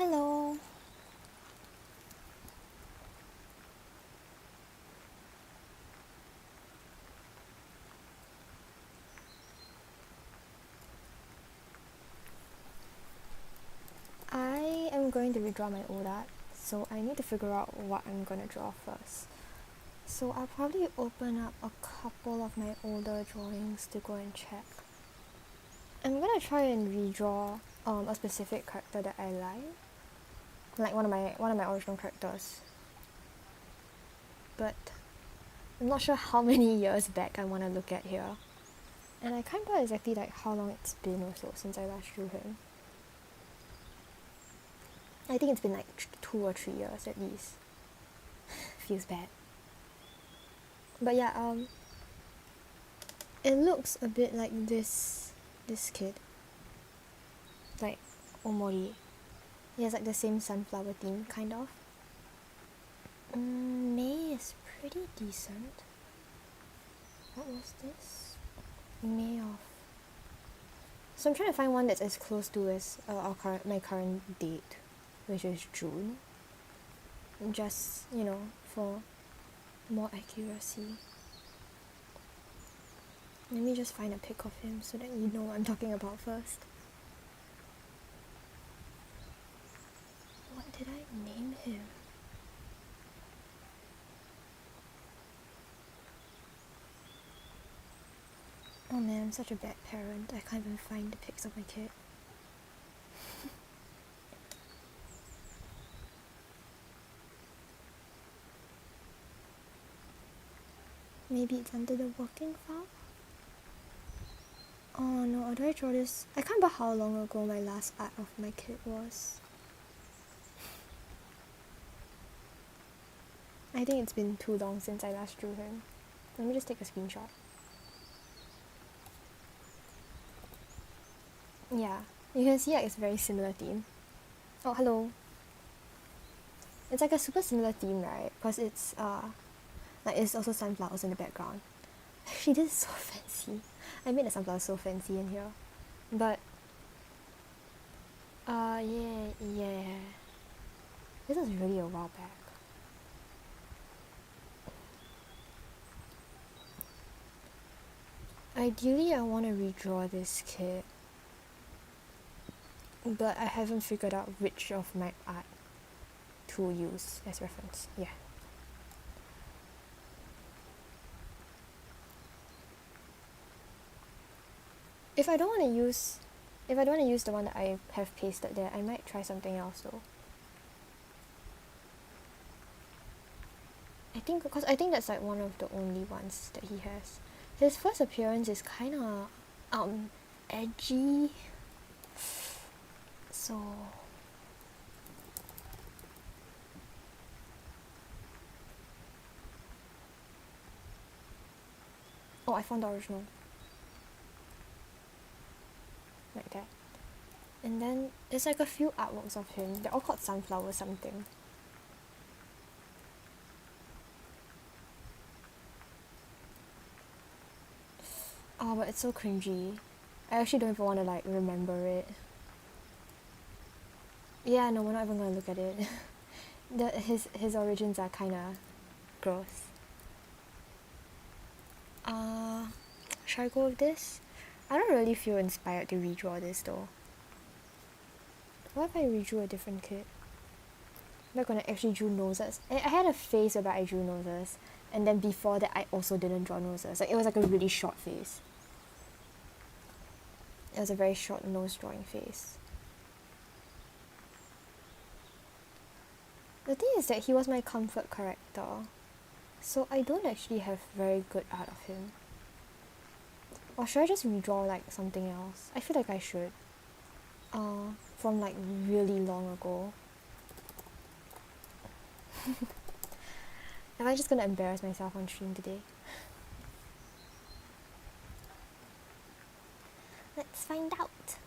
Hello. I am going to redraw my old art, so I need to figure out what I'm going to draw first. So I'll probably open up a couple of my older drawings to go and check. I'm going to try and redraw a specific character that I like one of my original characters. But I'm not sure how many years back I want to look at here. And I can't remember exactly like how long it's been also since I last drew him. I think it's been like 2 or 3 years at least. Feels bad. But yeah, it looks a bit like this kid. Like Omori. He has like the same sunflower theme, kind of. May is pretty decent. What was this? May of. So I'm trying to find one that's as close to as my current date, which is June. Just, for more accuracy. Let me just find a pic of him so that you know what I'm talking about first. What did I name him? Oh man, I'm such a bad parent. I can't even find the pics of my kid. Maybe it's under the working file? Oh no, how do I draw this? I can't remember how long ago my last art of my kid was. I think it's been too long since I last drew him. Let me just take a screenshot. Yeah, you can see like it's a very similar theme. Oh, hello. It's like a super similar theme, right? Because it's like it's also sunflowers in the background. Actually, this is so fancy. I made the sunflowers so fancy in here. But yeah. This was really a while back. Ideally, I want to redraw this kid, but I haven't figured out which of my art to use as reference. Yeah. If I don't want to use the one that I have pasted there, I might try something else though. I think that's like one of the only ones that he has. His first appearance is kind of edgy. So oh, I found the original. Like that. And then there's like a few artworks of him. They're all called Sunflower something. Oh, but it's so cringy. I actually don't even want to like remember it. Yeah, no, we're not even gonna look at it. His origins are kinda gross. Should I go with this? I don't really feel inspired to redraw this though. What if I redrew a different kid? I'm not gonna actually draw noses. I had a phase where I drew noses, and then before that I also didn't draw noses. Like it was like a really short phase. It was a very short nose drawing phase. The thing is that he was my comfort character, so I don't actually have very good art of him. Or should I just redraw like something else? I feel like I should. From like really long ago. Am I just gonna embarrass myself on stream today? Let's find out.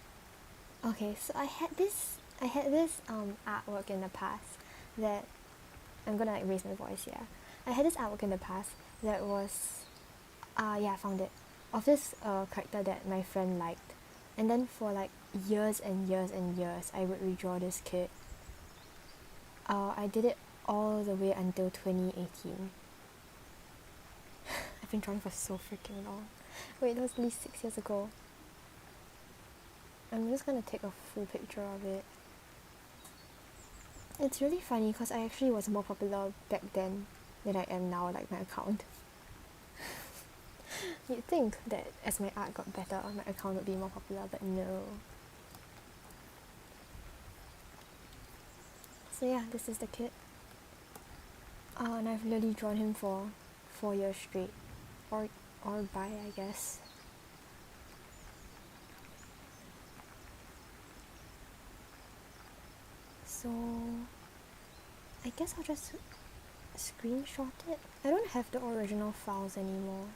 Okay, so I had this artwork in the past that I'm gonna like raise my voice here. I had this artwork in the past that was I found it, of this character that my friend liked, and then for like years and years and years I would redraw this kid, I did it all the way until 2018. I've been drawing for so freaking long. Wait, that was at least 6 years ago. I'm just gonna take a full picture of it. It's really funny because I actually was more popular back then than I am now, like my account. You'd think that as my art got better, my account would be more popular, but no. So yeah, this is the kid. And I've literally drawn him for 4 years straight. Or by, I guess. So I guess I'll just screenshot it. I don't have the original files anymore,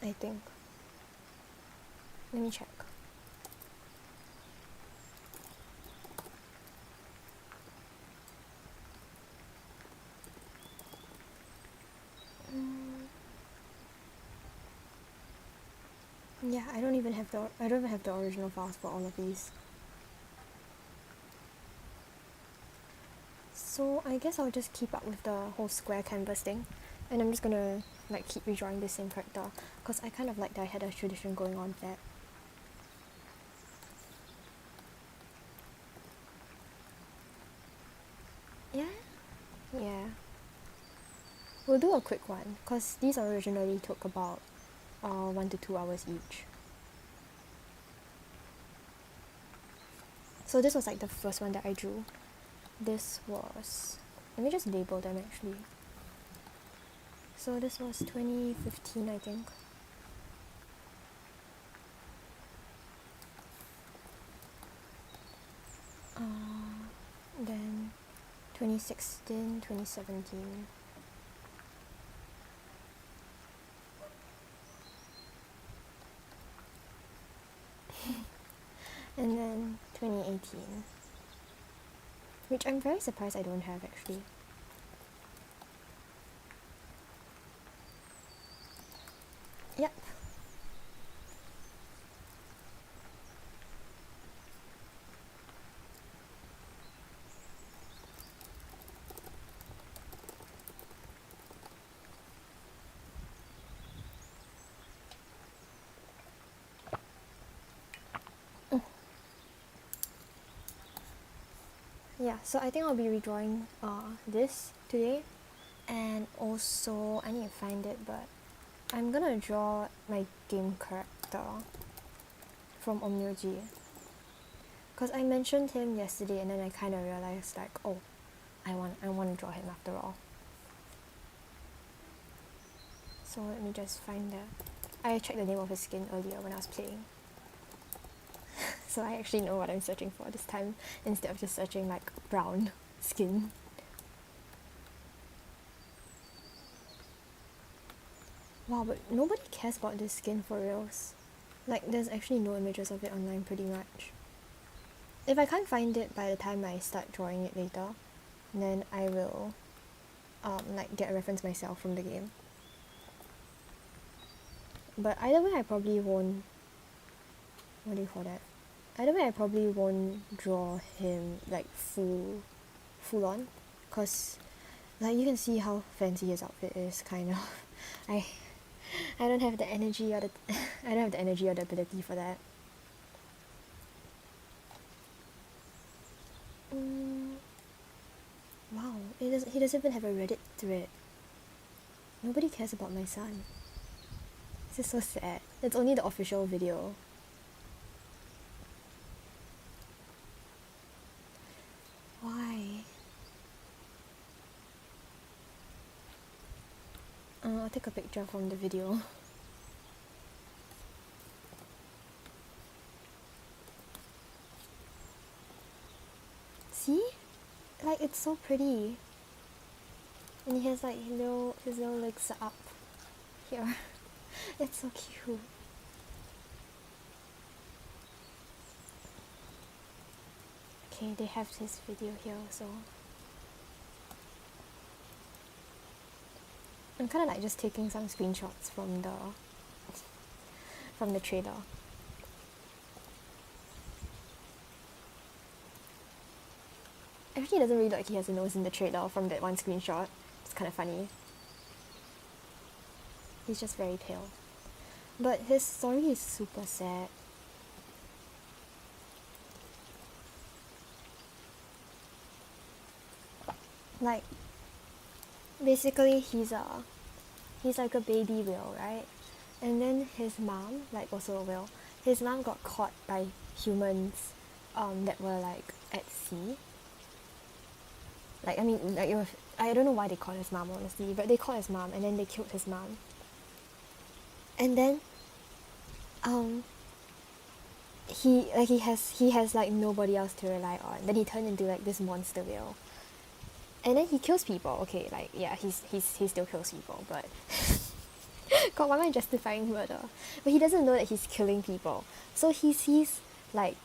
I think. Let me check. Yeah, I don't even have the original files for all of these. So I guess I'll just keep up with the whole square canvas thing, and I'm just gonna like keep redrawing the same character because I kind of like that I had a tradition going on with that. Yeah. We'll do a quick one because these originally took about 1 to 2 hours each. So this was like the first one that I drew. This was, let me just label them actually. So this was 2015, I think. Then 2016, 2017. And then 2018. Which I'm very surprised I don't have actually. Yep. Yeah, so I think I'll be redrawing this today, and also I need to find it, but I'm gonna draw my game character from Omyoji, because I mentioned him yesterday and then I kind of realized like, oh, I want to draw him after all. So let me just find that. I checked the name of his skin earlier when I was playing. So I actually know what I'm searching for this time instead of just searching like brown skin. Wow, but nobody cares about this skin for reals. Like there's actually no images of it online pretty much. If I can't find it by the time I start drawing it later, then I will like get a reference myself from the game. But either way I probably won't, what do you call that? Either way I probably won't draw him like full on, cause like you can see how fancy his outfit is kind of. I don't have the energy or the I don't have the energy or the ability for that. Wow, he doesn't even have a Reddit thread. Nobody cares about my son. This is so sad. It's only the official video. Why? I'll take a picture from the video. See? Like it's so pretty. And he has like his little legs up here. It's so cute. Okay, they have this video here, so I'm kind of like just taking some screenshots from the trailer. Actually, it doesn't really look like he has a nose in the trailer from that one screenshot. It's kind of funny. He's just very pale. But his story is super sad. Like, basically he's like a baby whale, right? And then his mom, like also a whale, his mom got caught by humans that were like at sea. Like, I mean, like, I don't know why they caught his mom, honestly, but they caught his mom and then they killed his mom. And then he has like nobody else to rely on. Then he turned into like this monster whale. And then he kills people. Okay, like, yeah, he still kills people, but God, why am I justifying murder? But he doesn't know that he's killing people. So he sees like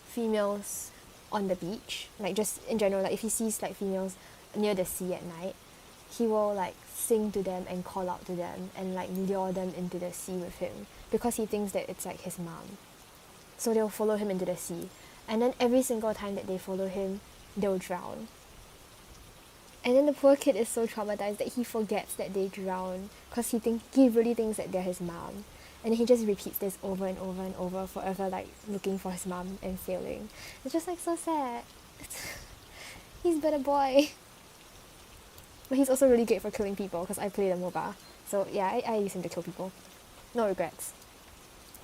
females on the beach, like just in general, like if he sees like females near the sea at night, he will like sing to them and call out to them and like lure them into the sea with him because he thinks that it's like his mom. So they'll follow him into the sea. And then every single time that they follow him, they'll drown. And then the poor kid is so traumatized that he forgets that they drown because he really thinks that they're his mom. And he just repeats this over and over and over, forever like looking for his mom and failing. It's just like so sad. He's but a boy. But he's also really great for killing people because I play the MOBA. So yeah, I use him to kill people. No regrets.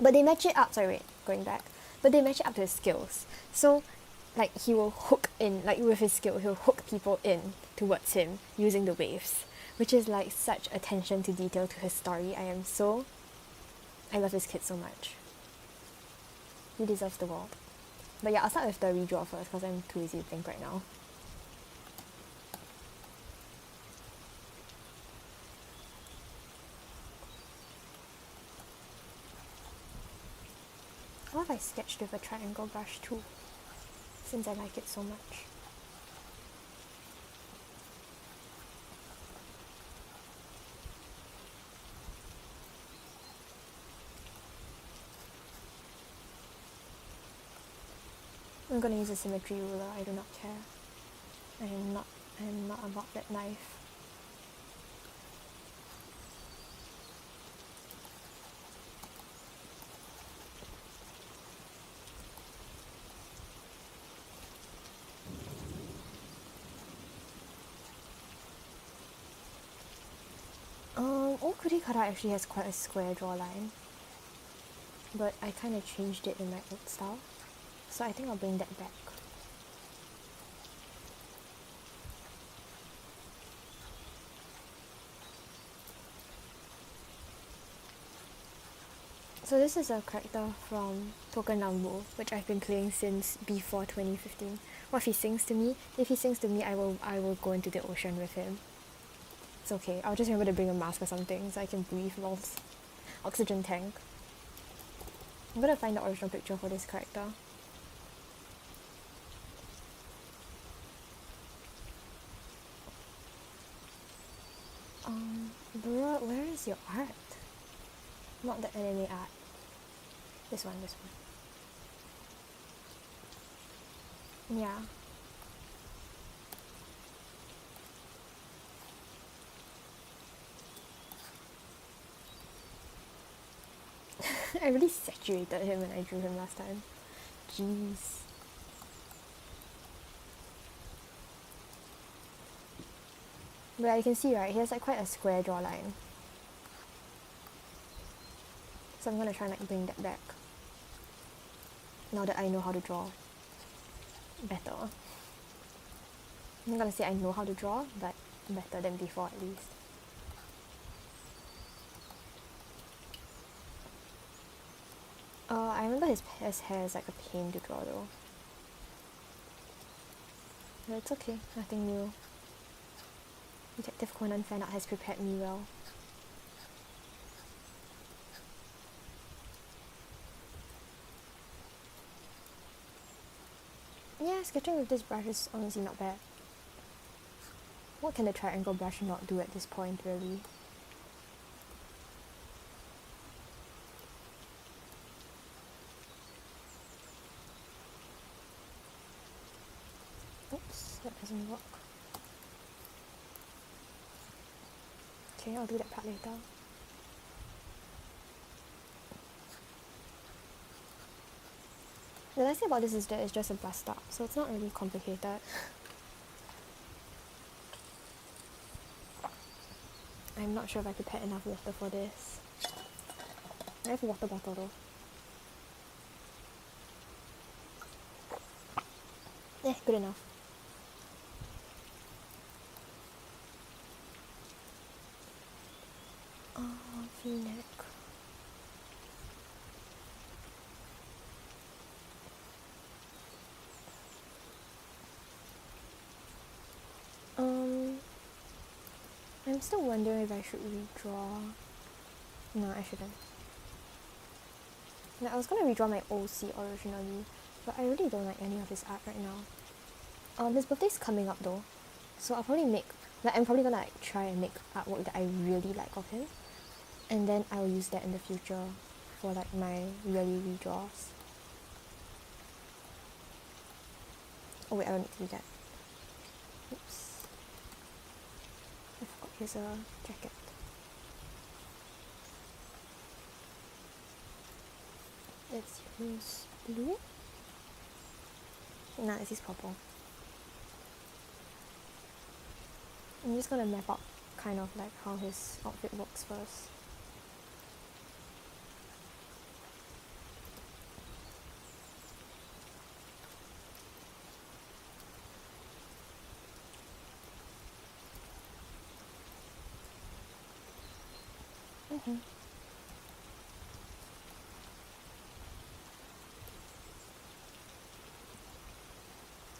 But they match it up, sorry wait, going back. But they match it up to his skills. So like he will hook in, like with his skill, he'll hook people in towards him using the waves. Which is like such attention to detail to his story. I love this kid so much. He deserves the world. But yeah, I'll start with the redraw first because I'm too lazy to think right now. How have I sketched with a triangle brush too? Since I like it so much. I'm gonna use a symmetry ruler, I do not care. I am not about that knife. Kurikara actually has quite a square jawline. But I kind of changed it in my old style. So I think I'll bring that back. So this is a character from Token Lambu, which I've been playing since before 2015. What if he sings to me? If he sings to me, I will go into the ocean with him. It's okay. I'll just remember to bring a mask or something so I can breathe whilst oxygen tank. I'm gonna find the original picture for this character. Bro, where is your art? Not the anime art. This one. Yeah. I really saturated him when I drew him last time. Jeez. But you can see, right, he has like quite a square jawline. So I'm gonna try and like bring that back. Now that I know how to draw better. I'm not gonna say I know how to draw, but better than before at least. I remember his hair is like a pain to draw though. But it's okay, nothing new. Detective Conan fan art has prepared me well. Yeah, sketching with this brush is honestly not bad. What can the triangle brush not do at this point, really? That doesn't work. Okay, I'll do that part later. The nice thing about this is that it's just a bus stop, so it's not really complicated. I'm not sure if I prepared enough water for this. I have a water bottle though. Good enough. V-neck. I'm still wondering if I should redraw. No, I shouldn't. No, I was gonna redraw my OC originally, but I really don't like any of his art right now. His birthday's coming up though, so I'll probably I'm probably gonna try and make artwork that I really like of him, and then I'll use that in the future for like my yearly redraws. Oh wait, I don't need to do that. Oops. I forgot here's a jacket. Let's use blue. Nah, this is purple. I'm just gonna map out kind of like how his outfit works first.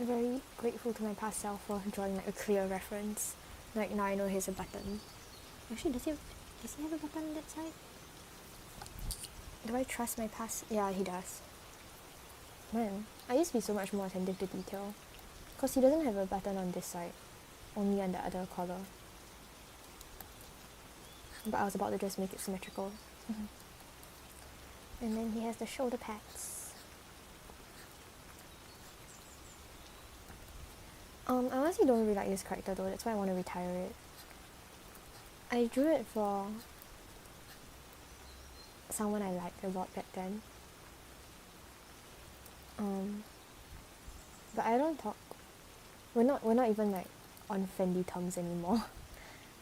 Very grateful to my past self for drawing like a clear reference. Like now I know here's a button. Actually, does he have a button on that side? Do I trust my past? Yeah, he does. Man, I used to be so much more attentive to detail. Because he doesn't have a button on this side, only on the other collar. But I was about to just make it symmetrical. And then he has the shoulder pads. I honestly don't really like this character though, that's why I want to retire it. I drew it for someone I liked a lot back then. But I don't talk. We're not even like on friendly terms anymore.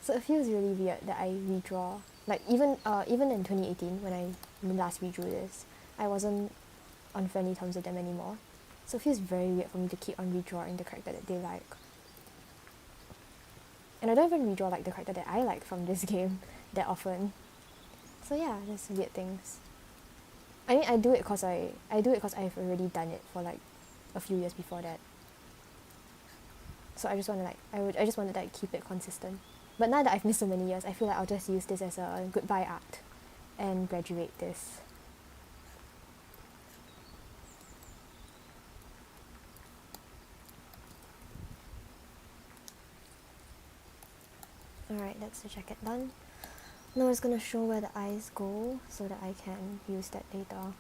So it feels really weird that I redraw. Like even in 2018 when I last redrew this, I wasn't on friendly terms with them anymore. So it feels very weird for me to keep on redrawing the character that they like. And I don't even redraw like the character that I like from this game that often. So yeah, there's weird things. I mean, I do it because I've already done it for like a few years before that. So I just want to I just wanted to like keep it consistent. But now that I've missed so many years, I feel like I'll just use this as a goodbye art and graduate this. Alright, that's the jacket done. Now it's gonna show where the eyes go so that I can use that later.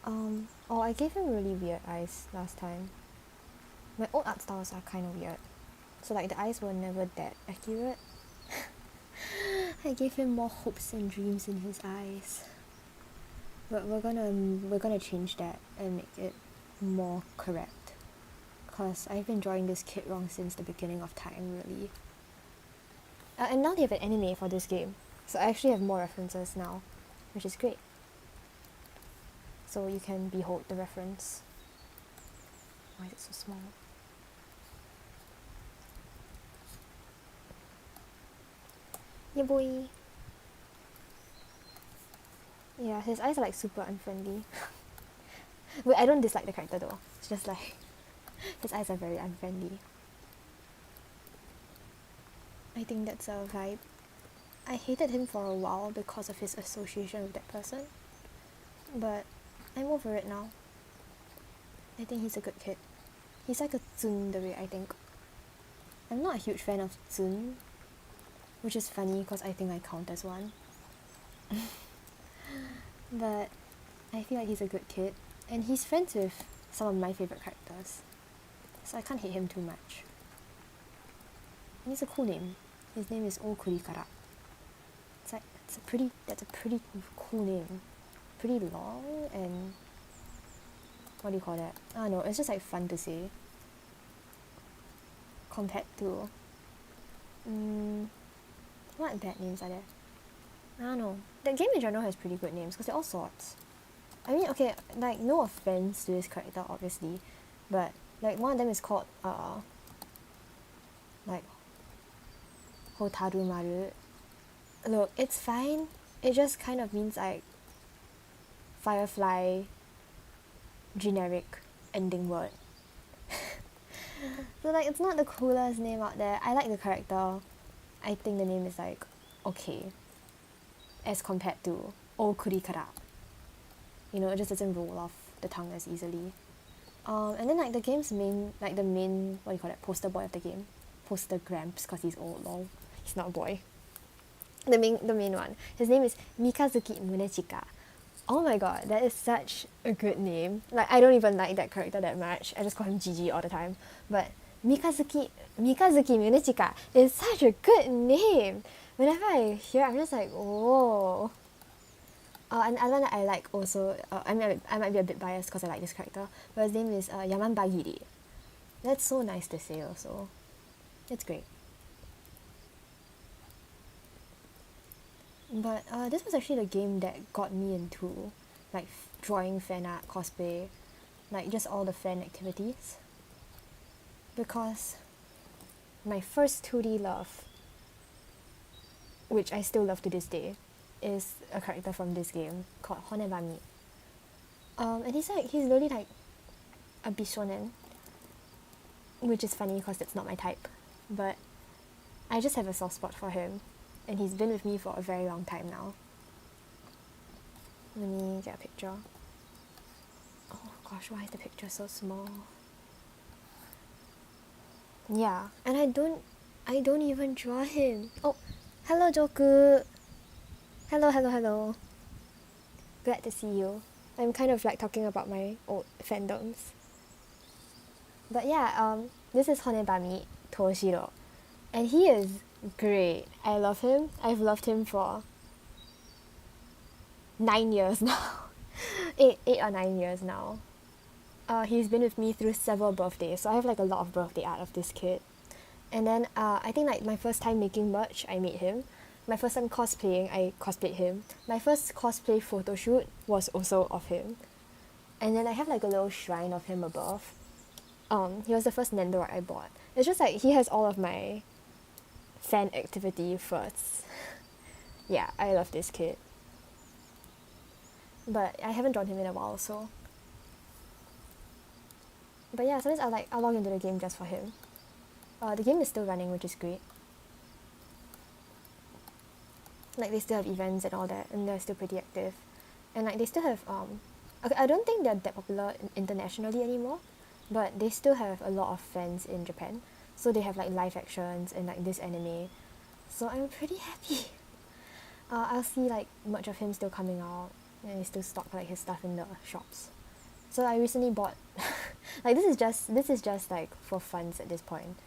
Oh, I gave him really weird eyes last time. My old art styles are kind of weird. So like the eyes were never that accurate. I gave him more hopes and dreams in his eyes. But we're gonna change that and make it more correct. Cause I've been drawing this kid wrong since the beginning of time, really. And now they have an anime for this game, so I actually have more references now, which is great. So you can behold the reference. Why is it so small? Yeah, boy. Yeah, his eyes are like super unfriendly. Wait, I don't dislike the character though. It's just like his eyes are very unfriendly. I think that's a vibe. I hated him for a while because of his association with that person. But I'm over it now. I think he's a good kid. He's like a tsundere, I think. I'm not a huge fan of tsun, which is funny because I think I count as one. But I feel like he's a good kid. And he's friends with some of my favourite characters. so I can't hate him too much. And he's a cool name. His name is Okurikara. That's a pretty cool name. Pretty long and what do you call that? I don't know, it's just like fun to say. Compared to what bad names are there? I don't know. The game in general has pretty good names because they're all sorts. I mean, okay, like no offense to this character obviously, but like one of them is called like Hotaru Maru. Look, it's fine. It just kind of means like Firefly generic ending word. So like it's not the coolest name out there. I like the character. I think the name is like okay as compared to Okurikara. You know, it just doesn't roll off the tongue as easily. And then like the game's main, like the main, what do you call it, poster boy of the game, poster Gramps, because he's old, lol. He's not a boy. The main one. His name is Mikazuki Munechika. Oh my god, that is such a good name. Like I don't even like that character that much. I just call him Gigi all the time. But Mikazuki Munechika is such a good name. Whenever I hear it, I'm just like, oh. And other one I like also, I might be a bit biased because I like this character, but his name is Yaman Bagiri. That's so nice to say also. It's great. But this was actually the game that got me into like drawing fan art, cosplay, like just all the fan activities. Because my first 2D love, which I still love to this day, is a character from this game called Honebami. And he's really like a bishonen, which is funny because that's not my type, but I just have a soft spot for him, and he's been with me for a very long time now. Let me get a picture. Oh gosh, why is the picture so small? Yeah, and I don't even draw him. Oh, hello Joku. Hello. Glad to see you. I'm kind of like talking about my old fandoms. But yeah, this is Honebami Toshiro. And he is great. I love him. I've loved him for 9 years now. 8 or 9 years now. He's been with me through several birthdays, so I have like a lot of birthday art of this kid. And then I think like my first time making merch, I made him. My first time cosplaying, I cosplayed him. My first cosplay photo shoot was also of him. And then I have like a little shrine of him above. He was the first Nendoroid I bought. It's just like he has all of my fan activity first. Yeah, I love this kid. But I haven't drawn him in a while, so. But yeah, sometimes I'll log into the game just for him. The game is still running, which is great. Like they still have events and all that, and they're still pretty active. And like they still have okay, I don't think they're that popular internationally anymore, but they still have a lot of fans in Japan. So they have like live actions and like this anime. So I'm pretty happy. I'll see like much of him still coming out, and they still stock like his stuff in the shops. So I recently bought like this is just like for funs at this point.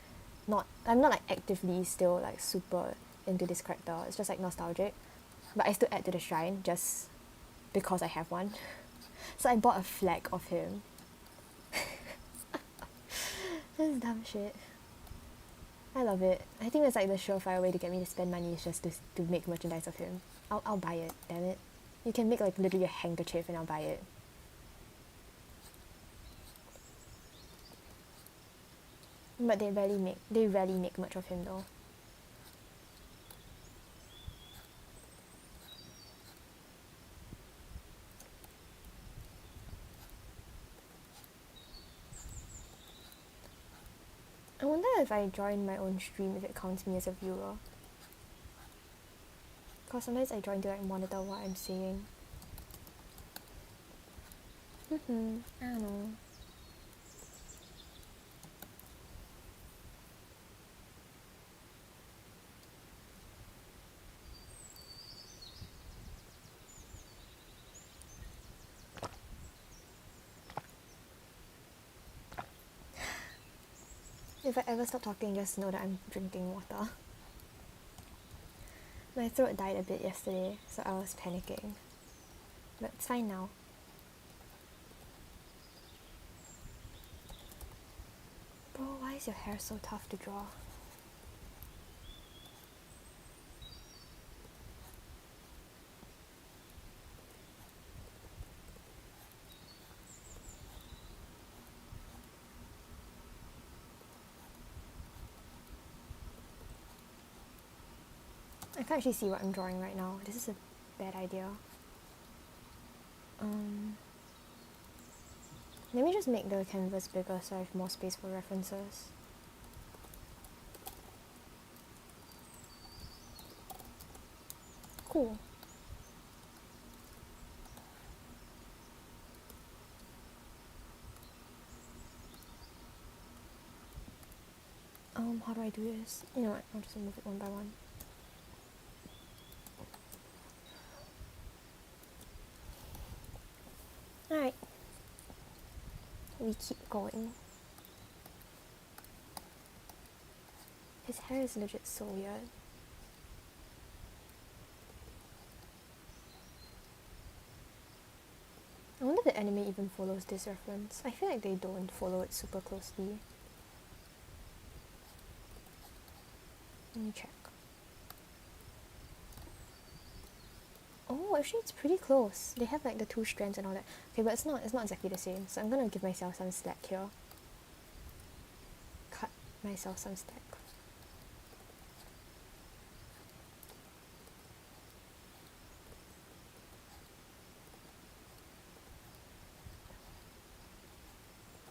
I'm not like actively still like super into this character. It's just like nostalgic. But I still add to the shrine just because I have one. So I bought a flag of him. This is dumb shit. I love it. I think it's like the surefire way to get me to spend money is just to make merchandise of him. I'll buy it, damn it. You can make like literally a handkerchief and I'll buy it. But they rarely make much of him though. I wonder if I join my own stream if it counts me as a viewer. Cause sometimes I join to like monitor what I'm saying. I don't know. If I ever stop talking, just know that I'm drinking water. My throat died a bit yesterday, so I was panicking. But it's fine now. Bro, why is your hair so tough to draw? I can't actually see what I'm drawing right now. This is a bad idea. Let me just make the canvas bigger so I have more space for references. Cool. How do I do this? You know what, I'll just move it one by one. Alright. We keep going. His hair is legit so weird. I wonder if the anime even follows this reference. I feel like they don't follow it super closely. Let me check. Oh, actually it's pretty close. They have like the two strands and all that. Okay, but it's not exactly the same. So I'm gonna give myself some slack here. Cut myself some slack.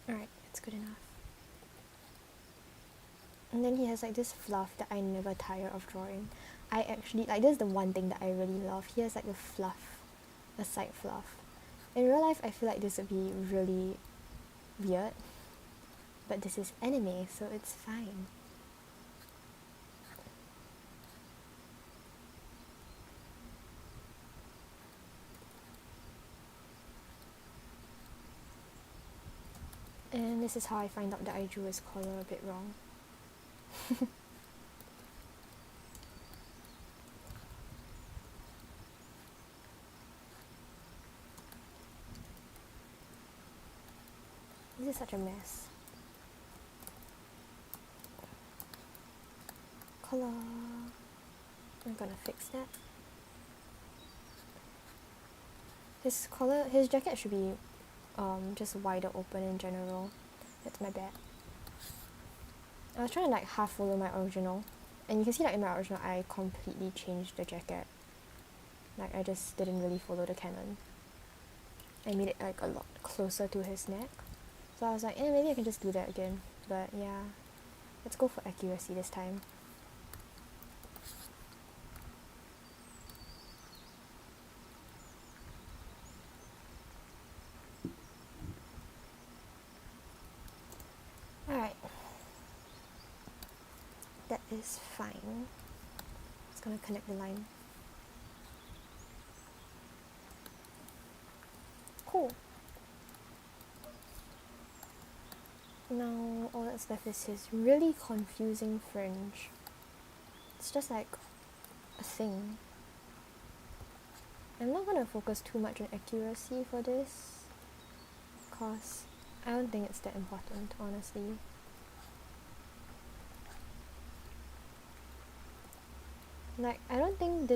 Alright, that's good enough. And then he has like this fluff that I never tire of drawing. I actually, like, this is the one thing that I really love. He has like a fluff, a side fluff. In real life, I feel like this would be really weird. But this is anime, so it's fine. And this is how I find out that I drew his collar a bit wrong. This is such a mess. Color. I'm gonna fix that. His collar, his jacket should be just wider open in general. That's my bad. I was trying to like half follow my original, and you can see that in my original I completely changed the jacket. Like I just didn't really follow the canon. I made it like a lot closer to his neck. So I was like, maybe I can just do that again. But yeah, let's go for accuracy this time. Alright. That is fine. It's gonna connect the line. Cool. Now all that's left is his really confusing fringe. It's just like a thing. I'm not gonna focus too much on accuracy for this, cause I don't think it's that important, honestly. Like, I don't think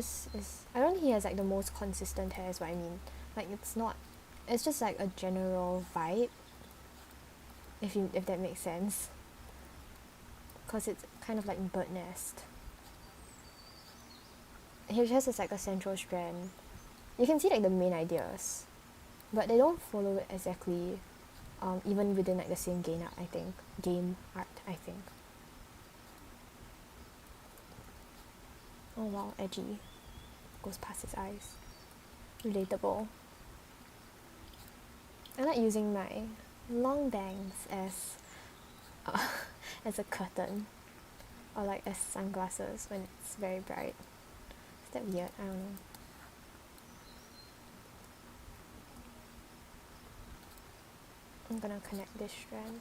he has like the most consistent hair is what I mean. Like, it's just like a general vibe, if that makes sense. Cause it's kind of like bird nest. He just has like a central strand. You can see like the main ideas, but they don't follow it exactly, even within like the same game art, I think. Oh wow, edgy. Goes past his eyes. Relatable. I like using my long bangs as as a curtain, or like as sunglasses when it's very bright. Is that weird? I don't know. I'm gonna connect this strand.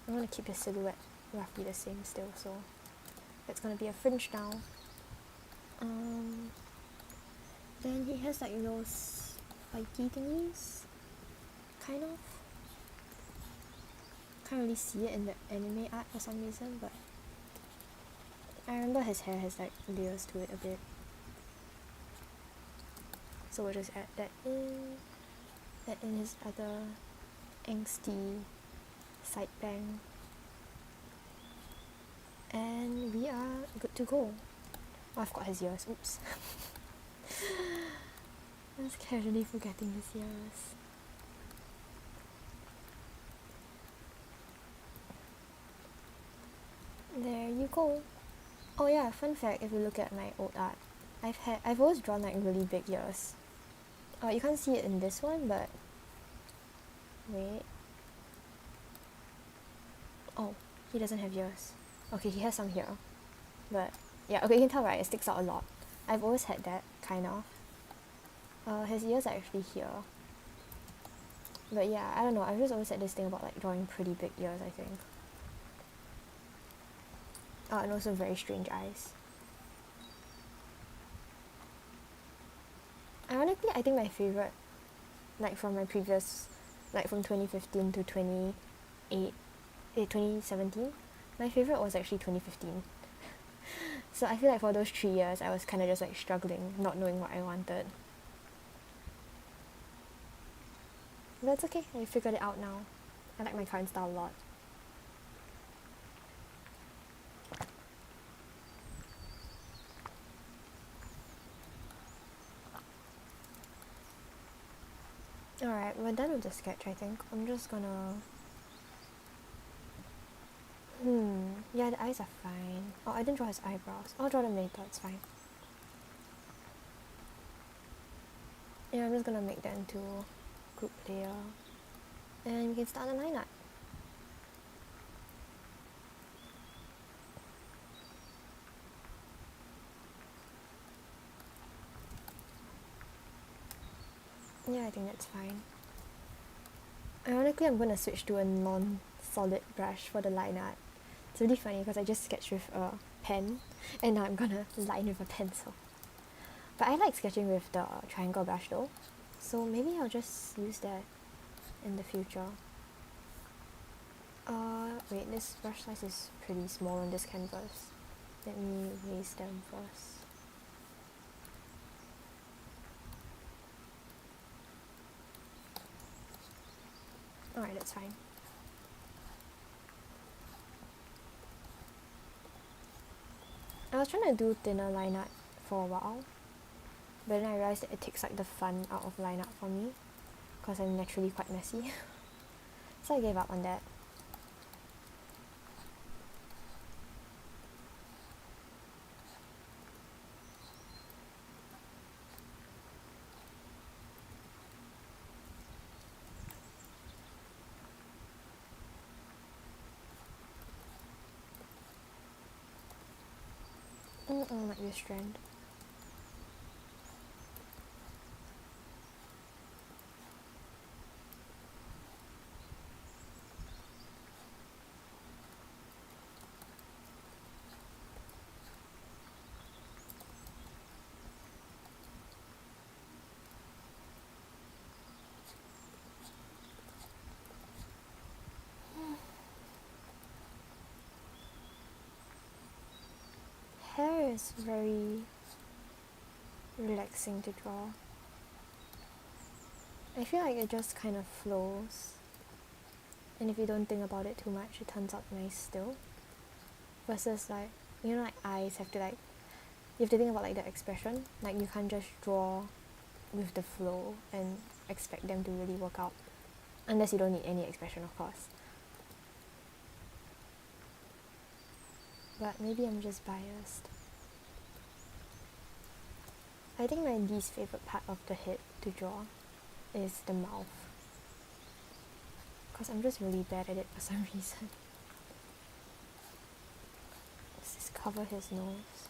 I'm going to keep his silhouette roughly the same still, so that's going to be a fringe now. Then he has like those spiky thingies, kind of. Can't really see it in the anime art for some reason, but I remember his hair has like layers to it a bit. So we'll just add that in his other angsty side bang. And we are good to go. Oh, I've got his ears, oops. I was casually forgetting his ears. There you go. Oh yeah, fun fact, if you look at my old art, I've always drawn like really big ears. You can't see it in this one, but wait. Oh, he doesn't have ears. Okay, he has some here. But yeah, okay, you can tell, right? It sticks out a lot. I've always had that, kind of. His ears are actually here. But yeah, I don't know, I've just always had this thing about like drawing pretty big ears, I think. And also very strange eyes. Ironically, I think my favourite, like from my previous, like from 2015 to 2017, my favourite was actually 2015. So I feel like for those 3 years, I was kind of just like struggling, not knowing what I wanted. But it's okay, I figured it out now. I like my current style a lot. Alright, we're done with the sketch, I think. I'm just gonna... Yeah, the eyes are fine. Oh, I didn't draw his eyebrows. I'll draw them later, it's fine. Yeah, I'm just gonna make that into group layer. And we can start the line art. Yeah, I think that's fine. Ironically, I'm gonna switch to a non-solid brush for the line art. It's really funny because I just sketched with a pen and now I'm gonna line with a pencil. But I like sketching with the triangle brush though, so maybe I'll just use that in the future. Wait, this brush size is pretty small on this canvas. Let me raise them first. Alright, that's fine. I was trying to do thinner line art for a while, but then I realized that it takes like the fun out of line art for me, because I'm naturally quite messy. So I gave up on that. Like this strand. Hair is very relaxing to draw. I feel like it just kind of flows, and if you don't think about it too much, it turns out nice still. Versus like, you know, like eyes have to like, you have to think about like the expression. Like you can't just draw with the flow and expect them to really work out, unless you don't need any expression, of course. But maybe I'm just biased. I think my least favourite part of the head to draw is the mouth, because I'm just really bad at it for some reason. Does this cover his nose?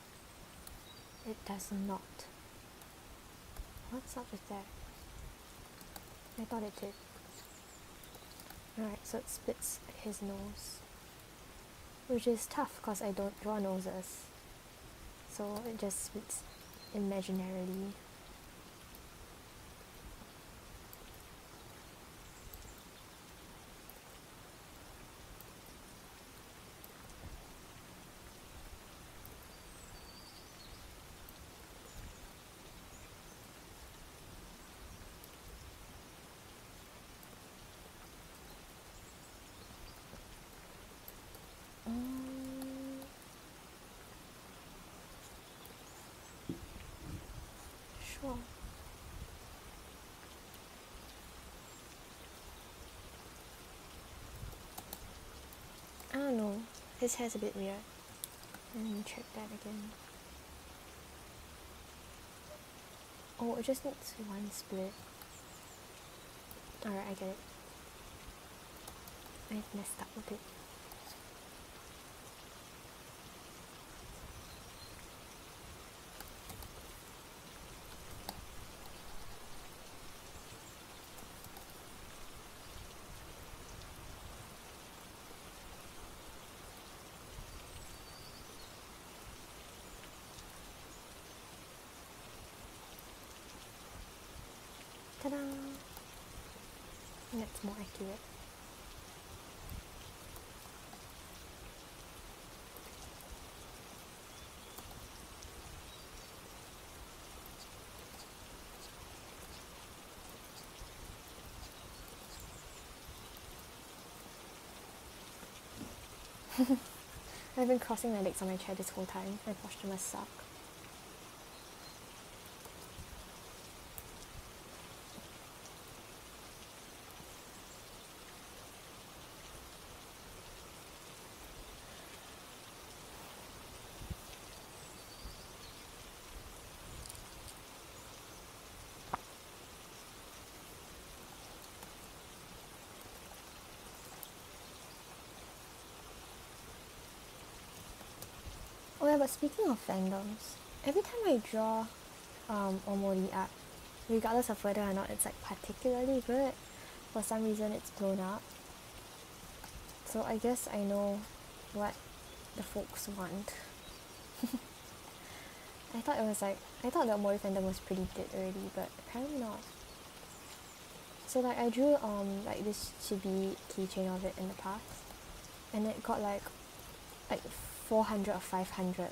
It does not. What's up with that? I thought it did. Alright, so it splits his nose, which is tough because I don't draw noses, so it just splits imaginarily. Sure. I don't know. His hair's a bit weird. Let me check that again. Oh, it just needs one split. Alright, I get it. I've messed up a bit. Ta-da! That's more accurate. I've been crossing my legs on my chair this whole time. My posture must suck. Oh yeah, but speaking of fandoms, every time I draw Omori art, regardless of whether or not it's like particularly good, for some reason it's blown up. So I guess I know what the folks want. I thought the Omori fandom was pretty dead already, but apparently not. So like I drew like this chibi keychain of it in the past, and it got like 400 or 500,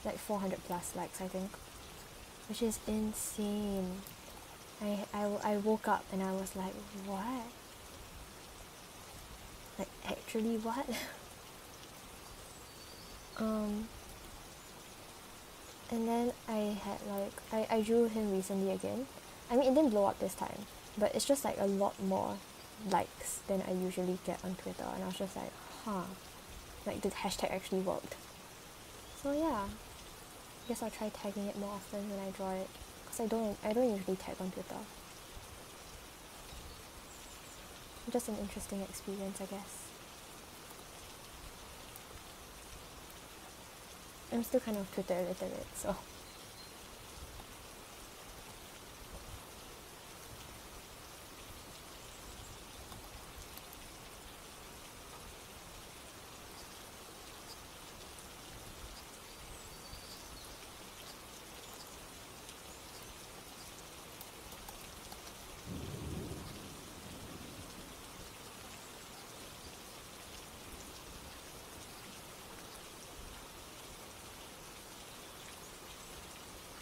like 400 plus likes I think, which is insane. I woke up and I was like, what? Like actually what? And then I had I drew him recently again. I mean it didn't blow up this time, but it's just like a lot more likes than I usually get on Twitter, and I was just like, huh, like the hashtag actually worked. So yeah, I guess I'll try tagging it more often when I draw it, because I don't usually tag on Twitter. Just an interesting experience, I guess. I'm still kind of Twitter illiterate, so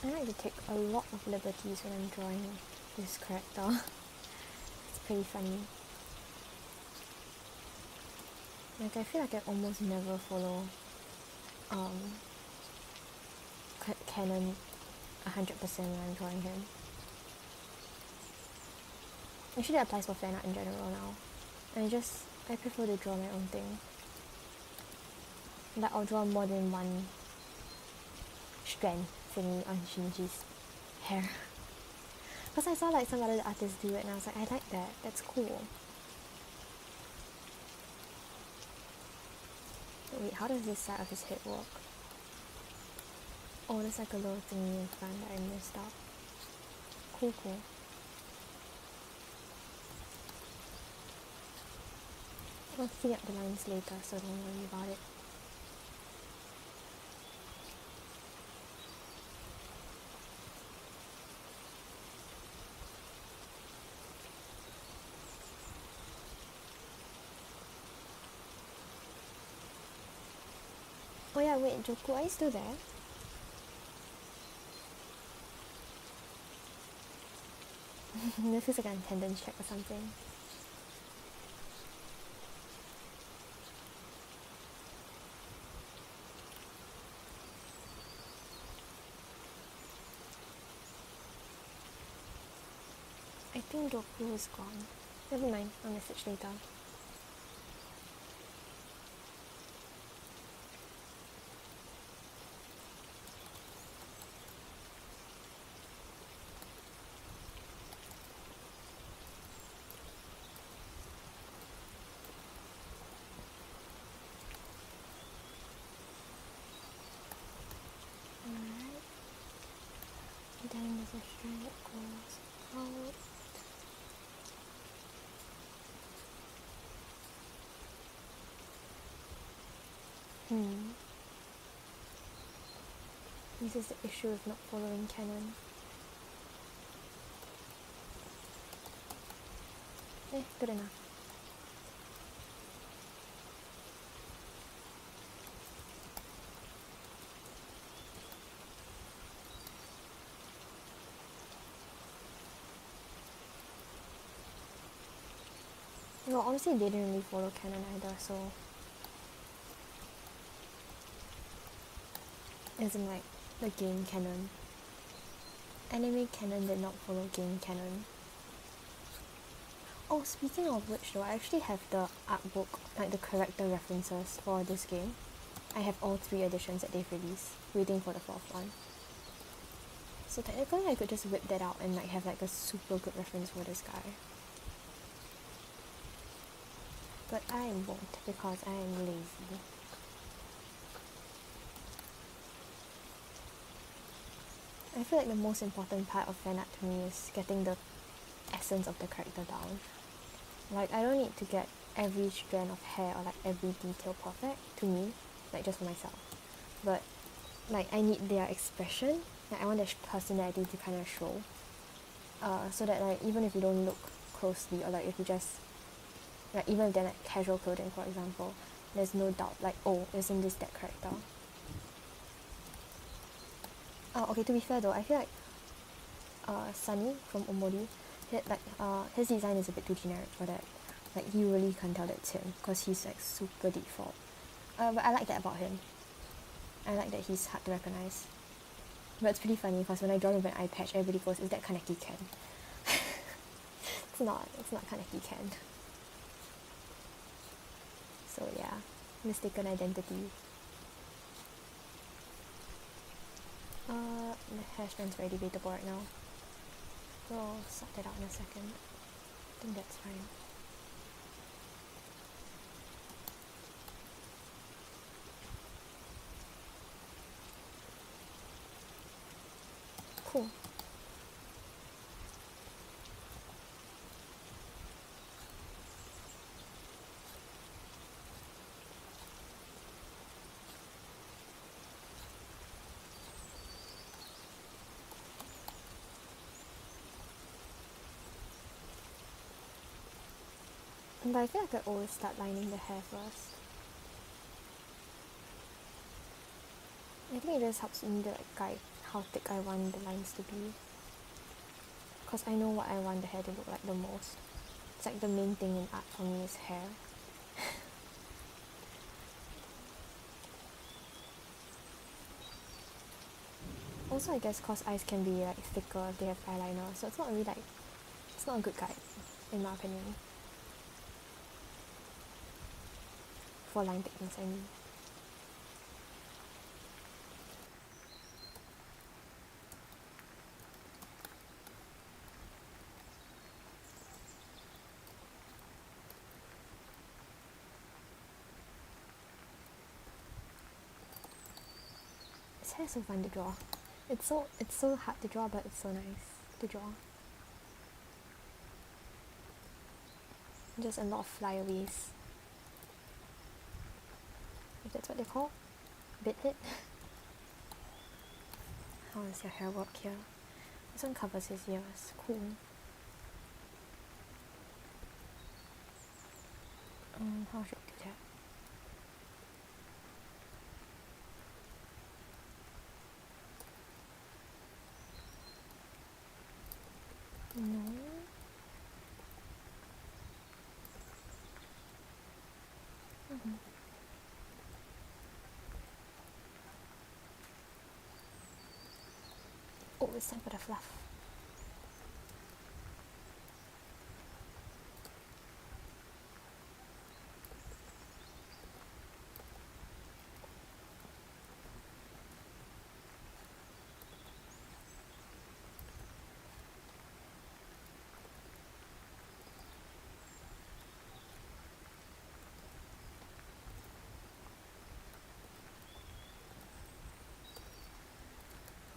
I like to take a lot of liberties when I'm drawing this character. It's pretty funny. Like I feel like I almost never follow canon 100% when I'm drawing him. Actually that applies for fan art in general now. I prefer to draw my own thing. Like I'll draw more than one strand thingy on Shinji's hair. Because I saw like some other artists do it and I was like, I like that, that's cool. But wait, how does this side of his head work? Oh, there's like a little thingy in front that I missed out. Cool. I'll clean up the lines later, so don't worry about it. Oh yeah, wait, Joku, are you still there? This feels like an attendance check or something. I think Joku is gone. Never mind, I'll message later. Alright. Then there's a string that goes out. This is the issue of not following canon. Good enough. No, honestly, they didn't really follow canon either, so... As in, like, the game canon. Anime canon did not follow game canon. Oh, speaking of which though, I actually have the art book, like the character references for this game. I have all 3 editions that they've released, waiting for the 4th one. So technically I could just whip that out and like have like a super good reference for this guy. But I won't because I am lazy. I feel like the most important part of fan art to me is getting the essence of the character down. Like, I don't need to get every strand of hair or like every detail perfect to me, like just for myself. But like, I need their expression. Like, I want their personality to kind of show. So that like, even if you don't look closely or like if you just, like even if they're like casual clothing for example, there's no doubt like, oh, isn't this that character? Okay, to be fair though, I feel like Sunny from Omori, his design is a bit too generic for that. Like, you really can't tell that it's him because he's like super default. But I like that about him. I like that he's hard to recognize. But it's pretty funny because when I draw him with an eye patch, everybody goes, is that Kaneki Ken? It's not Kaneki Ken. So yeah, mistaken identity. The hashtag's very debatable right now. We'll sort that out in a second. I think that's fine. Cool. But I feel like I always start lining the hair first. I think it just helps me to like guide how thick I want the lines to be. Because I know what I want the hair to look like the most. It's like the main thing in art for me is hair. Also, I guess because eyes can be like thicker if they have eyeliner, so it's not really like, it's not a good guide, in my opinion. For line thickness, I mean. This hair is so fun to draw. It's so hard to draw, but it's so nice to draw. Just a lot of flyaways. if that's what they call. Bit. How does your hair work here? This one covers his ears. Cool. How should I do that? No. Oh, it's time for the fluff.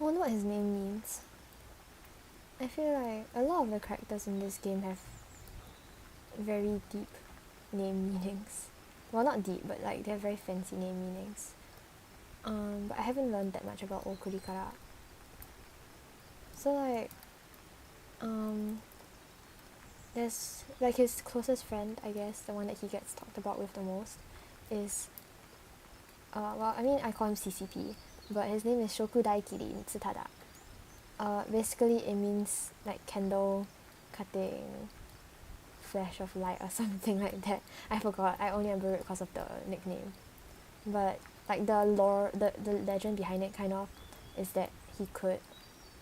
I wonder what his name means. I feel like a lot of the characters in this game have very deep name meanings. Well, not deep, but like they have very fancy name meanings. But I haven't learned that much about Okurikara. So like, there's like his closest friend, I guess, the one that he gets talked about with the most, is well, I mean I call him CCP, but his name is Shokudai Kirin Tsutada. Basically it means like candle cutting flash of light or something like that. I forgot, I only remember it because of the nickname. But like the lore, the legend behind it kind of is that he could,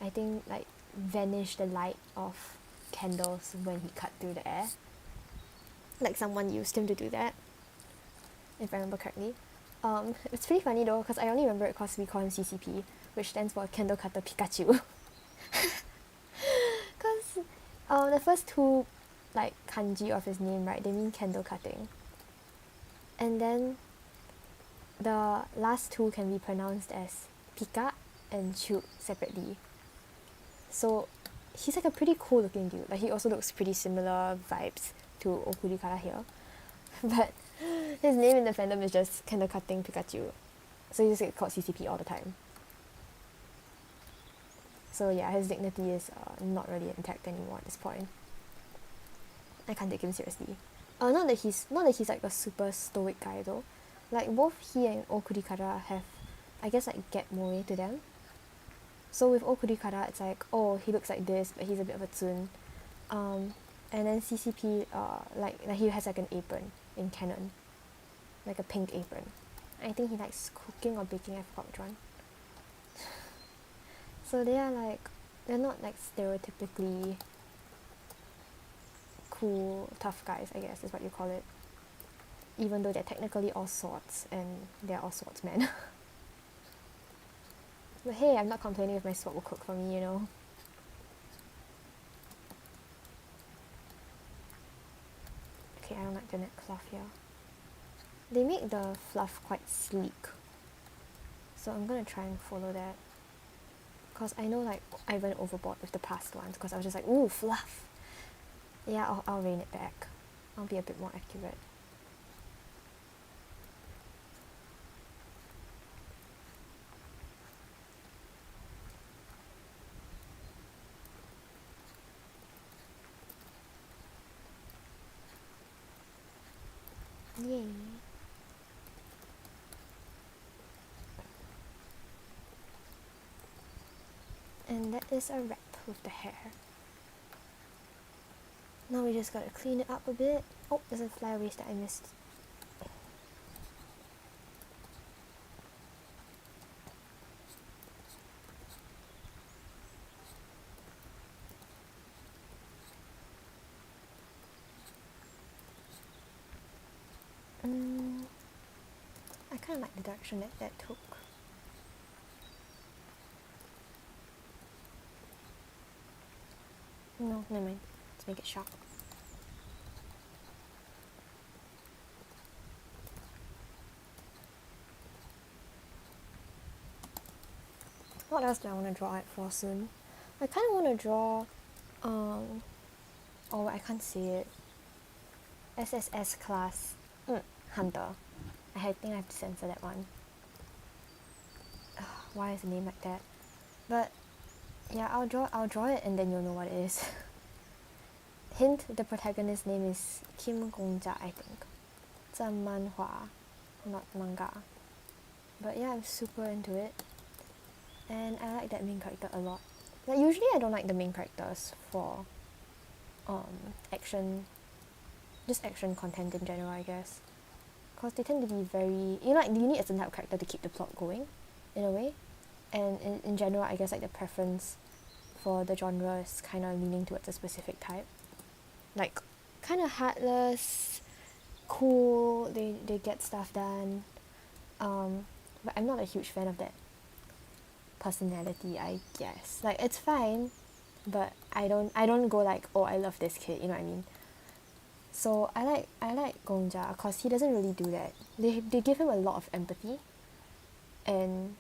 I think, like vanish the light of candles when he cut through the air. Like someone used him to do that, if I remember correctly. It's pretty funny though, because I only remember it because we call him CCP, which stands for Candle Cutter Pikachu. Because the first two like kanji of his name, right, they mean candle cutting. And then the last two can be pronounced as Pika and Chu separately. So he's like a pretty cool looking dude. Like he also looks pretty similar vibes to Okurikara here. But his name in the fandom is just Candle Cutting Pikachu. So he just gets called CCP all the time. So yeah, his dignity is not really intact anymore at this point. I can't take him seriously. Not that he's like a super stoic guy though. Like both he and Okurikara have, I guess, like get moe to them. So with Okurikara, it's like, oh, he looks like this, but he's a bit of a tsun. And then CCP, like he has like an apron in canon, like a pink apron. I think he likes cooking or baking. I forgot which one. So they're not like stereotypically cool, tough guys, I guess is what you call it. Even though they're technically all swords, and they're all swordsmen. But hey, I'm not complaining if my sword will cook for me, you know. Okay, I don't like the neck fluff here. They make the fluff quite sleek, so I'm gonna try and follow that. Cause I know like I went overboard with the past ones, cause I was just like, ooh, fluff. Yeah, I'll rein it back. I'll be a bit more accurate. Yay. And that is a wrap with the hair. Now we just gotta clean it up a bit. Oh, there's a flyaways that I missed. I kind of like the direction that took. No, never mind. Let's make it sharp. What else do I want to draw it for soon? I kind of want to draw, oh, I can't say it. SSS class Hunter. I think I have to censor that one. Why is the name like that? But yeah, I'll draw it and then you'll know what it is. Hint, the protagonist's name is Kim Gongja, I think. It's a manhwa, not manga. But yeah, I'm super into it. And I like that main character a lot. Like usually I don't like the main characters for action, just action content in general, I guess. Because they tend to be very, like you need a certain type of character to keep the plot going, in a way. And in general, I guess like the preference for the genre is kind of leaning towards a specific type. Like, kind of heartless, cool, they get stuff done. But I'm not a huge fan of that personality, I guess. Like, it's fine, but I don't go like, oh, I love this kid, you know what I mean? So I like Gongja because he doesn't really do that. They give him a lot of empathy, and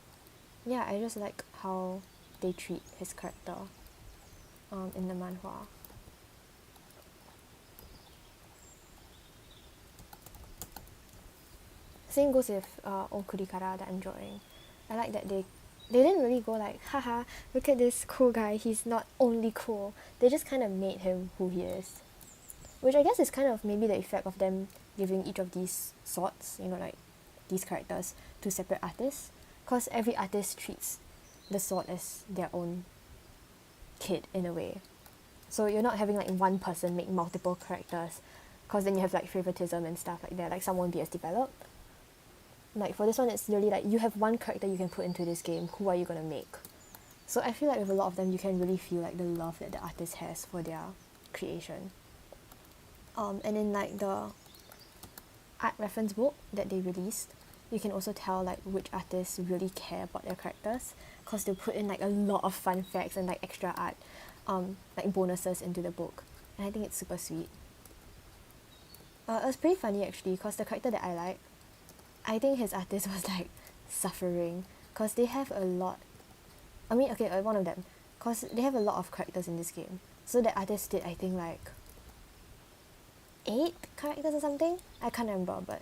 yeah, I just like how they treat his character in the manhwa. Same goes with Okurikara that I'm drawing. I like that they didn't really go like, haha, look at this cool guy, he's not only cool. They just kind of made him who he is. Which I guess is kind of maybe the effect of them giving each of these swords, like these characters, to separate artists. Because every artist treats the sword as their own kid in a way. So you're not having like one person make multiple characters, because then you have like favoritism and stuff like that, like some won't be as developed. Like for this one, it's really like you have one character you can put into this game, who are you gonna make? So I feel like with a lot of them, you can really feel like the love that the artist has for their creation. And in like the art reference book that they released, you can also tell like which artists really care about their characters, because they put in like a lot of fun facts and like extra art, like bonuses into the book, and I think it's super sweet. It was pretty funny actually, because the character that I like, I think his artist was like suffering, because they have a lot. I mean, okay, one of them, because they have a lot of characters in this game. So the artist did, I think, like 8 characters or something. I can't remember, but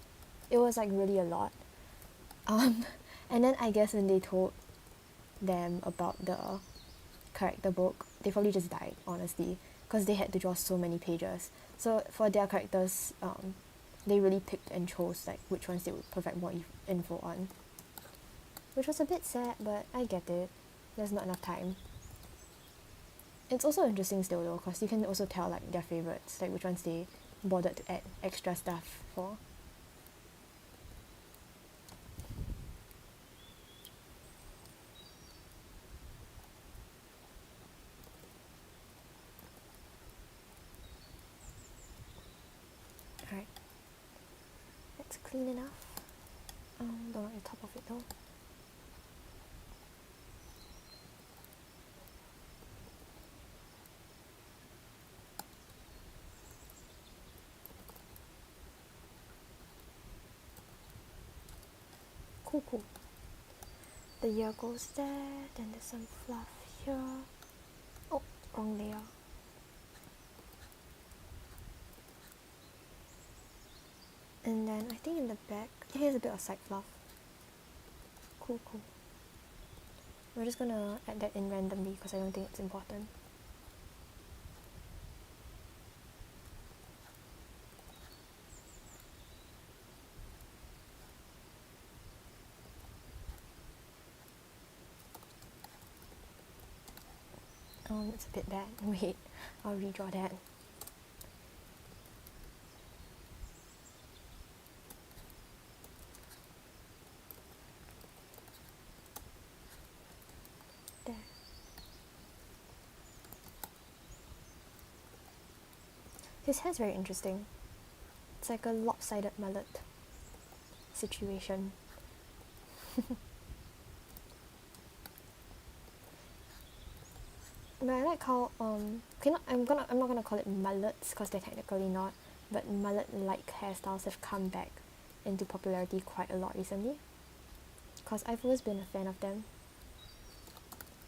it was like really a lot. And then I guess when they told them about the character book, they probably just died, honestly, because they had to draw so many pages. So for their characters, they really picked and chose like which ones they would provide more info on, which was a bit sad, but I get it. There's not enough time. It's also interesting still though, because you can also tell like their favorites, like which ones they bothered to add extra stuff for. Alright, that's clean enough. Don't want the top of it though. Cool. The year goes there, then there's some fluff here. Oh, wrong layer. And then I think in the back, here's a bit of side fluff. Cool. We're just gonna add that in randomly because I don't think it's important. It's a bit bad. Wait, I'll redraw that. There. His hair's very interesting. It's like a lopsided mullet situation. But I like how okay, I'm not gonna call it mullets because they're technically not, but mullet-like hairstyles have come back into popularity quite a lot recently. Because I've always been a fan of them.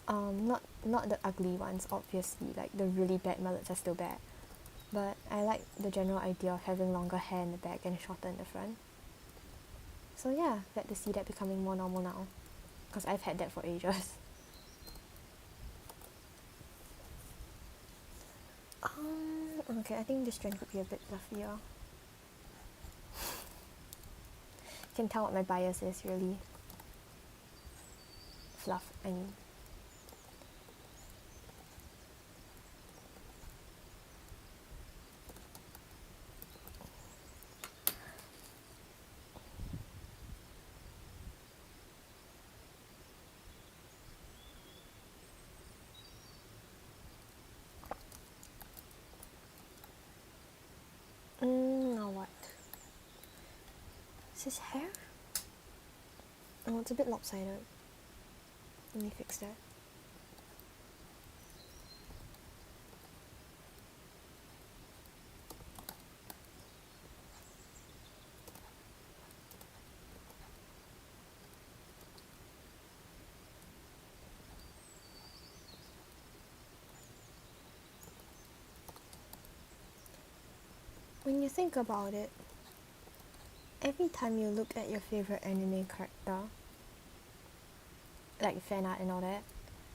Not the ugly ones, obviously. Like the really bad mullets are still bad, but I like the general idea of having longer hair in the back and shorter in the front. So yeah, glad to see that becoming more normal now, because I've had that for ages. Okay, I think this trend could be a bit fluffier. You can tell what my bias is, really. Fluff, I mean. Now what? Is his hair? Oh, it's a bit lopsided. Let me fix that. When you think about it, every time you look at your favorite anime character, like fan art and all that,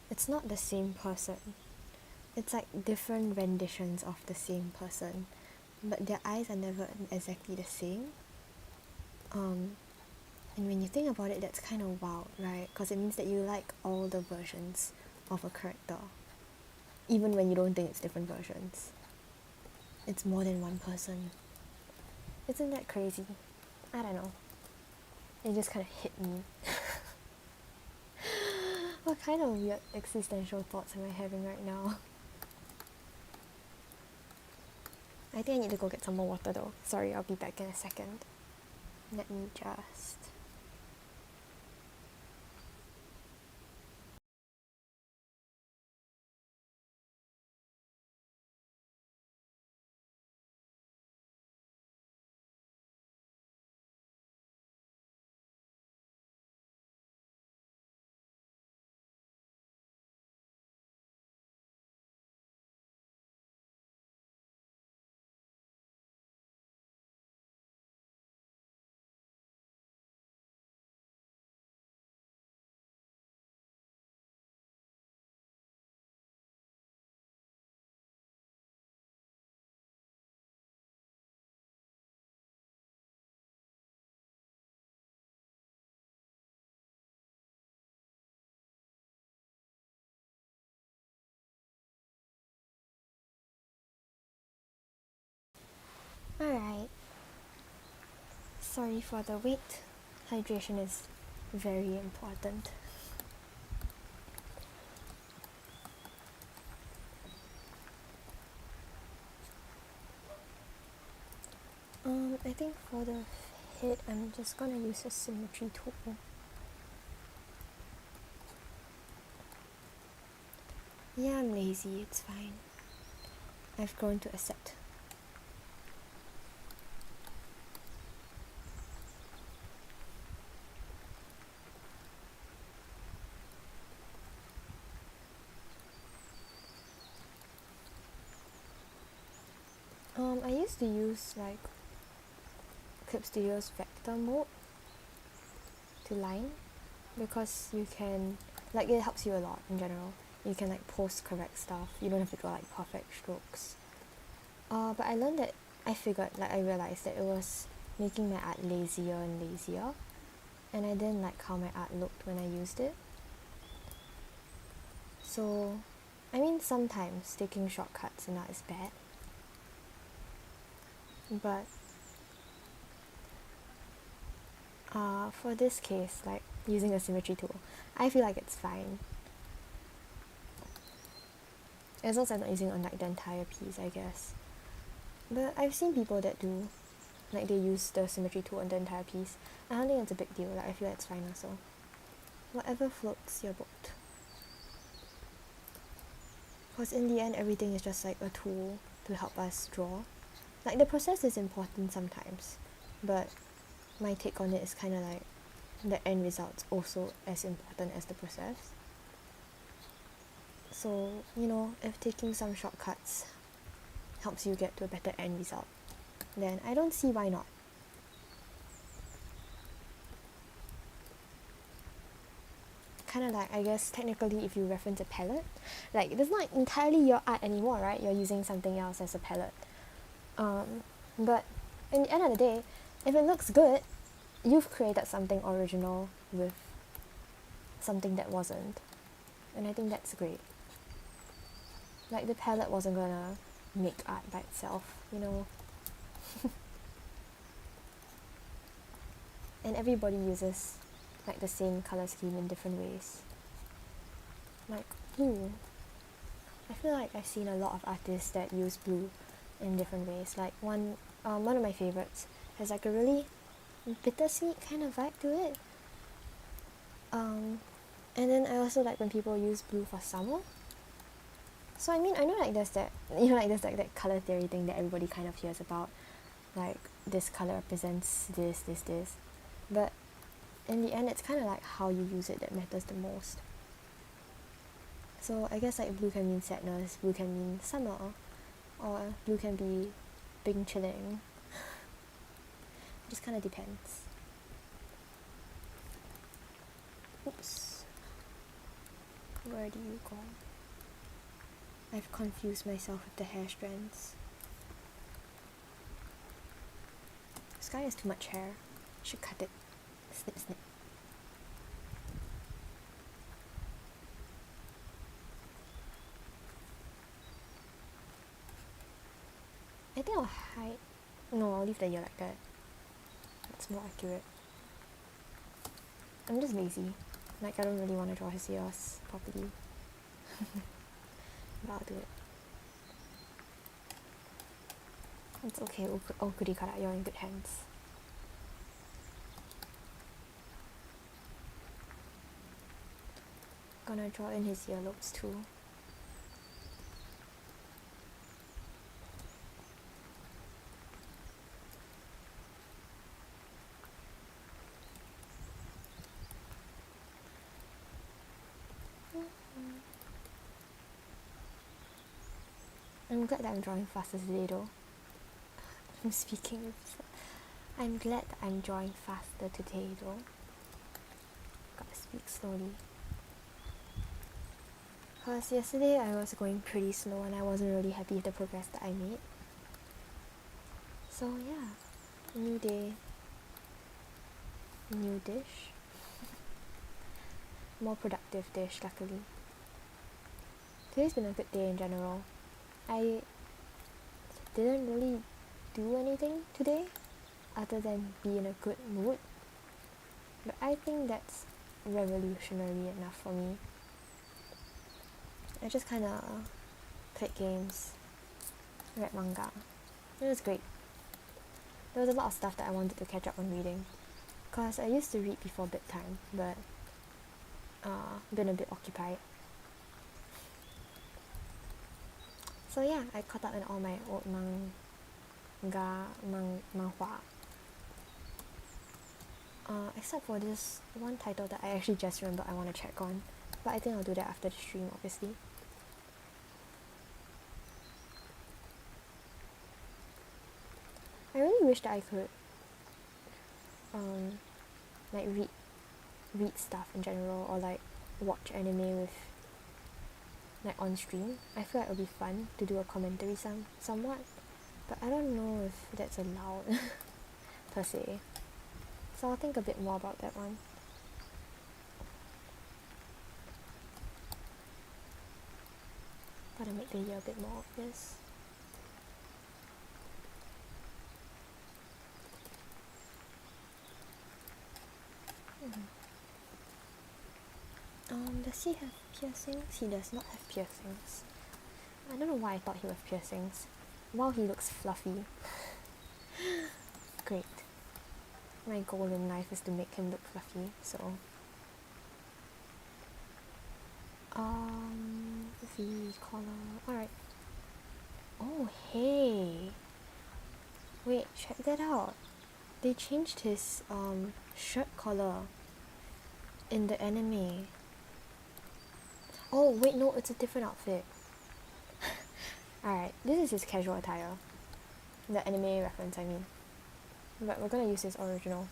it's not the same person. It's like different renditions of the same person, but their eyes are never exactly the same. And when you think about it, that's kind of wild, right? Because it means that you like all the versions of a character, even when you don't think it's different versions. It's more than one person. Isn't that crazy? I don't know. It just kind of hit me. What kind of weird existential thoughts am I having right now? I think I need to go get some more water though. Sorry, I'll be back in a second. Let me just... Alright. Sorry for the wait. Hydration is very important. I think for the head, I'm just gonna use a symmetry tool. Yeah, I'm lazy, it's fine. I've grown to accept. I used to use like Clip Studio's vector mode to line, because you can, like, it helps you a lot in general. You can like post correct stuff, you don't have to draw like perfect strokes. But I realized that it was making my art lazier and lazier, and I didn't like how my art looked when I used it. So, I mean, sometimes taking shortcuts in art is bad, but for this case, like using a symmetry tool, I feel like it's fine. As long as I'm not using on like the entire piece, I guess. But I've seen people that do, like they use the symmetry tool on the entire piece. I don't think it's a big deal, like I feel like it's fine also. Whatever floats your boat. Because in the end, everything is just like a tool to help us draw. Like the process is important sometimes, but my take on it is kind of like the end result's also as important as the process. So, you know, if taking some shortcuts helps you get to a better end result, then I don't see why not. kind of like, I guess technically if you reference a palette, like it's not entirely your art anymore, right? You're using something else as a palette. But in the end of the day, if it looks good, you've created something original with something that wasn't. And I think that's great. Like the palette wasn't gonna make art by itself, you know. And everybody uses like the same color scheme in different ways. Like blue. I feel like I've seen a lot of artists that use blue in different ways. Like one of my favorites has like a really bittersweet kind of vibe to it. And then I also like when people use blue for summer. So I mean, I know like there's that, you know, like there's like that color theory thing that everybody kind of hears about, like this color represents this. But in the end, it's kind of like how you use it that matters the most. So I guess like blue can mean sadness, blue can mean summer, or blue can be being chilling. It just kind of depends. Oops. Where do you go? I've confused myself with the hair strands. This guy has too much hair. Should cut it. Snip, snip. I think I'll hide. No, I'll leave the ear like that. That's more accurate. I'm just lazy. Like, I don't really want to draw his ears properly. But I'll do it. It's okay, Kurikara, you're in good hands. Gonna draw in his earlobes too. I'm glad that I'm drawing faster today though. I'm speaking with... I'm glad that I'm drawing faster today though. Gotta speak slowly. Because yesterday I was going pretty slow and I wasn't really happy with the progress that I made. So yeah, new day, new dish. More productive dish, luckily. Today's been a good day in general. I didn't really do anything today other than be in a good mood. But I think that's revolutionary enough for me. I just kinda played games, read manga. It was great. There was a lot of stuff that I wanted to catch up on reading. Cause I used to read before bedtime, but been a bit occupied. So yeah, I caught up on all my old manhwa. Except for this one title that I actually just remember I want to check on. But I think I'll do that after the stream, obviously. I really wish that I could like read stuff in general, or like watch anime with like on stream. I feel like it would be fun to do a commentary somewhat, but I don't know if that's allowed per se. So I'll think a bit more about that one. Gotta make the year a bit more obvious. Does he have piercings? He does not have piercings. I don't know why I thought he would have piercings. Wow, he looks fluffy. Great. My goal in life is to make him look fluffy, so... V collar... Alright. Oh, hey! Wait, check that out. They changed his, shirt collar in the anime. Oh, wait, no, it's a different outfit. Alright, this is his casual attire. The anime reference, I mean. But we're gonna use his original.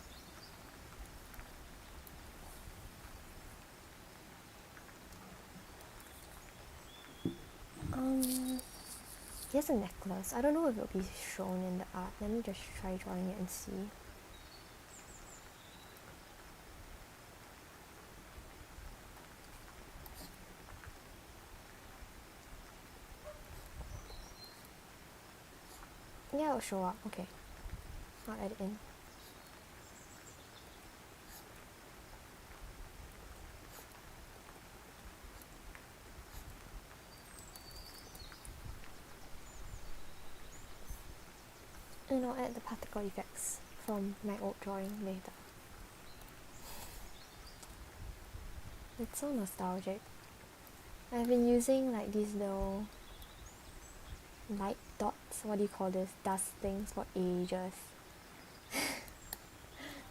He has a necklace. I don't know if it'll be shown in the art. Let me just try drawing it and see. Yeah, it'll show up. Okay. I'll add it in. And I'll add the particle effects from my old drawing later. It's so nostalgic. I've been using like these little light dots, what do you call this, dust things for ages.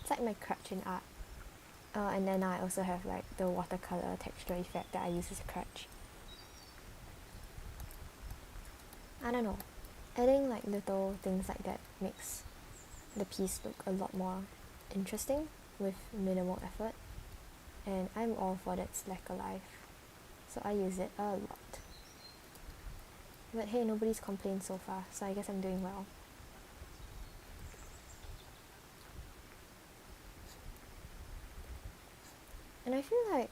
It's like my crutch in art. And then I also have like the watercolor texture effect that I use as a crutch. I don't know, adding like little things like that makes the piece look a lot more interesting with minimal effort, and I'm all for that slacker life, so I use it a lot. But hey, nobody's complained so far, so I guess I'm doing well. And I feel like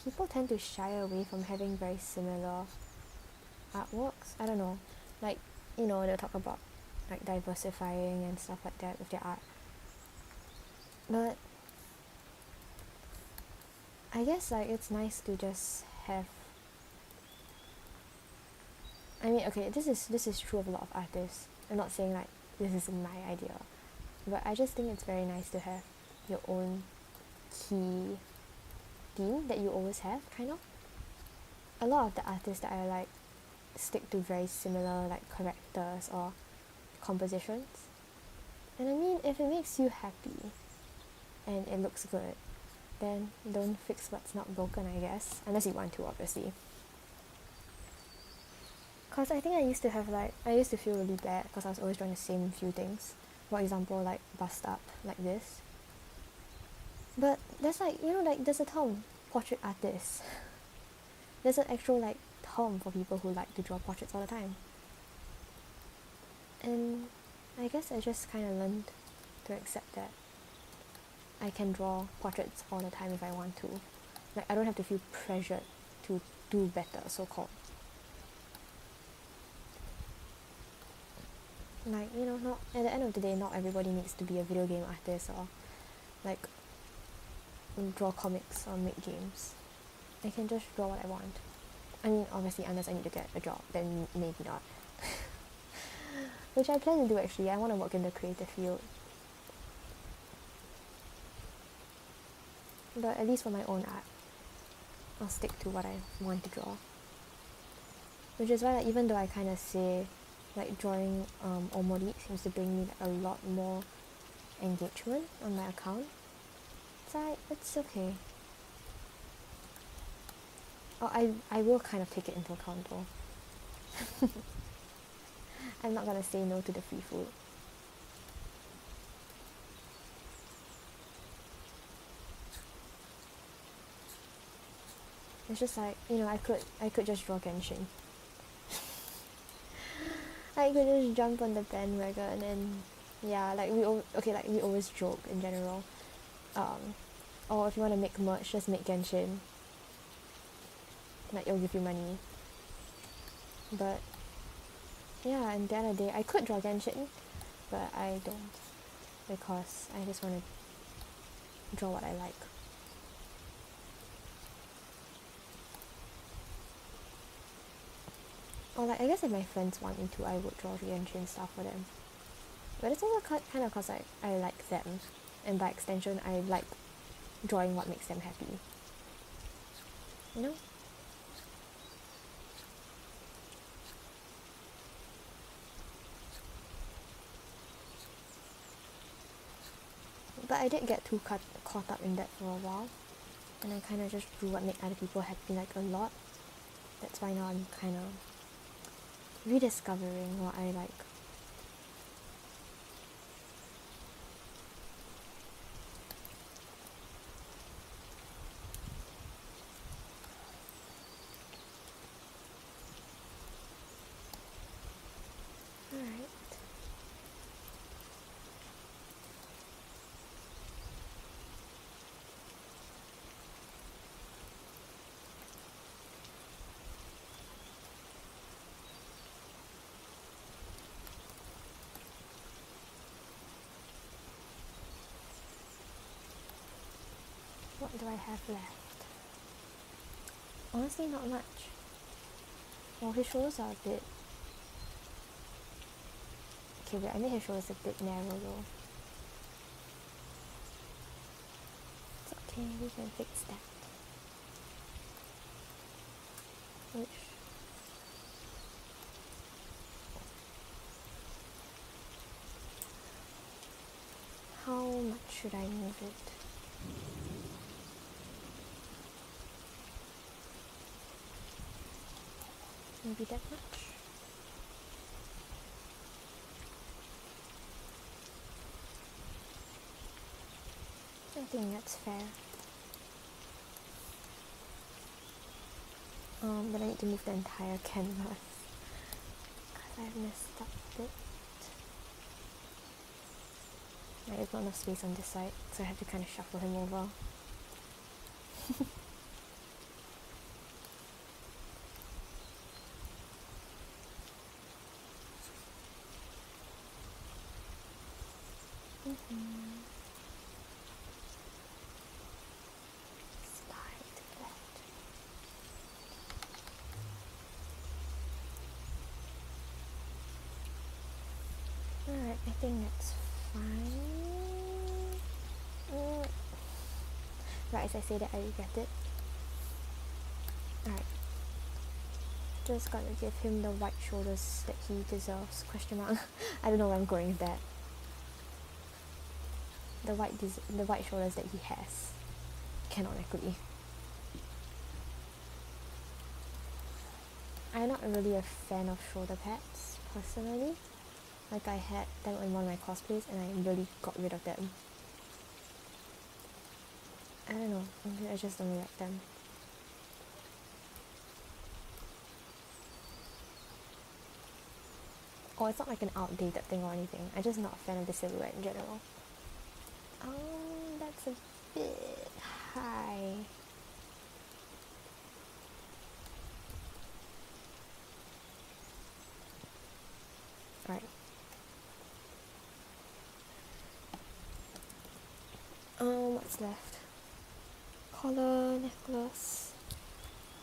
people tend to shy away from having very similar artworks. I don't know, like, you know, they'll talk about like diversifying and stuff like that with their art. But I guess like it's nice to just have, I mean, okay, this is true of a lot of artists. I'm not saying like this is my idea, but I just think it's very nice to have your own key theme that you always have, kind of. A lot of the artists that I like stick to very similar like characters or compositions. And I mean, if it makes you happy and it looks good, then don't fix what's not broken, I guess. Unless you want to, obviously. Because I think I used to feel really bad because I was always drawing the same few things. For example, like bust up, like this. But there's like, you know, like there's a term, portrait artist. There's an actual like term for people who like to draw portraits all the time. And I guess I just kind of learned to accept that I can draw portraits all the time if I want to. Like, I don't have to feel pressured to do better, so-called. Like, you know, not at the end of the day, not everybody needs to be a video game artist or like draw comics or make games. I can just draw what I want. I mean, obviously, unless I need to get a job, then maybe not. Which I plan to do actually. I want to work in the creative field. But at least for my own art, I'll stick to what I want to draw. Which is why, like, even though I kind of say, like, drawing Omori seems to bring me like, a lot more engagement on my account, it's like, it's okay. Oh, I will kind of take it into account though. I'm not gonna say no to the free food. It's just like, you know, I could just draw Genshin. I could just jump on the bandwagon and yeah, like we always joke in general. Or if you want to make merch, just make Genshin. Like it'll give you money. But yeah, and the other day I could draw Genshin, but I don't because I just want to draw what I like. Or like I guess if my friends want me to, I would draw Genshin stuff for them. But it's also kind of cause I like them, and by extension I like drawing what makes them happy. You know? But I did get too caught up in that for a while, and I kind of just do what make other people happy like a lot. That's why now I'm kind of rediscovering what I like. What do I have left? Honestly, not much. Well, his shoulders are a bit... Okay, wait, I made his shoulders a bit narrow though. It's okay, we can fix that. Which... How much should I move it? Maybe that much? I think that's fair. But I need to move the entire canvas because I've messed up a bit. There's not enough space on this side, so I have to kind of shuffle him over. Slide that. Alright, I think that's fine. Right, as I say that, I regret it. Alright. Just gotta give him the white shoulders that he deserves. Question mark. I don't know where I'm going with that. The white shoulders that he has. Canonically. I'm not really a fan of shoulder pads, personally. Like, I had them in one of my cosplays and I really got rid of them. I don't know, I just don't like them. Oh, it's not like an outdated thing or anything. I'm just not a fan of the silhouette in general. That's a bit high. Alright. What's left? Collar, necklace,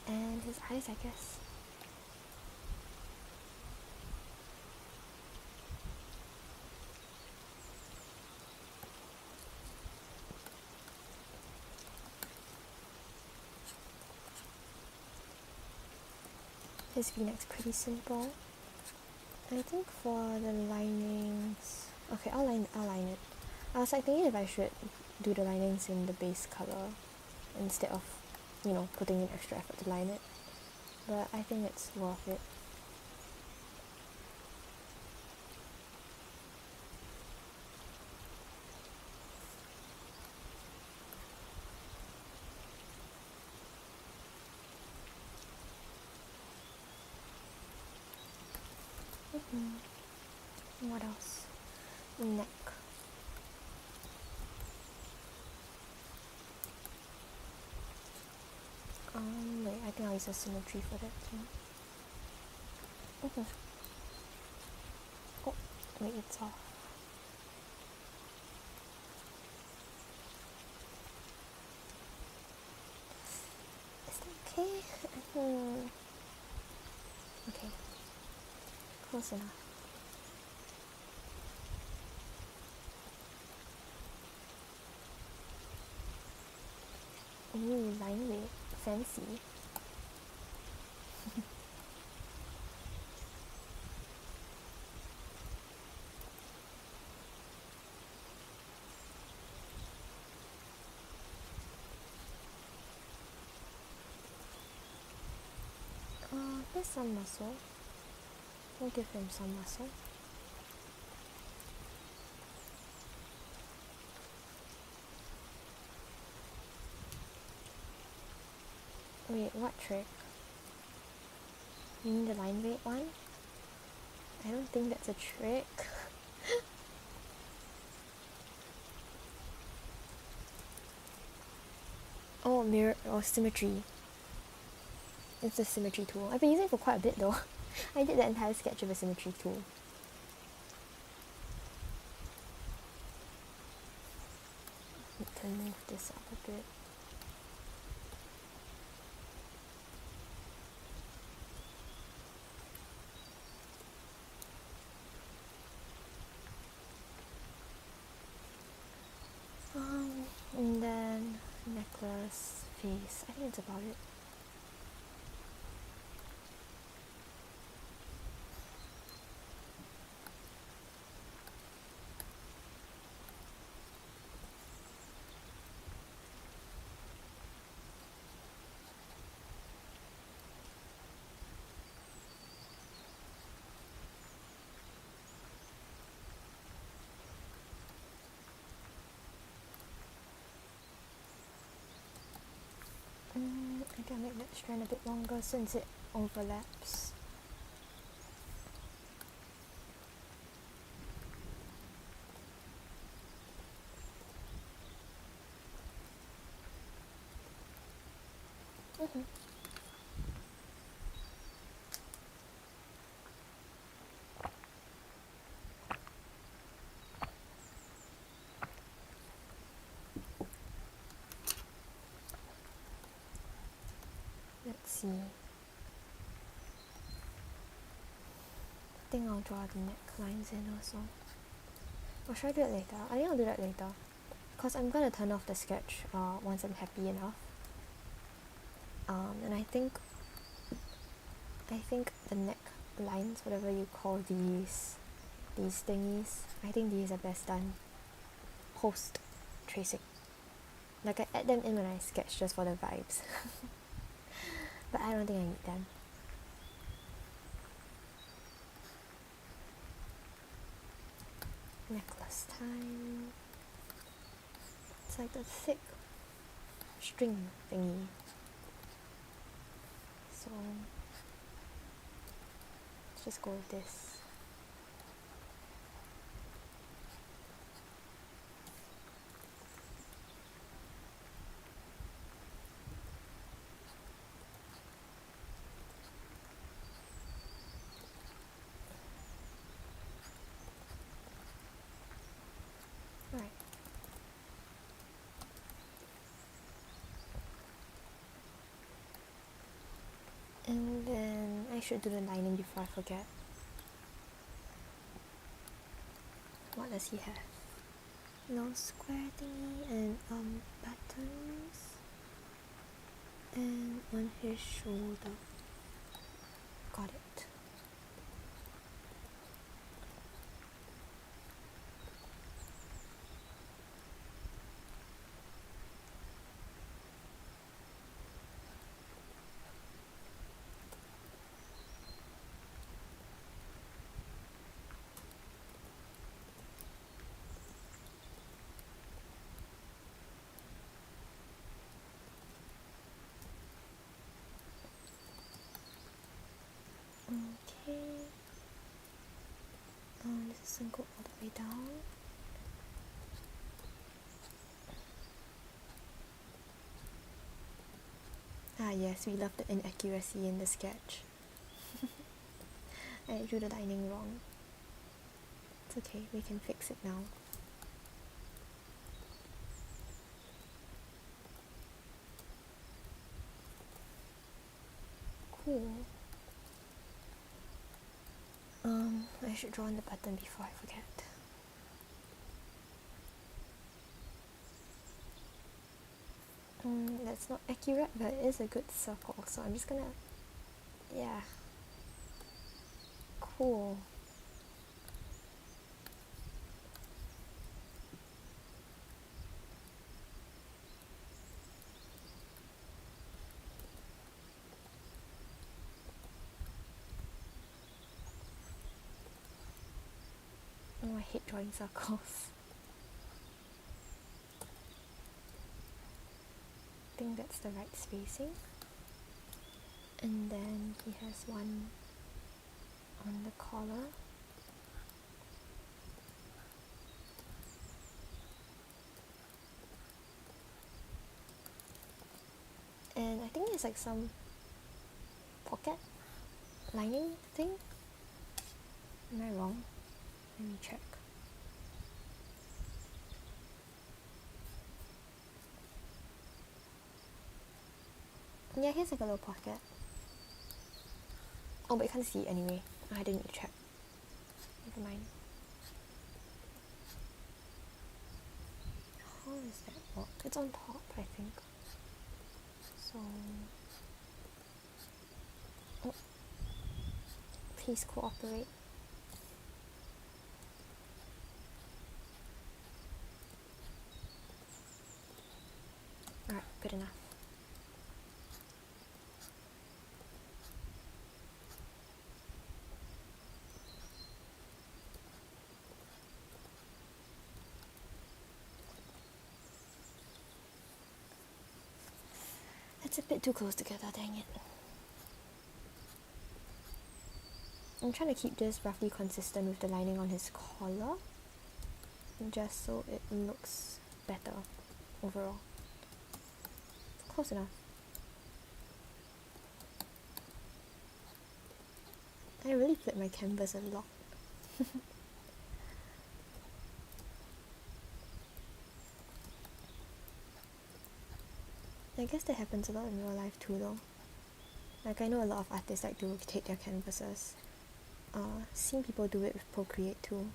and his eyes, I guess. His v-neck's pretty simple. I think for the linings... Okay, I'll line it. I was like thinking if I should do the linings in the base color instead of, you know, putting in extra effort to line it. But I think it's worth it. What else? Neck. Wait, I think I'll use a symmetry for that too. Oh, wait, it's off. Is that okay? Okay. Close enough. Ooh, line weight. Fancy. There's some muscle. We'll give him some muscle. Wait, what trick? You mean the line weight one? I don't think that's a trick. Oh, mirror or symmetry. It's a symmetry tool. I've been using it for quite a bit though. I did the entire sketch of a symmetry tool. Need to move this up a bit. And then necklace, face. I think that's about it. I can make that strand a bit longer since it overlaps. Mm-hmm. Let's see. I think I'll draw the necklines in also. Or should I do it later? I think I'll do that later. Because I'm going to turn off the sketch once I'm happy enough. And I think the neck lines, whatever you call these thingies, I think these are best done post tracing. Like I add them in when I sketch just for the vibes. But I don't think I need them. Necklace time. It's like the thick string thingy. So let's just go with this. Right. And then I should do the lining before I forget. What does he have? No square thingy and buttons. And on his shoulder. Got it. Okay. This doesn't go all the way down. Ah yes, we love the inaccuracy in the sketch. I drew the lining wrong. It's okay, we can fix it now. Cool. I should draw on the button before I forget. That's not accurate, but it is a good circle, so I'm just gonna... yeah. Cool. Oh, I hate drawing circles. I think that's the right spacing. And then he has one on the collar. And I think there's like some pocket lining thing. Am I wrong? Let me check. Yeah, here's like a little pocket. Oh, but you can't see it anyway. I didn't check. Never mind. Holy. does that work? It's on top, I think. So, oh, please cooperate. Alright, good enough. It's a bit too close together, dang it. I'm trying to keep this roughly consistent with the lining on his collar, just so it looks better overall. Close enough. I really flip my canvas a lot. I guess that happens a lot in real life too though. Like I know a lot of artists like to rotate their canvases. Seen people do it with Procreate too.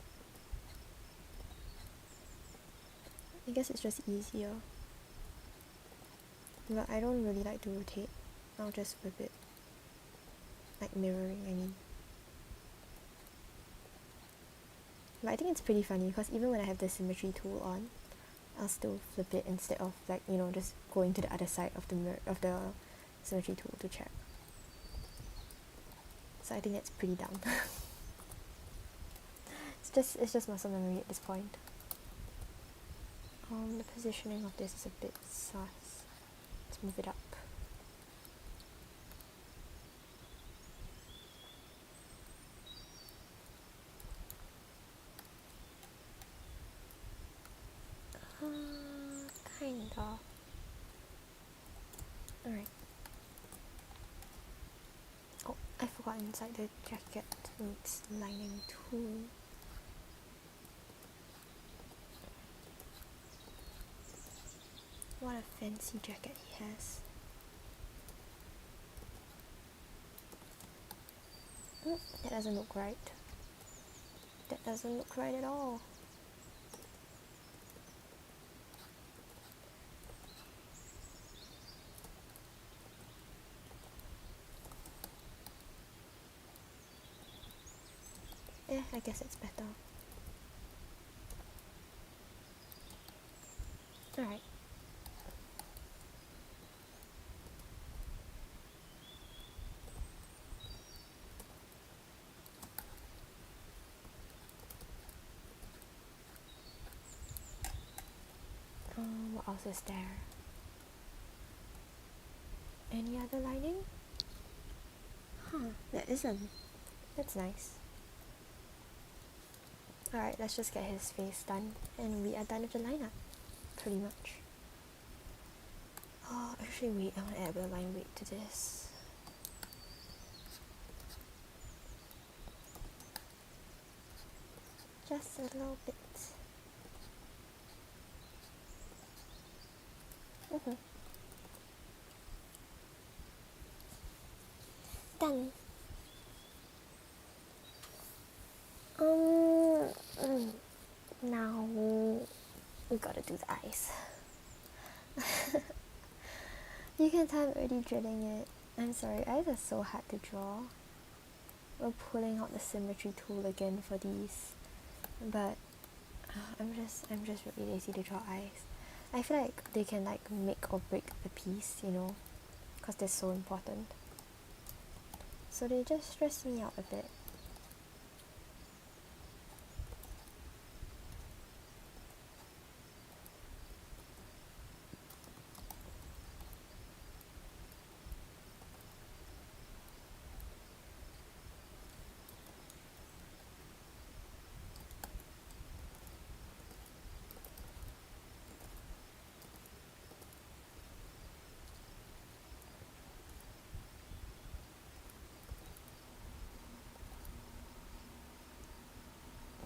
I guess it's just easier. But I don't really like to rotate. I'll just flip it. Like mirroring, I mean. But I think it's pretty funny because even when I have the symmetry tool on, I'll still flip it instead of like, you know, just going to the other side of the mirror of the symmetry tool to check. So I think that's pretty dumb. It's just muscle memory at this point. The positioning of this is a bit sus. Let's move it up. Kinda. Alright. Oh, I forgot inside the jacket needs lining too. What a fancy jacket he has. That doesn't look right. That doesn't look right at all. I guess it's better. Alright. What else is there? Any other lining? Huh, there isn't. That's nice. Alright, let's just get his face done and we are done with the lineup. Pretty much. Oh, actually wait, I want to add a bit of line weight to this. Just a little bit. Done. Now we gotta do the eyes. You can tell I'm already dreading it. I'm sorry, eyes are so hard to draw. We're pulling out the symmetry tool again for these, but I'm just really lazy to draw eyes. I feel like they can like make or break the piece, you know, because they're so important. So they just stress me out a bit.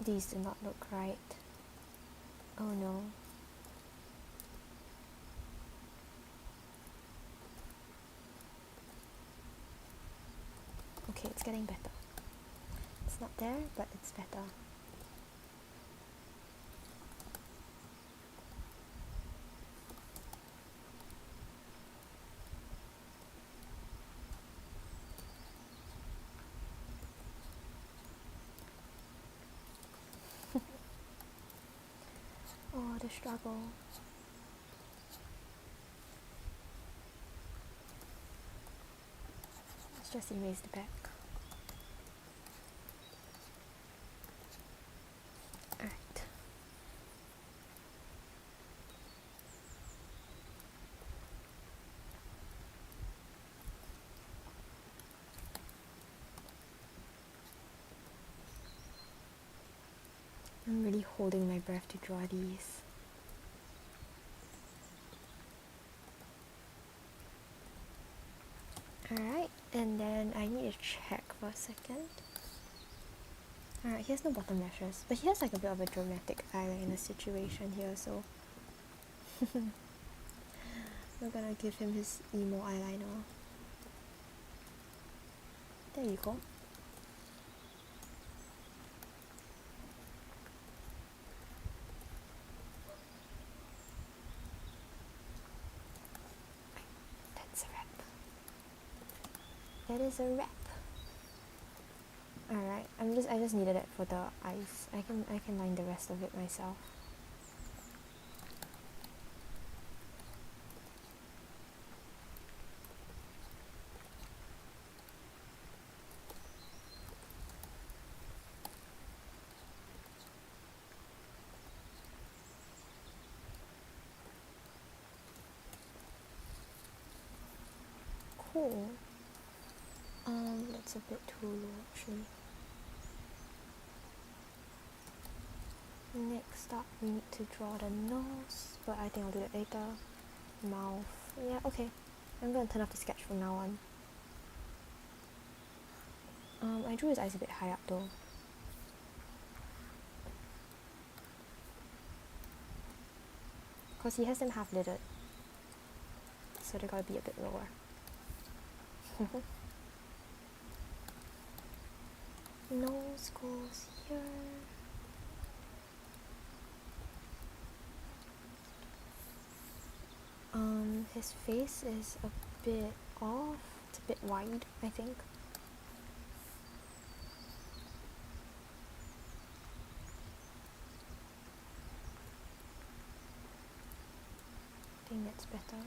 These do not look right. Oh no. Okay, it's getting better. It's not there, but it's better. the struggle. Let's just erase the back. Alright. I'm really holding my breath to draw these. Alright, and then I need to check for a second. Alright, he has no bottom lashes, but he has like a bit of a dramatic eyeliner situation here, so we're gonna give him his emo eyeliner. There you go. That's a wrap. That is a wrap. Alright, I just needed it for the eyes. I can line the rest of it myself. Cool. That's a bit too low actually. Next up, we need to draw the nose, but I think I'll do that later. Mouth. Yeah, okay. I'm gonna turn off the sketch from now on. I drew his eyes a bit high up though. Because he has them half lidded. So they gotta be a bit lower. Nose goes here. His face is a bit off. It's a bit wide, I think. I think that's better.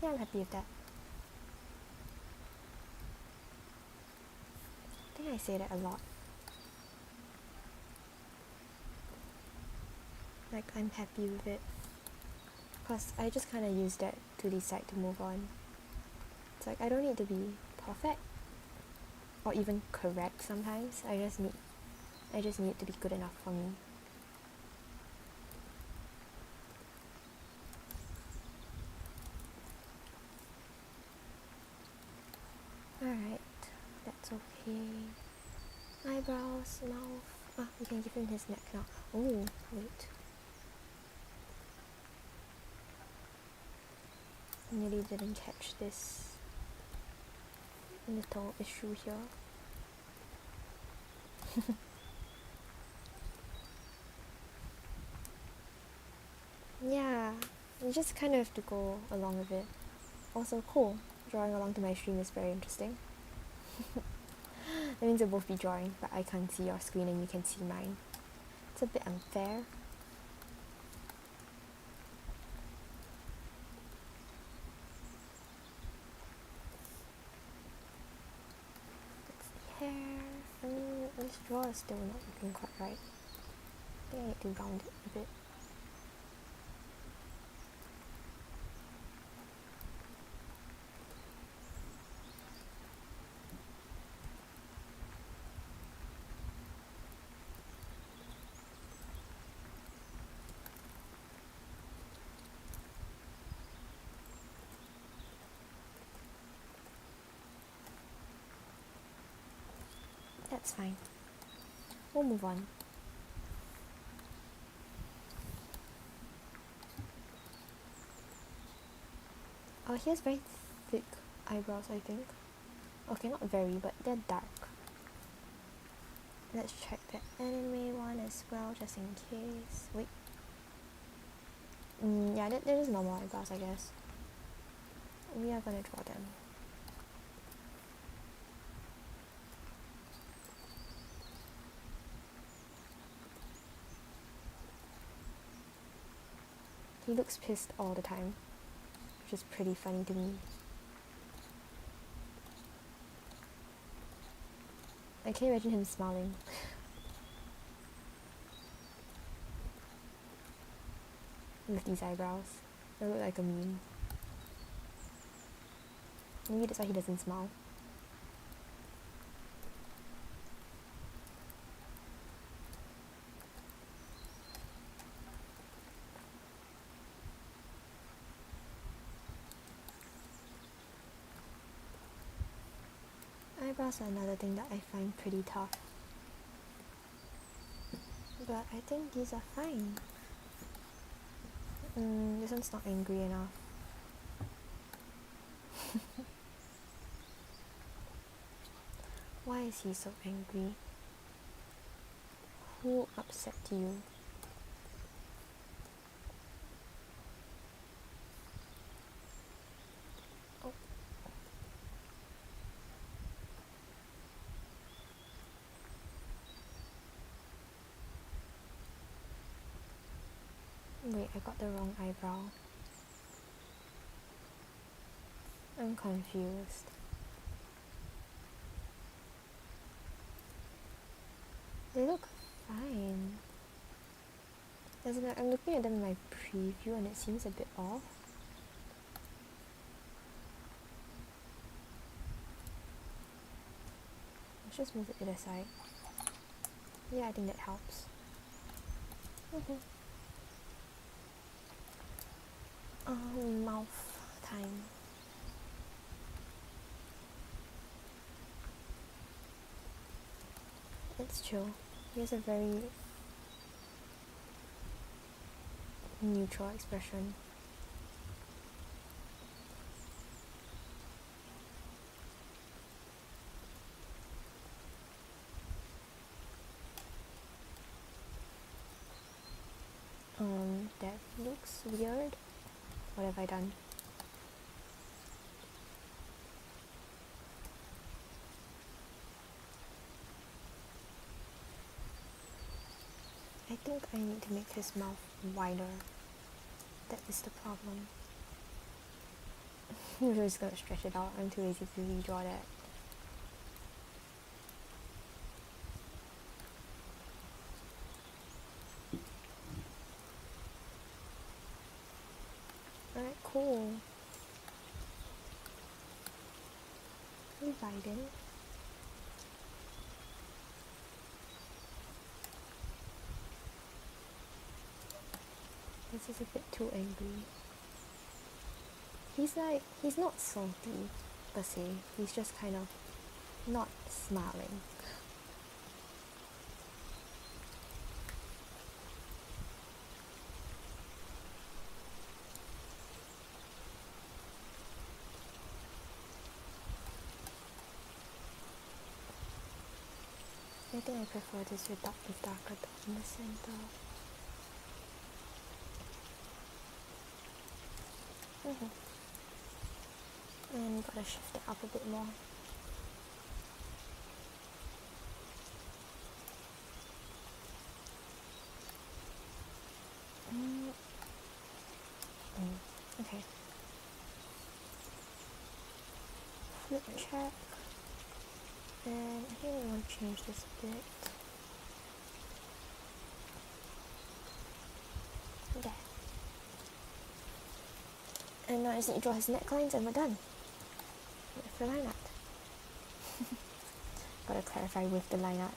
Yeah, I'm happy with that. I think I say that a lot. Like, I'm happy with it. Because I just kind of use that to decide to move on. It's like, I don't need to be perfect. Or even correct sometimes. I just need it to be good enough for me. Alright, that's okay. Eyebrows, mouth. We can give him his neck now. Oh, wait. Nearly didn't catch this little issue here. Yeah, you just kind of have to go along with it. Also, cool. Drawing along to my stream is very interesting. That means we'll both be drawing, but I can't see your screen and you can see mine. It's a bit unfair. That's the hair. This draw is still not looking quite right. I think I need to round it a bit. That's fine. We'll move on. He has very thick eyebrows, I think. Okay, not very, but they're dark. Let's check the anime one as well, just in case. Wait. Yeah, they're just normal eyebrows, I guess. We are gonna draw them. He looks pissed all the time, which is pretty funny to me. I can't imagine him smiling. With these eyebrows. They look like a meme. Maybe that's why he doesn't smile. Eyebrows are another thing that I find pretty tough. But I think these are fine. This one's not angry enough. Why is he so angry? Who upset you? Oh. Wait, I got the wrong eyebrow. I'm confused. They look fine. I'm looking at them in my preview and it seems a bit off. Let's just move it to the side. Yeah, I think that helps. Mouth time. It's chill. He has a very neutral expression. That looks weird. What have I done? I think I need to make his mouth wider. That is the problem. I'm just gonna stretch it out. I'm too lazy to redraw that. Alright, cool. Hey, Biden. This is a bit too angry. He's not salty per se. He's just kind of not smiling. I think I prefer this with darker dot in the center. And gotta shift it up a bit more. Okay. Flip check. And I think I want to change this a bit. There. And now I just need to draw his necklines and we're done. With the line art. Gotta clarify with the line art.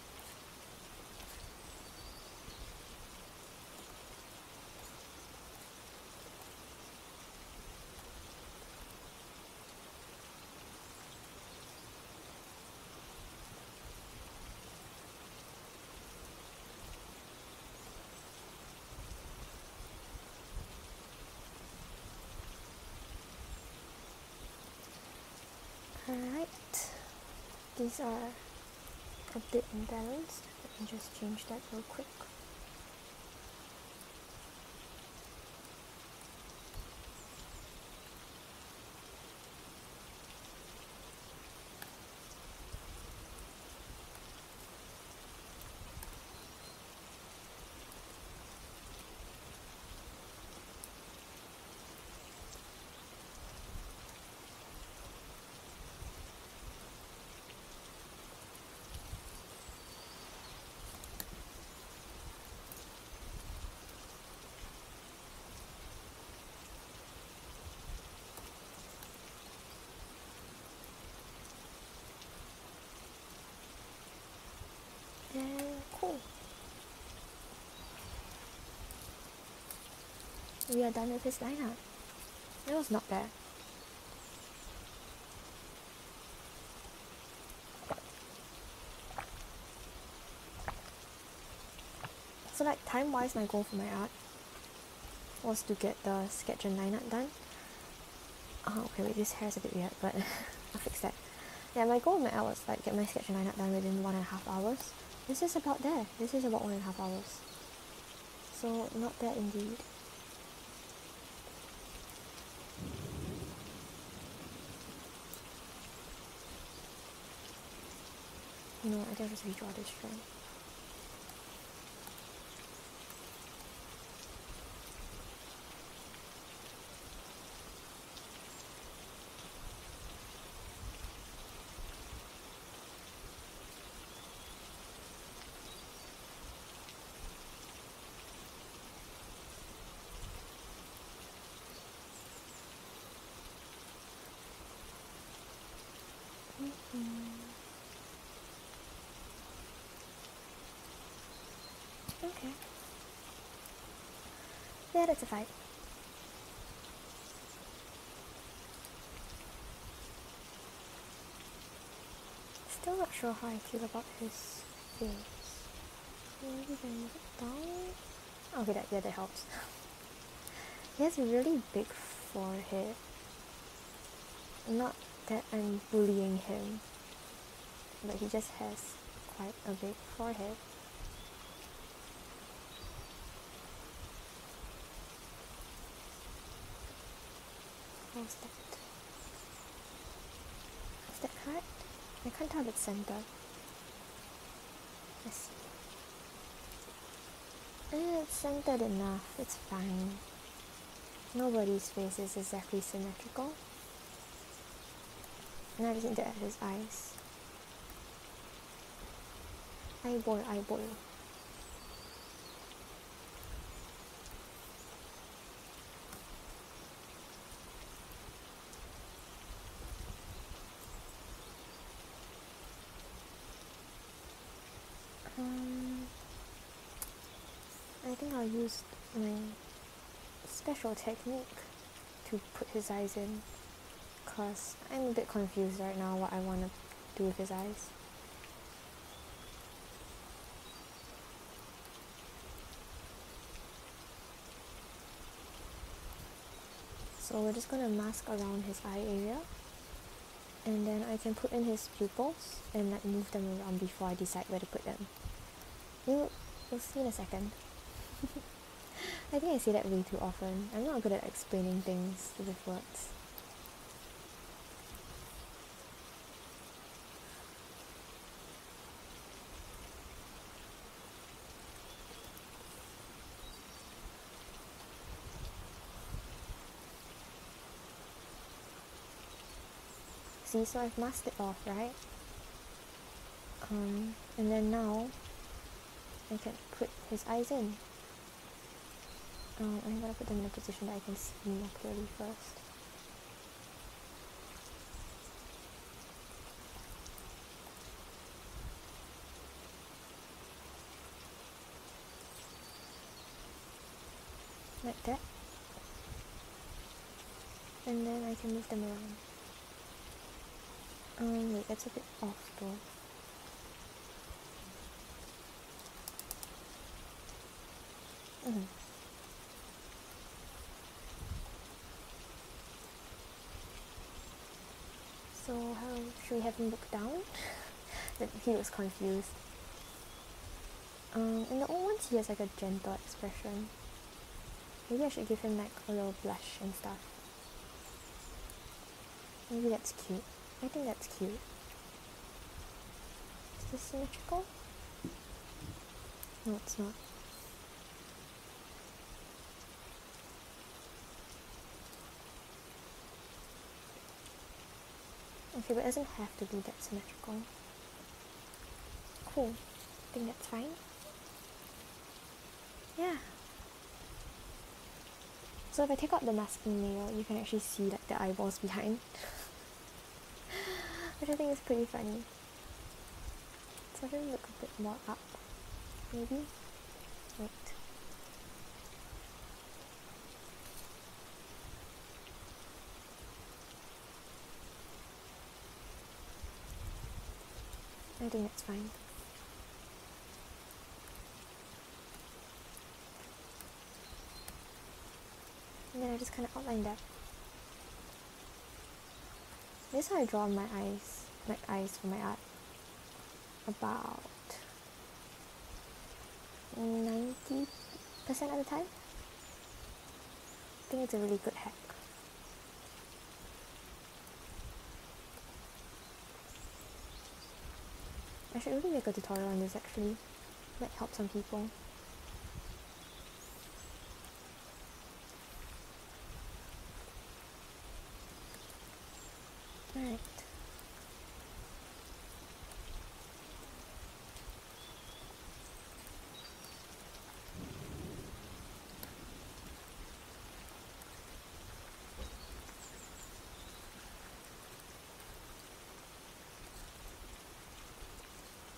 Alright, these are a bit imbalanced. Let me just change that real quick. we are done with his lineup. It was not bad. So like time-wise, my goal for my art was to get the sketch and lineup done. Oh, okay, wait, this hair is a bit weird, but I'll fix that. Yeah, my goal with my art was like get my sketch and lineup done within 1.5 hours. This is about there. This is about 1.5 hours. So not bad indeed. You know, I think I'll just redraw this strand. Okay. Yeah, that's a fight. Still not sure how I feel about his face. Maybe then move it down? Okay, that helps. He has a really big forehead. Not that I'm bullying him, but he just has quite a big forehead. How's that? Is that correct? I can't tell if it's centered. Let's see. It's centered enough, it's fine. Nobody's face is exactly symmetrical. And I just need to add his eyes. Eyeball. I think I'll use my special technique to put his eyes in, cause I'm a bit confused right now what I want to do with his eyes. So we're just gonna mask around his eye area, and then I can put in his pupils and like move them around before I decide where to put them. You'll see in a second. I think I say that way too often. I'm not good at explaining things with words. See, so I've masked it off, right? And then now I can put his eyes in. I'm gonna put them in a position that I can see more clearly first. Like that. And then I can move them around. Wait, that's a bit off though. So how should we have him look down? That he looks confused. In the old ones he has like a gentle expression. Maybe I should give him like a little blush and stuff. Maybe that's cute. I think that's cute. Is this symmetrical? No, it's not. Okay, but it doesn't have to be that symmetrical. Cool. I think that's fine. Yeah. So if I take out the masking layer, you can actually see like the eyeballs behind. Which I think is pretty funny. So let me look a bit more up. Maybe? Wait. I think that's fine. And then I just kind of outline that. This is how I draw my eyes for my art. About 90% of the time. I think it's a really good hack. I should really make a tutorial on this actually. Might help some people. Alright.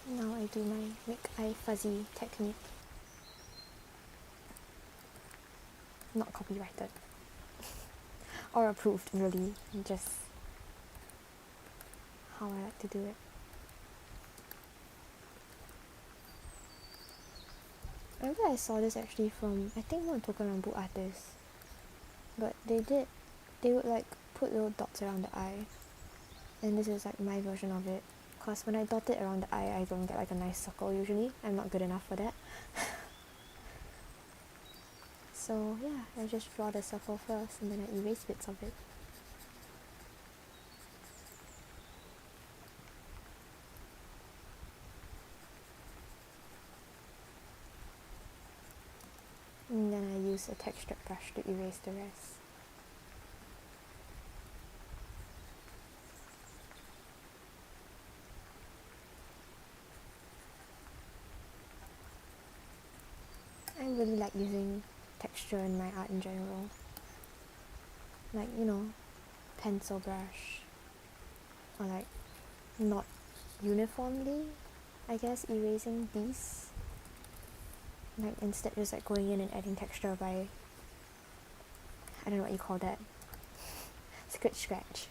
Now I do my make eye fuzzy technique. Not copyrighted. Or approved really, just how I like to do it. I remember I saw this actually from, I think one Token Rambu artist. But they would like put little dots around the eye. And this is like my version of it. Cause when I dot it around the eye, I don't get like a nice circle usually. I'm not good enough for that. So yeah, I just draw the circle first and then I erase bits of it. And then I use a textured brush to erase the rest. I really like using texture in my art in general. Like, you know, pencil brush. Or like, not uniformly, I guess, erasing these. Like, instead just like going in and adding texture by, I don't know what you call that. Scratch.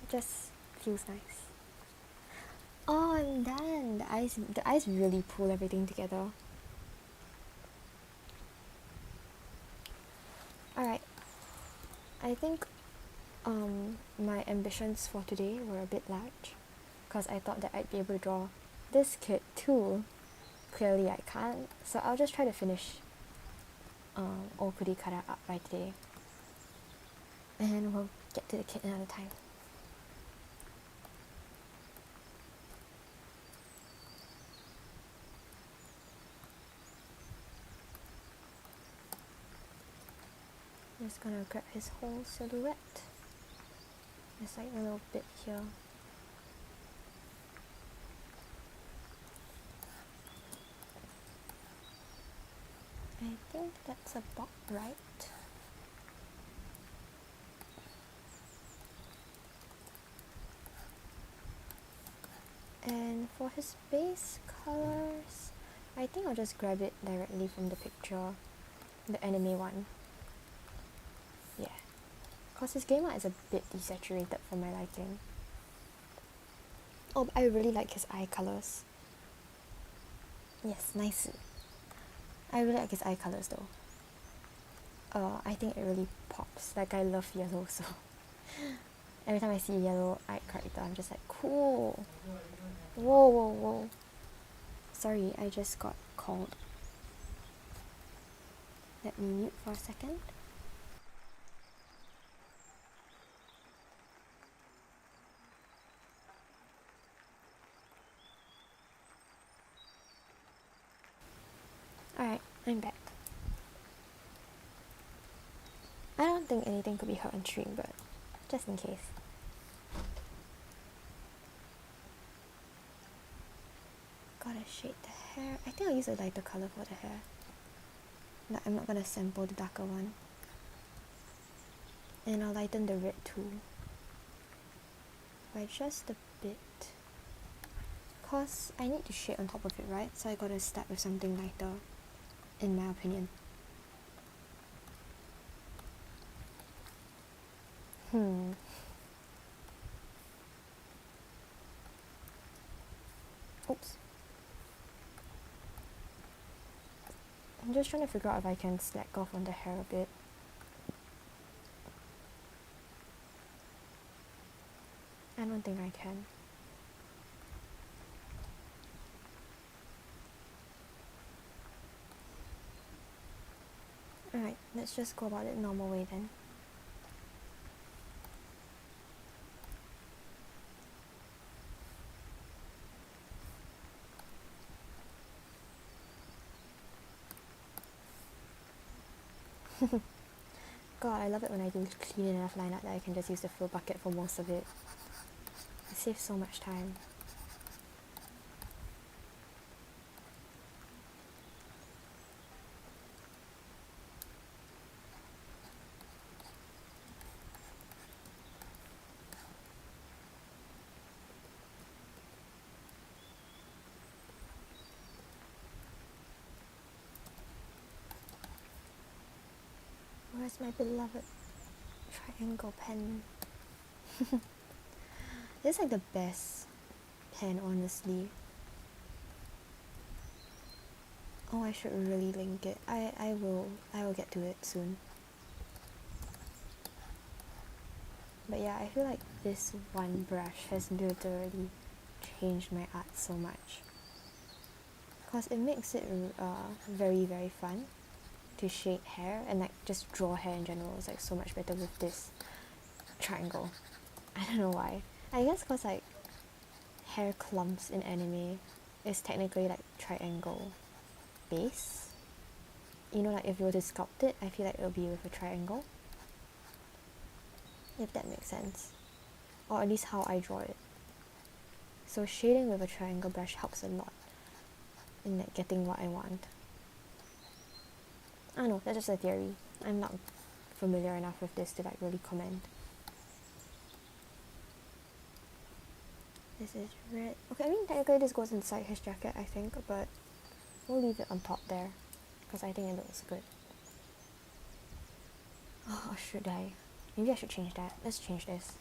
It just feels nice. Oh, I'm done! The eyes really pull everything together. Alright. I think my ambitions for today were a bit large. Because I thought that I'd be able to draw this kid too. Clearly I can't. So I'll just try to finish Okurikara up by today. And we'll get to the kid another time. I'm just gonna grab his whole silhouette. There's like a little bit here. I think that's about right. And for his base colors, I think I'll just grab it directly from the picture, the anime one. Yeah, cause his game art is a bit desaturated for my liking. Oh, but I really like his eye colors. Yes, nice. I really like his eye colors though. I think it really pops. Like, I love yellow, so every time I see a yellow eye character, I'm just like, cool. Whoa. Sorry, I just got called. Let me mute for a second. Alright, I'm back. I don't think anything could be heard on stream, but just in case. Gotta shade the hair. I think I'll use a lighter color for the hair. No, I'm not gonna sample the darker one. And I'll lighten the red too. By just a bit. Cause I need to shade on top of it, right? So I gotta start with something lighter, in my opinion. Oops. I'm just trying to figure out if I can slack off on the hair a bit. I don't think I can. Alright, let's just go about it normal way then. God, I love it when I do clean enough line art that I can just use the full bucket for most of it. It saves so much time. Where's my beloved triangle pen? It's like the best pen, honestly. Oh, I should really link it. I will get to it soon. But yeah, I feel like this one brush has literally changed my art so much. Because it makes it very, very fun to shade hair and like just draw hair in general. It's like so much better with this triangle. I don't know why. I guess because like hair clumps in anime is technically like triangle base. You know, like if you were to sculpt it, I feel like it'll be with a triangle. If that makes sense. Or at least how I draw it. So shading with a triangle brush helps a lot in like getting what I want. I don't know, that's just a theory. I'm not familiar enough with this to like really comment. This is red. Okay, I mean technically this goes inside his jacket, I think, but we'll leave it on top there because I think it looks good. Oh, or should I? Maybe I should change that. Let's change this.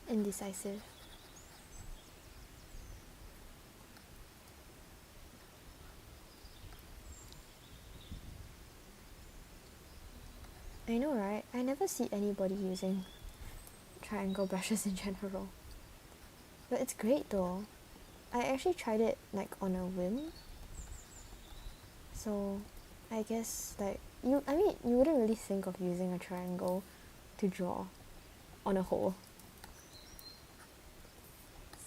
Indecisive. I know, right? I never see anybody using triangle brushes in general. But it's great though. I actually tried it like on a whim. So I guess like I mean you wouldn't really think of using a triangle to draw on a whole.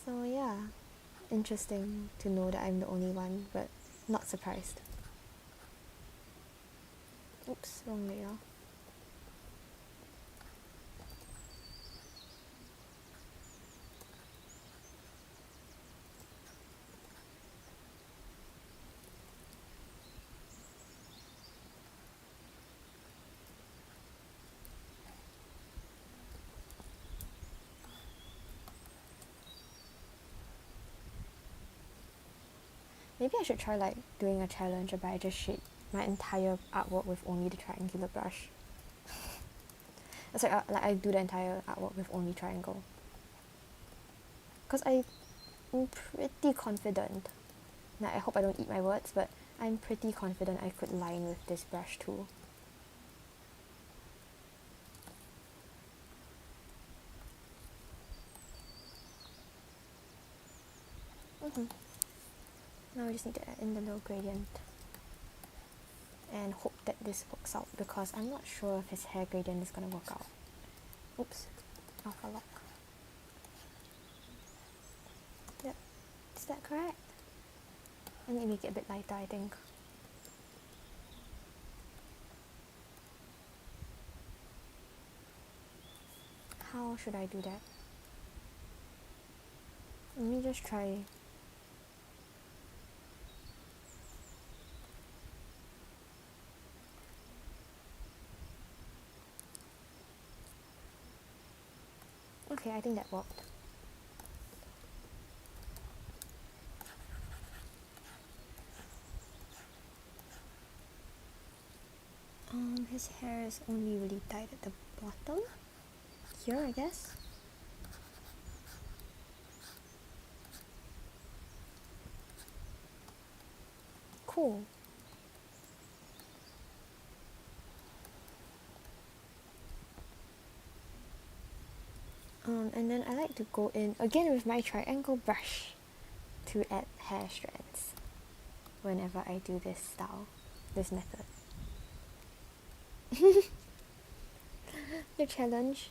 So yeah, interesting to know that I'm the only one, but not surprised. Oops, wrong layer. Maybe I should try like doing a challenge where I just shade my entire artwork with only the triangular brush. It's like I do the entire artwork with only triangle. Because I'm pretty confident. Now I hope I don't eat my words, but I'm pretty confident I could line with this brush too. Now we just need to add in the little gradient and hope that this works out because I'm not sure if his hair gradient is gonna work out. Oops, off a lock. Yep, is that correct? I need to make it a bit lighter, I think. How should I do that? Let me just try. Okay, I think that worked. His hair is only really tight at the bottom. here, I guess. Cool. And then I like to go in again with my triangle brush to add hair strands whenever I do this style, this method. The challenge.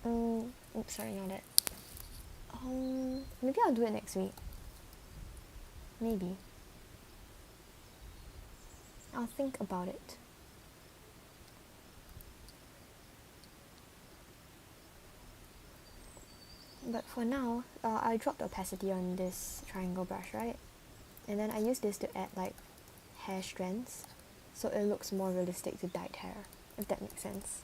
Oops, sorry, not that. Maybe I'll do it next week. Maybe. I'll think about it. But for now, I dropped opacity on this triangle brush, right? And then I use this to add like hair strands, so it looks more realistic to dyed hair, if that makes sense.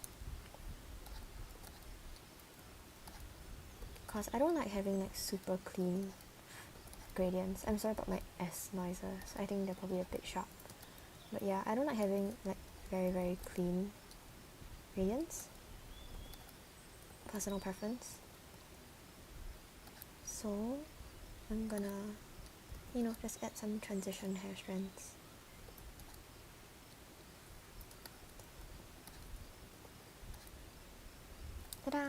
Cause I don't like having like super clean gradients. I'm sorry about my S noises. I think they're probably a bit sharp. But yeah, I don't like having like very, very clean gradients. Personal preference. So I'm gonna, just add some transition hair strands. Ta-da!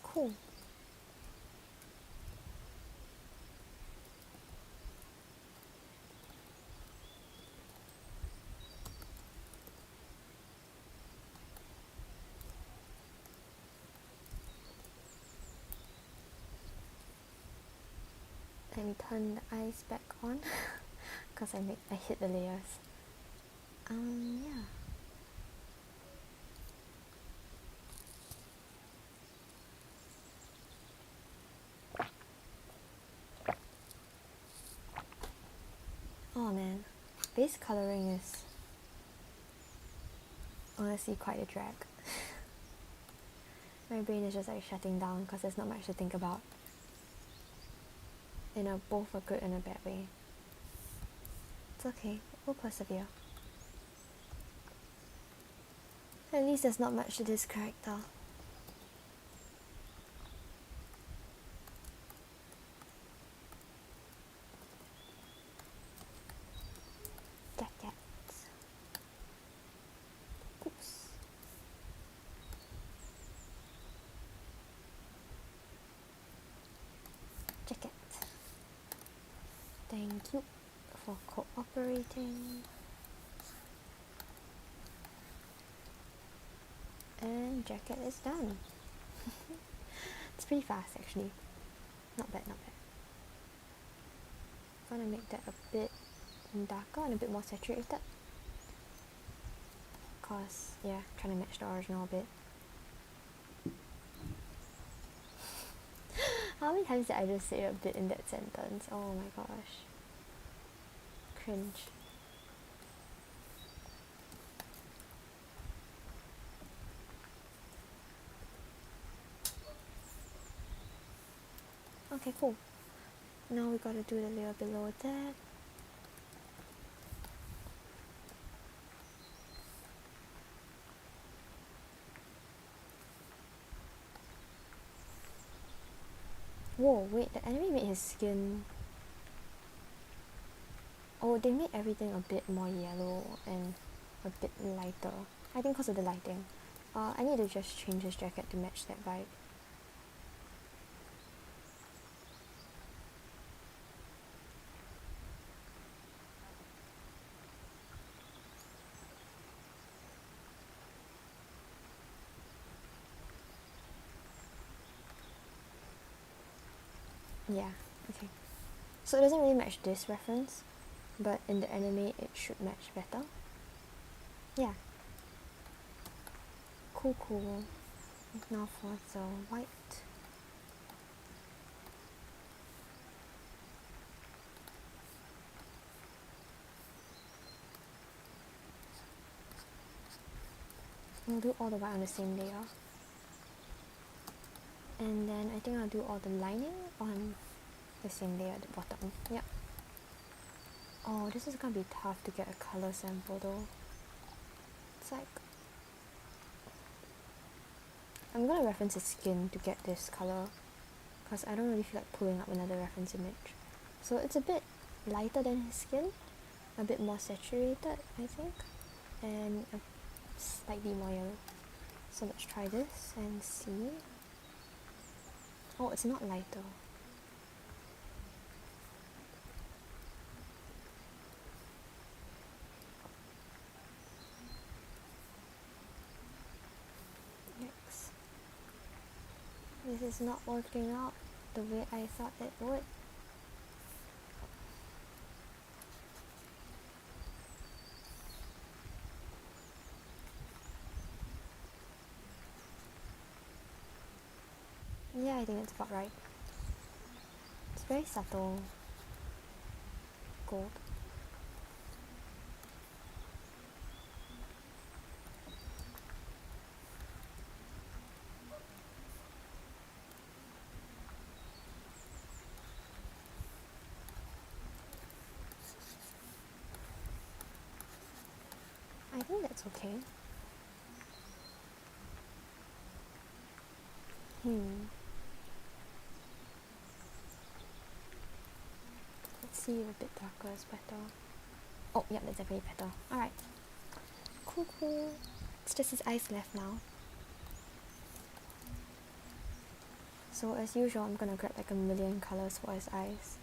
Cool. Let me turn the eyes back on because I hit the layers. Yeah. Oh man, base coloring is honestly quite a drag. My brain is just like shutting down because there's not much to think about. In both a good and a bad way. It's okay, we'll persevere. At least there's not much to this character. Jackets. Oops. Jacket. Thank you for cooperating. And jacket is done. It's pretty fast actually. Not bad, not bad. Gonna make that a bit darker and a bit more saturated. Cause yeah, trying to match the original a bit. How many times did I just say a bit in that sentence? Oh my gosh. Cringe. Okay, cool. Now we gotta do the layer below that. Whoa, wait, the anime made his skin... Oh, they made everything a bit more yellow and a bit lighter. I think because of the lighting. I need to just change his jacket to match that vibe. Yeah, okay. So it doesn't really match this reference, but in the anime it should match better. Yeah. Cool, cool. Now for the white. I'll do all the white on the same layer. And then I think I'll do all the lining on the same layer at the bottom. Yep. Oh, this is gonna be tough to get a color sample though. It's like... I'm gonna reference his skin to get this color, because I don't really feel like pulling up another reference image. So it's a bit lighter than his skin, a bit more saturated, I think, and slightly more yellow. So let's try this and see. Oh, it's not lighter. Yikes. This is not working out the way I thought it would. Yeah, I think it's about right. It's very subtle gold. I think that's okay. Let's see if a bit darker is better. Oh, yeah, that's definitely better. Alright. Cool, cool. It's just his eyes left now. So as usual, I'm gonna grab like a million colors for his eyes.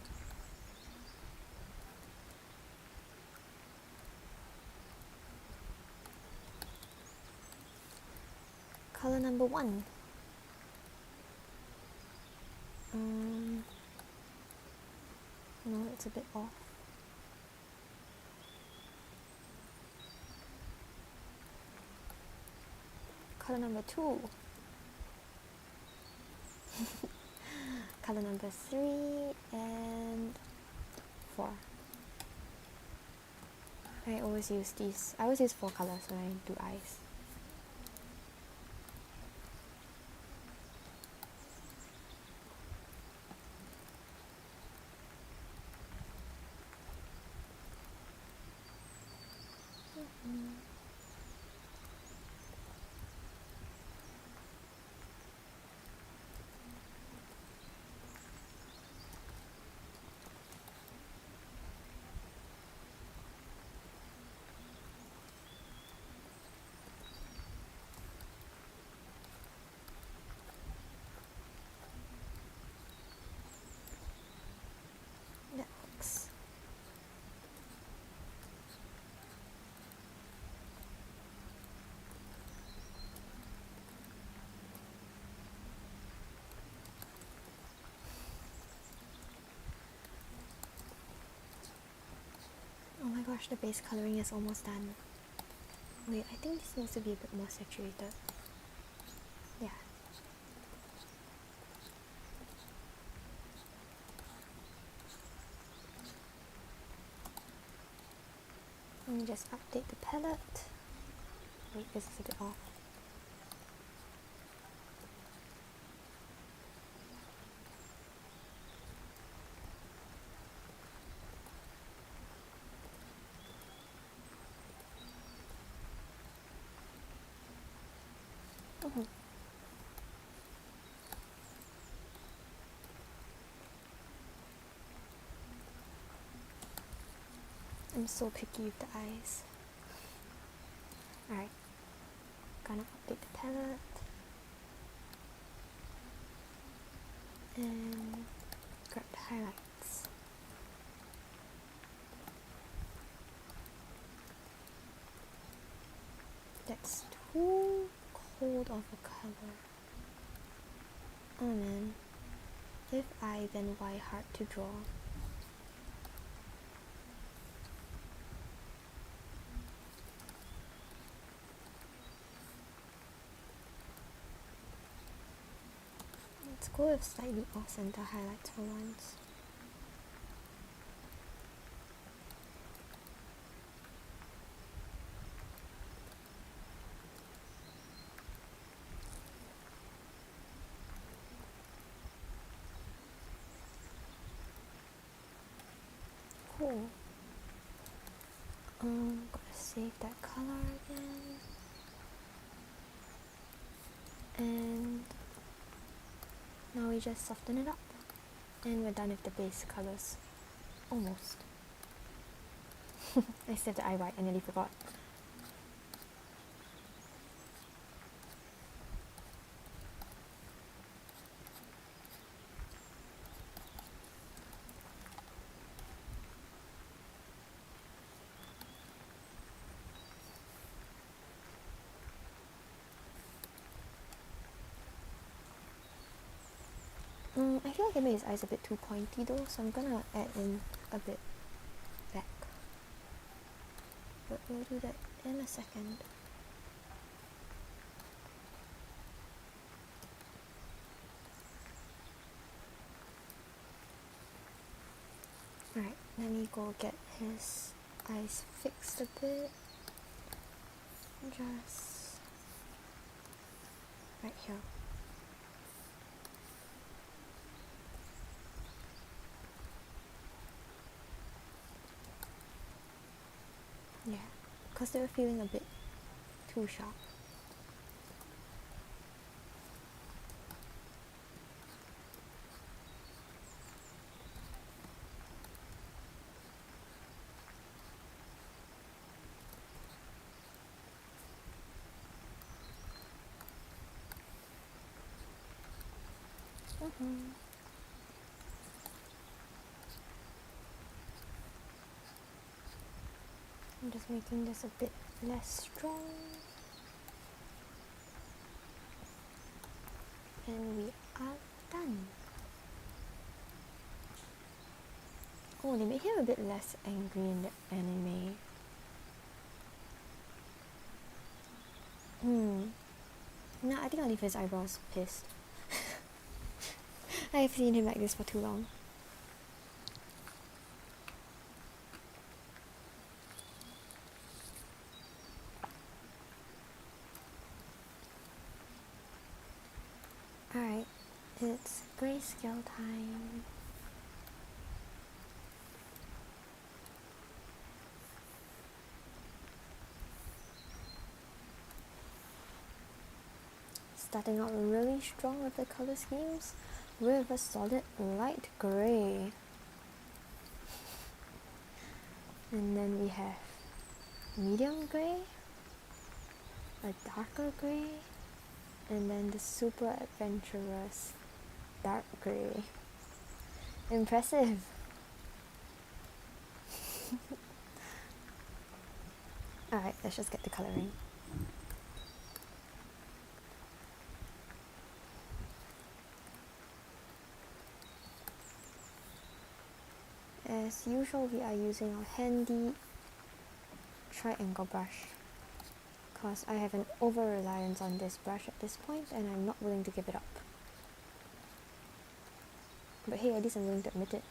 Color number 1. No, it's a bit off. Color number 2. Color number 3 and 4. I always use 4 colors when I do eyes. That works. Oh my gosh, the base coloring is almost done. Wait, I think this needs to be a bit more saturated. Yeah. Let me just update the palette. Wait, this is a bit off. I'm so picky with the eyes. Alright, gonna update the palette and grab the highlights. That's too cold of a color. Oh man, if I then why hard to draw? Let's go with slightly off-center highlights for once. cool. Gotta save that color again. And now we just soften it up. And we're done with the base colors. Almost. I still have the eye white, I nearly forgot. I feel like I made his eyes a bit too pointy though, so I'm gonna add in a bit back. But we'll do that in a second. Alright, let me go get his eyes fixed a bit. Just right here. Yeah, because they were feeling a bit too sharp. I'm just making this a bit less strong. And we are done. Oh, they made him a bit less angry in the anime. No, I think I'll leave his eyebrows pissed. I've seen him like this for too long. Alright, it's grayscale time. Starting out really strong with the color schemes with a solid light grey. And then we have medium grey, a darker grey, and then the super adventurous dark grey. Impressive! Alright, let's just get the colouring. As usual, we are using our handy triangle brush because I have an over-reliance on this brush at this point and I'm not willing to give it up. But hey, at least I'm willing to admit it.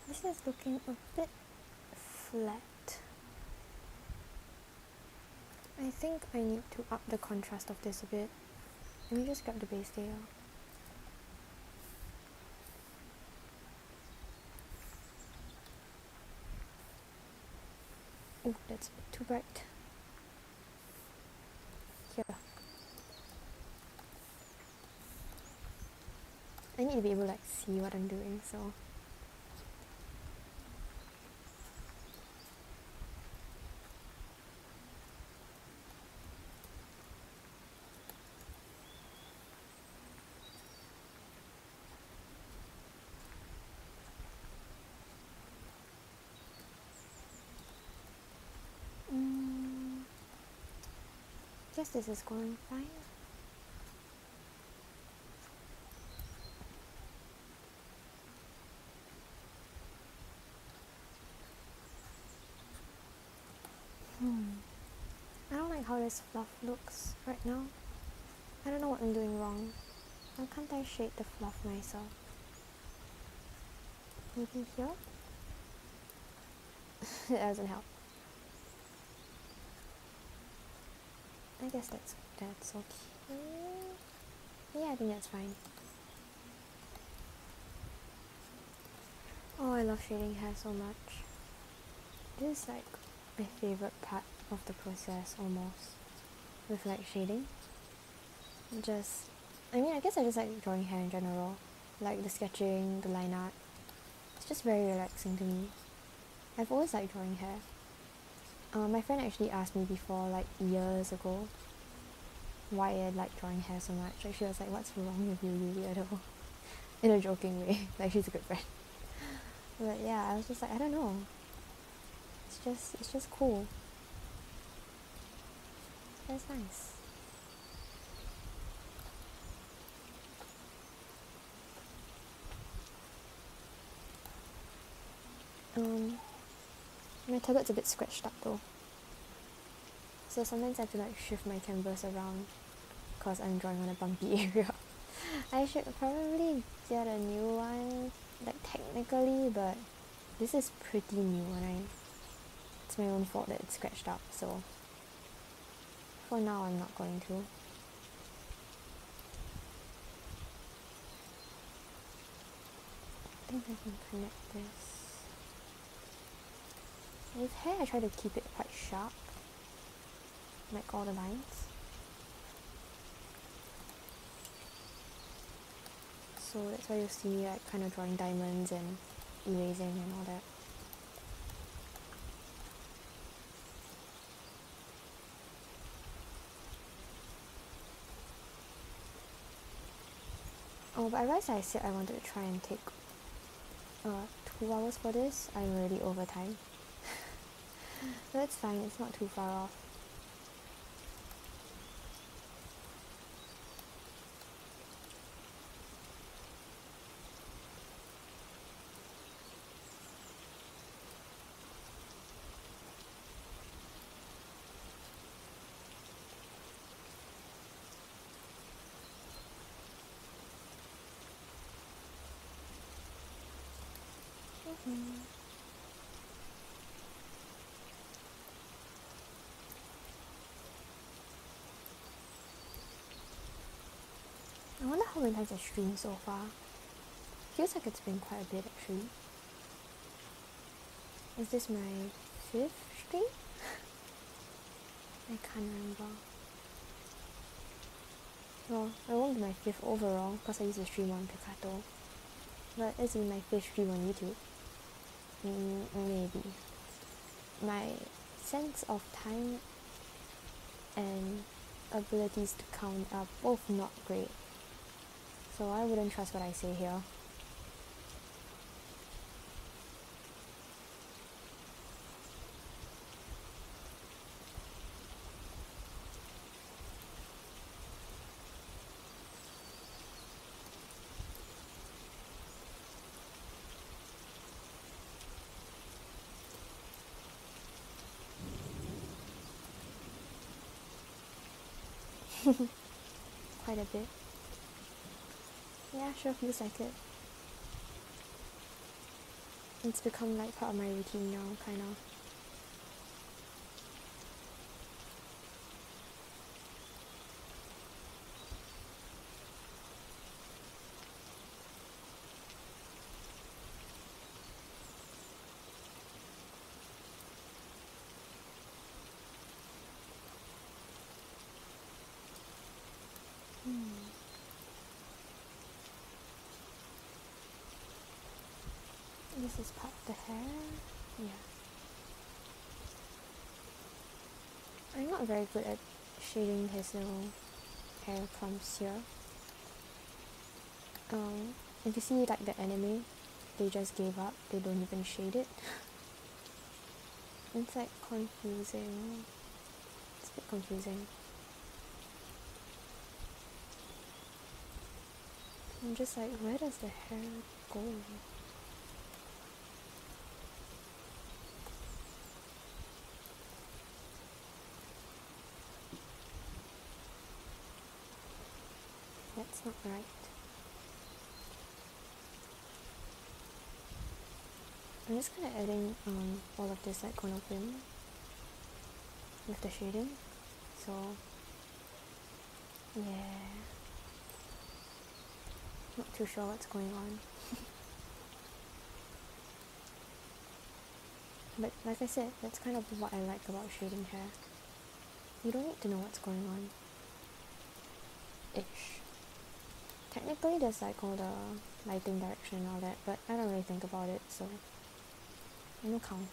This is looking a bit flat. I think I need to up the contrast of this a bit. Let me just grab the base layer. Oh, that's a bit too bright. Here. I need to be able to like see what I'm doing, so guess this is going fine. I don't like how this fluff looks right now. I don't know what I'm doing wrong. Why can't I shade the fluff myself? Maybe here? It doesn't help. I guess that's okay. Yeah, I think that's fine. Oh, I love shading hair so much. This is like my favorite part of the process almost. With like shading. I guess I just like drawing hair in general. Like the sketching, the line art. It's just very relaxing to me. I've always liked drawing hair. My friend actually asked me before, like years ago, why I like drawing hair so much. Like she was like, "What's wrong with you, you weirdo?" In a joking way. Like she's a good friend. But yeah, I was just like, I don't know. It's just cool. It's nice. My tablet's a bit scratched up though. So sometimes I have to like shift my canvas around because I'm drawing on a bumpy area. I should probably get a new one, like technically, but this is pretty new and it's my own fault that it's scratched up, so for now I'm not going to. I think I can connect this. With hair I try to keep it quite sharp, like all the lines. So that's why you'll see me like kind of drawing diamonds and erasing and all that. Oh, but I realized I said I wanted to try and take 2 hours for this. I'm already over time. That's fine, it's not too far off. I wonder how many times I streamed so far. Feels like it's been quite a bit actually. Is this my 5th stream? I can't remember. Well, it won't be my 5th overall because I used to stream on Picato. But it's in my 5th stream on YouTube. Maybe. My sense of time and abilities to count are both not great. So I wouldn't trust what I say here. Quite a bit. Yeah, sure feels like it. It's become like part of my routine now, kind of. This is part of the hair. Yeah. I'm not very good at shading his little hair clumps here. If you see like the anime, they just gave up. They don't even shade it. It's like confusing. It's a bit confusing. I'm just like, where does the hair go? That's not right. I'm just kind of adding all of this like Gonoprim with the shading. So yeah, not too sure what's going on. But like I said, that's kind of what I like about shading hair. You don't need to know what's going on. Ish. Technically there's like all the lighting direction and all that, but I don't really think about it, so no count.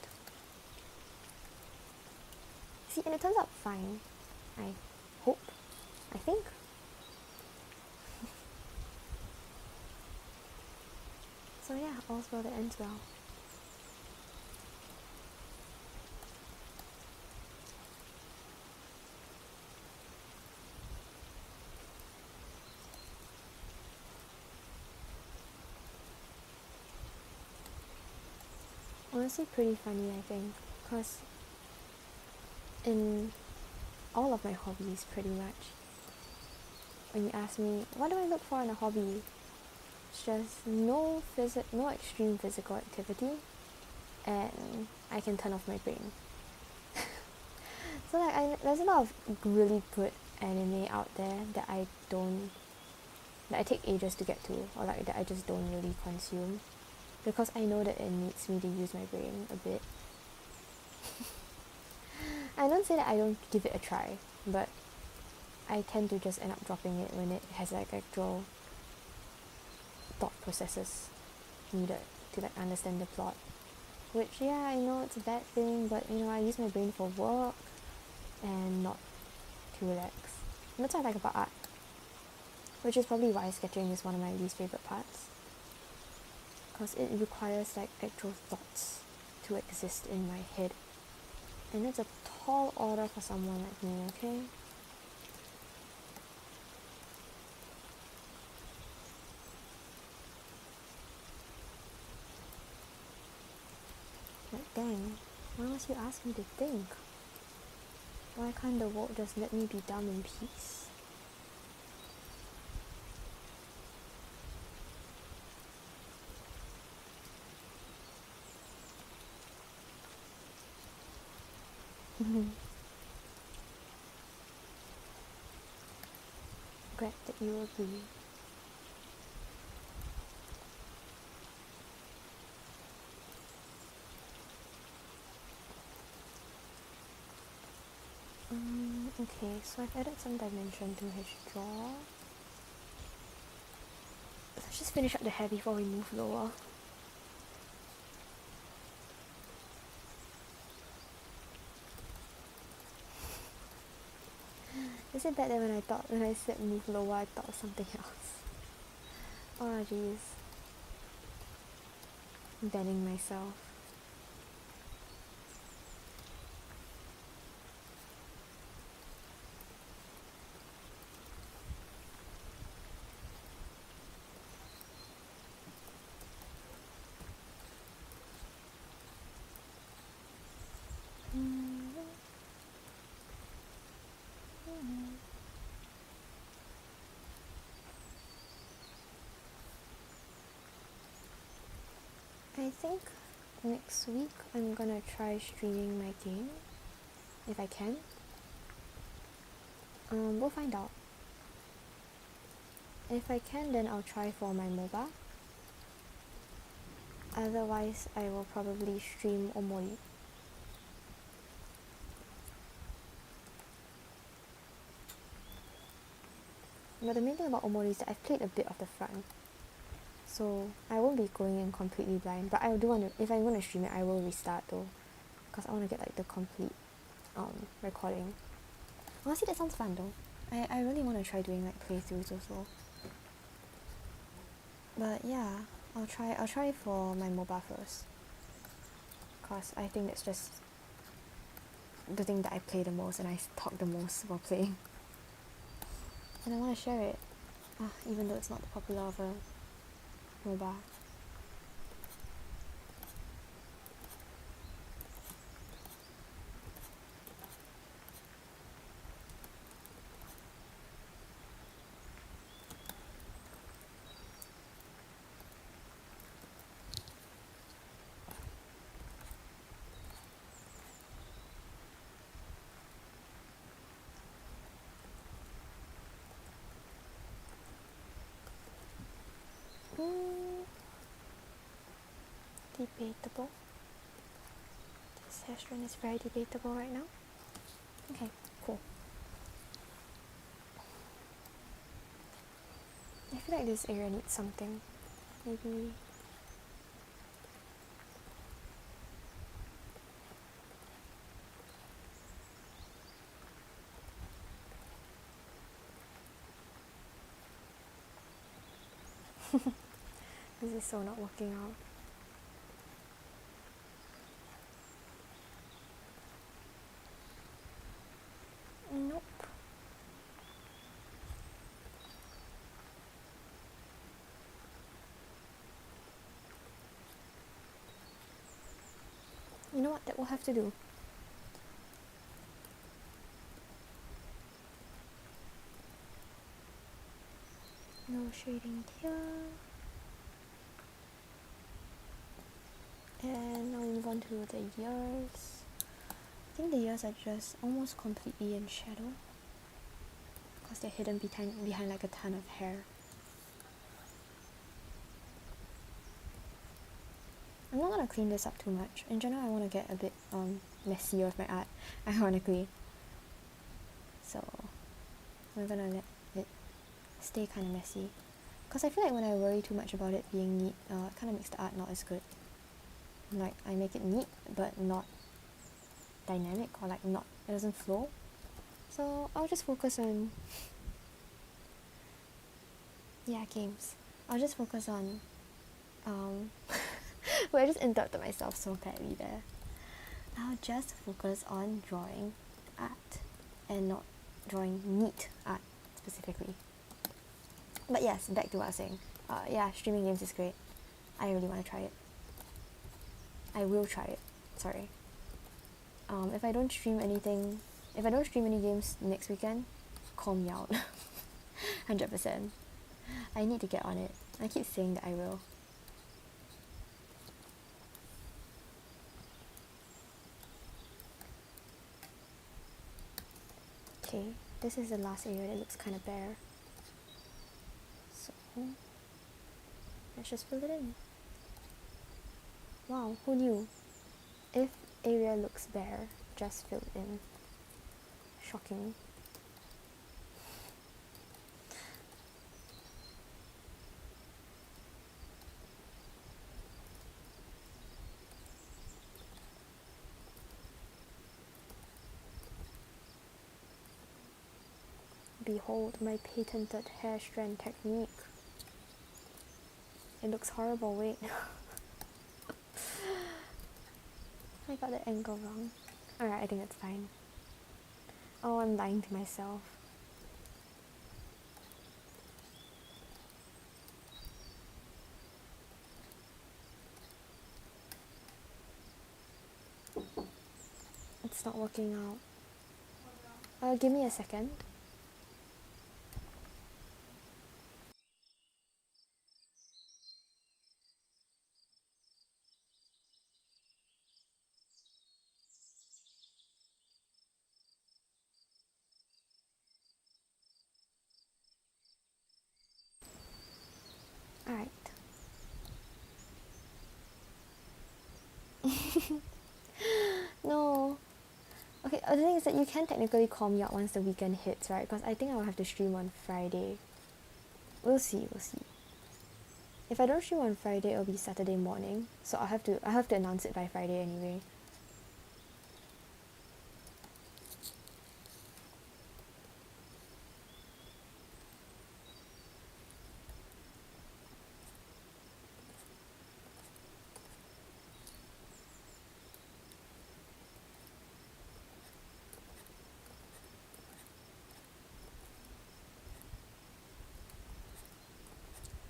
See, and it turns out fine. I hope. I think. So yeah, all's well that ends well. Honestly pretty funny, I think, because in all of my hobbies pretty much, when you ask me what do I look for in a hobby, it's just no extreme physical activity, and I can turn off my brain. So like there's a lot of really good anime out there that I take ages to get to, or like that I just don't really consume, because I know that it needs me to use my brain a bit. I don't say that I don't give it a try, but I tend to just end up dropping it when it has like actual thought processes needed to like understand the plot. Which yeah, I know it's a bad thing, but you know, I use my brain for work and not to relax. And that's what I like about art. Which is probably why sketching is one of my least favourite parts. Because it requires like actual thoughts to exist in my head. And it's a tall order for someone like me, okay? Like dang, why must you ask me to think? Why can't the world just let me be dumb in peace? Glad that you agree. Okay, so I've added some dimension to his jaw. Let's just finish up the hair before we move lower. Is it bad that when I said move lower, I thought of something else? Oh jeez. I'm banning myself. I think next week I'm gonna try streaming my game, if I can. We'll find out. If I can, then I'll try for my MOBA. Otherwise, I will probably stream Omori. But the main thing about Omori is that I've played a bit of the front, so I won't be going in completely blind. But I do want to, if I'm going to stream it, I will restart though, because I want to get like the complete recording. Honestly, that sounds fun though. I really want to try doing like playthroughs also. But yeah, I'll try for my MOBA first, cause I think that's just the thing that I play the most and I talk the most while playing, and I want to share it. even though it's not popular of a MOBA. Debatable. This hair strand is very debatable right now. Okay, cool. I feel like this area needs something. Maybe... This is so not working out. Nope. You know what? That will have to do. No shading here. And I'll move on to the ears. I think the ears are just almost completely in shadow because they're hidden behind like a ton of hair. I'm not gonna clean this up too much. In general, I want to get a bit messier with my art, ironically. So I'm gonna let it stay kind of messy. Because I feel like when I worry too much about it being neat, it kind of makes the art not as good. Like, I make it neat, but not dynamic, or like not, it doesn't flow. So I'll just focus on, yeah, games. I'll just focus on, well, I just interrupted myself so badly there. I'll just focus on drawing art and not drawing neat art specifically. But yes, back to what I was saying. Yeah, streaming games is great. I really want to try it. I will try it. Sorry. If I don't stream any games next weekend, call me out. 100%. I need to get on it. I keep saying that I will. Okay, this is the last area that looks kind of bare. So, let's just fill it in. Wow, who knew? If area looks bare, just fill it in. Shocking. Behold my patented hair strand technique. It looks horrible, wait. I got the angle wrong. Alright, I think it's fine. Oh, I'm lying to myself. It's not working out. Give me a second. Alright. No. Okay, the thing is that you can technically call me out once the weekend hits, right? Because I think I'll have to stream on Friday. We'll see. If I don't stream on Friday, it'll be Saturday morning. So I have to announce it by Friday anyway.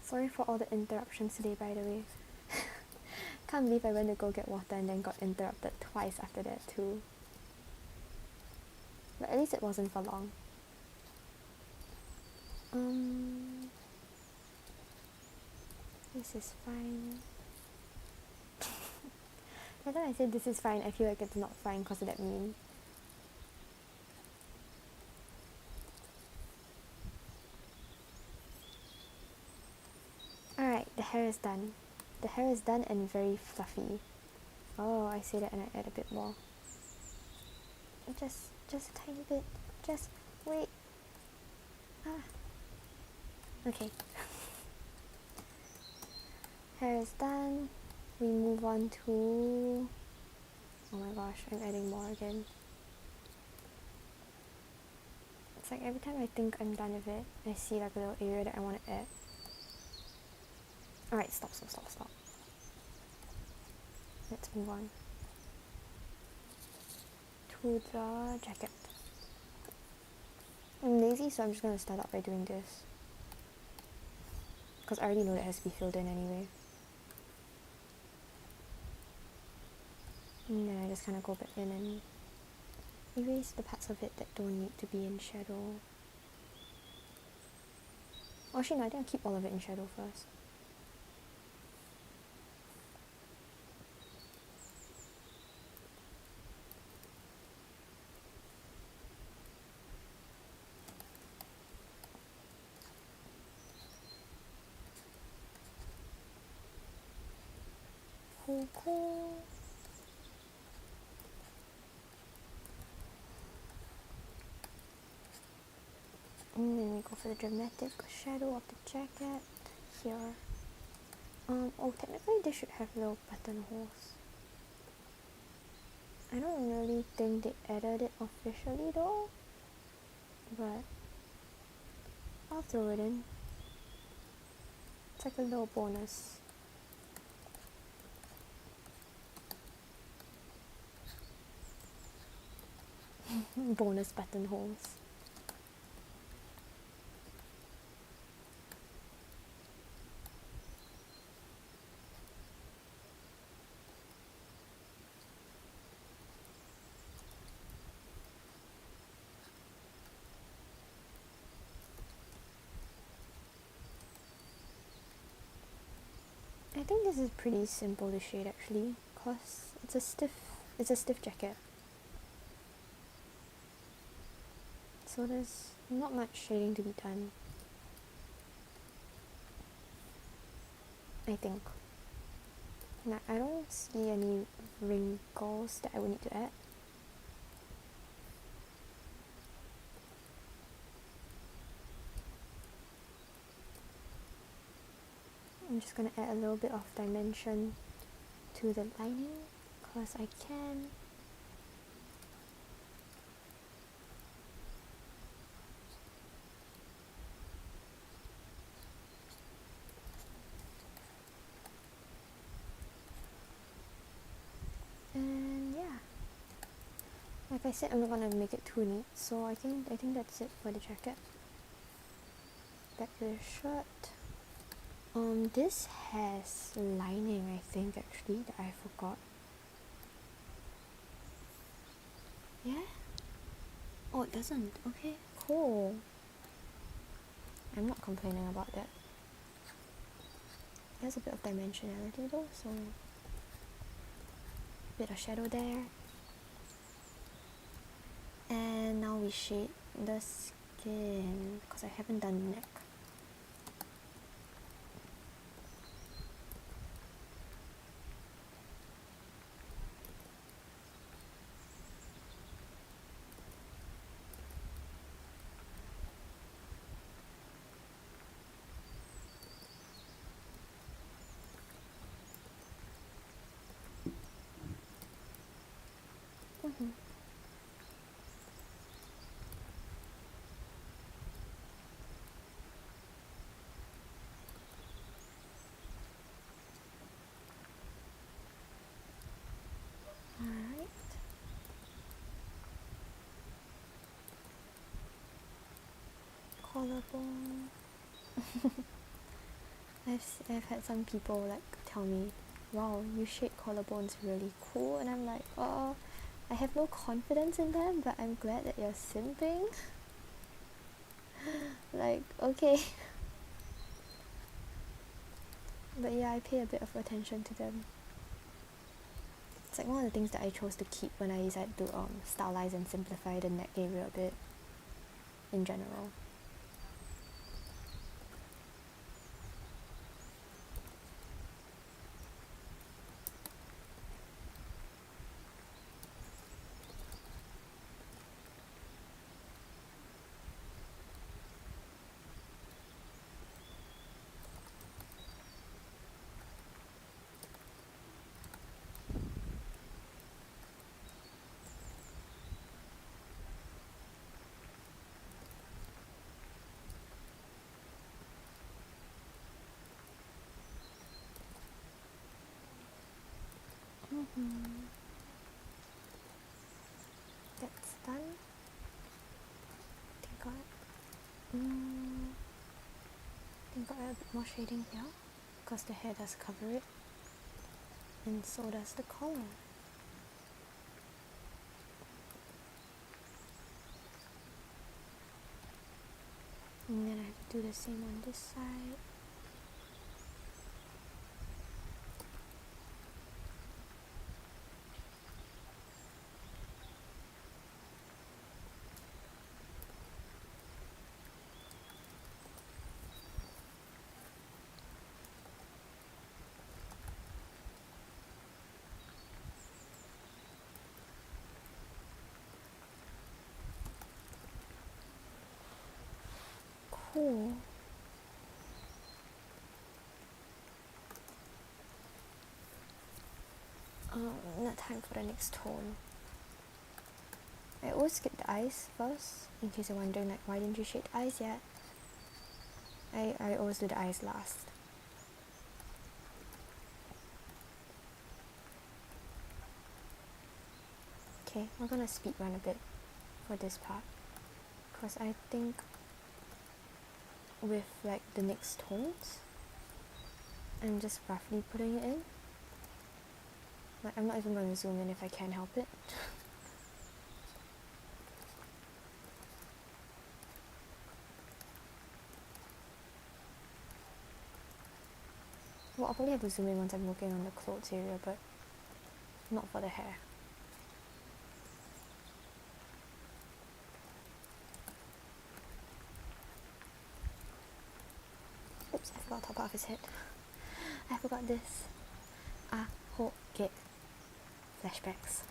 Sorry for all the interruptions today, by the way. Can't believe I went to go get water and then got interrupted twice after that too. But at least it wasn't for long. This is fine. Every time I say this is fine, I feel like it's not fine because of that meme. Alright, the hair is done. The hair is done and very fluffy. Oh, I say that and I add a bit more. Just a tiny bit. Just wait. Okay. Hair is done. We move on to... Oh my gosh, I'm adding more again. It's like every time I think I'm done with it, I see like a little area that I want to add. Alright, stop. Let's move on to the jacket. I'm lazy, so I'm just gonna start out by doing this. Because I already know that has to be filled in anyway. And then I just kind of go back in and erase the parts of it that don't need to be in shadow. Oh, actually no, I think I'll keep all of it in shadow first. Cool. And then we go for the dramatic shadow of the jacket here. Oh, technically they should have little buttonholes. I don't really think they added it officially though, but I'll throw it in. It's like a little bonus. Bonus buttonholes. I think this is pretty simple to shade actually, cause it's a stiff jacket. So there's not much shading to be done, I think. Now, I don't see any wrinkles that I would need to add. I'm just gonna add a little bit of dimension to the lining, cause I can. And yeah, like I said, I'm not gonna make it too neat, so I think that's it for the jacket. Back to the shirt. This has lining, I think, actually, that I forgot. Yeah? Oh, it doesn't. Okay, cool. I'm not complaining about that. There's a bit of dimensionality though, so bit of shadow there. And now we shade the skin, because I haven't done the neck. Alright. Collarbone. I've had some people like tell me, wow, you shade collarbones really cool, and I'm like, oh, I have no confidence in them, but I'm glad that you're simping. Like, okay. But yeah, I pay a bit of attention to them. It's like one of the things that I chose to keep when I decided to stylize and simplify the neck area a bit in general. That's done. Think I add a bit more shading here because the hair does cover it, and so does the collar. And then I have to do the same on this side. Cool. Not time for the next tone. I always skip the eyes first, in case you're wondering like why didn't you shade the eyes yet? I always do the eyes last. Okay, we're gonna speed run a bit for this part, because I think with like the next tones, I'm just roughly putting it in. Like, I'm not even going to zoom in if I can't help it. Well, I'll probably have to zoom in once I'm working on the clothes area, but not for the hair. Oops, I forgot to top off his head. I forgot this. Get flashbacks.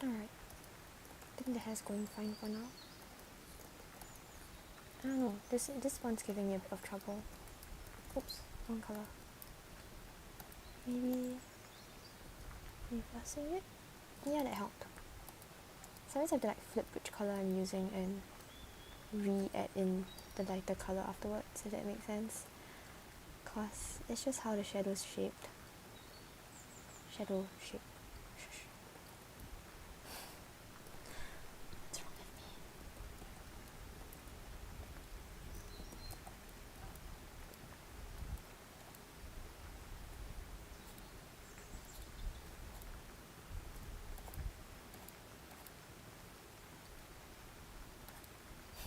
Alright. I think the hair's going fine for now. I don't know, this one's giving me a bit of trouble. Oops, wrong color. Maybe reversing it? Yeah, that helped. Sometimes I have to like flip which color I'm using and re-add in the lighter color afterwards, if that makes sense. Cause it's just how the shadow's shaped. Shadow shape. Shush. What's wrong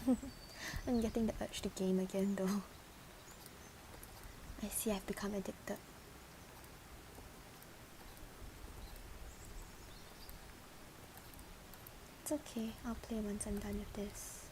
with me? I'm getting the urge to game again though. I see I've become addicted. It's okay, I'll play once I'm done with this.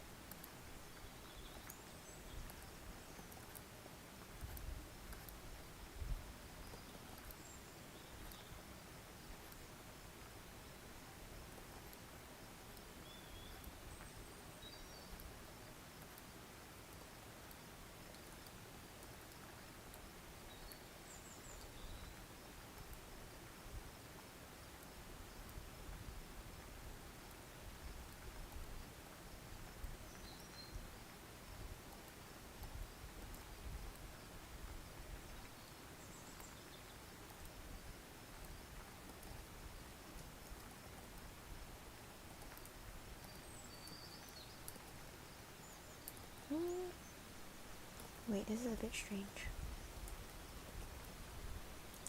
bit strange.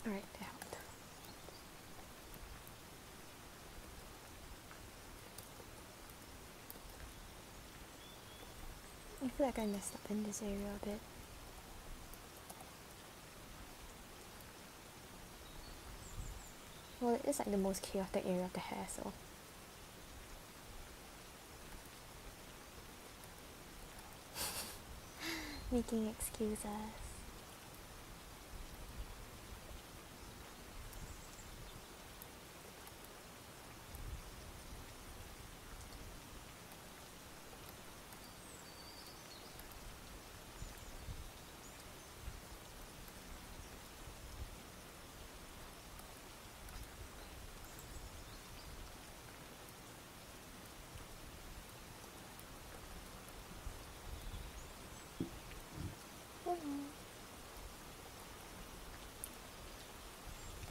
Alright, that helped. I feel like I messed up in this area a bit. Well, it's like the most chaotic area of the hair, so. Making excuses.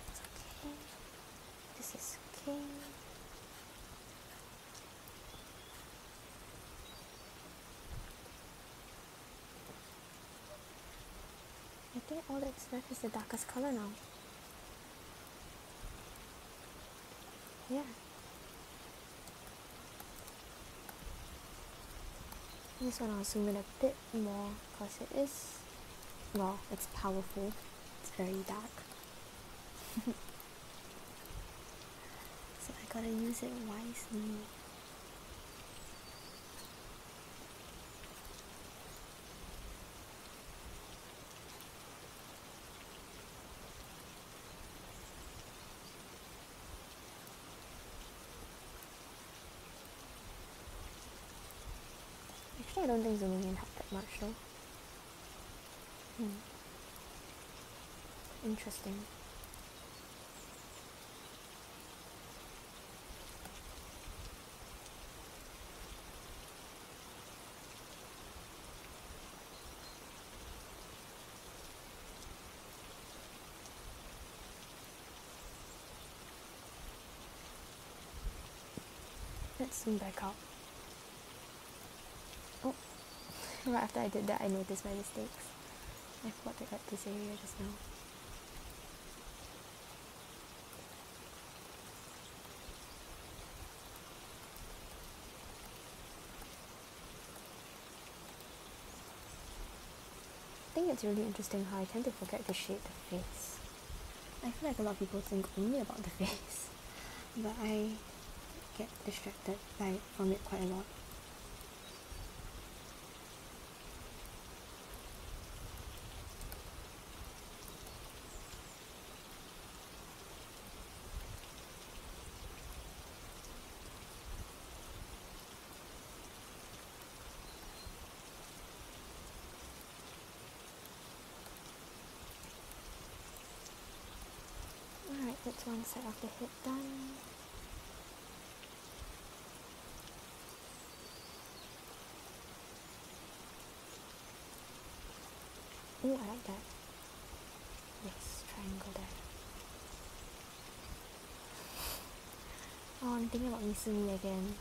That's okay. This is okay. I think all that's left is the darkest color now. Yeah. This one I'll zoom in a bit more because it is, well, it's powerful. It's very dark. So I gotta use it wisely. Actually, I don't think zooming in helped that much though. Interesting. Let's zoom back out. Oh, right after I did that, I noticed my mistakes. I forgot to cut this area just now. I think it's really interesting how I tend to forget to shade the face. I feel like a lot of people think only about the face, but I get distracted from it quite a lot. Alright, that's one side of the head done. Ooh, I like that. Yes, triangle there. Oh, I'm thinking about Misumi again.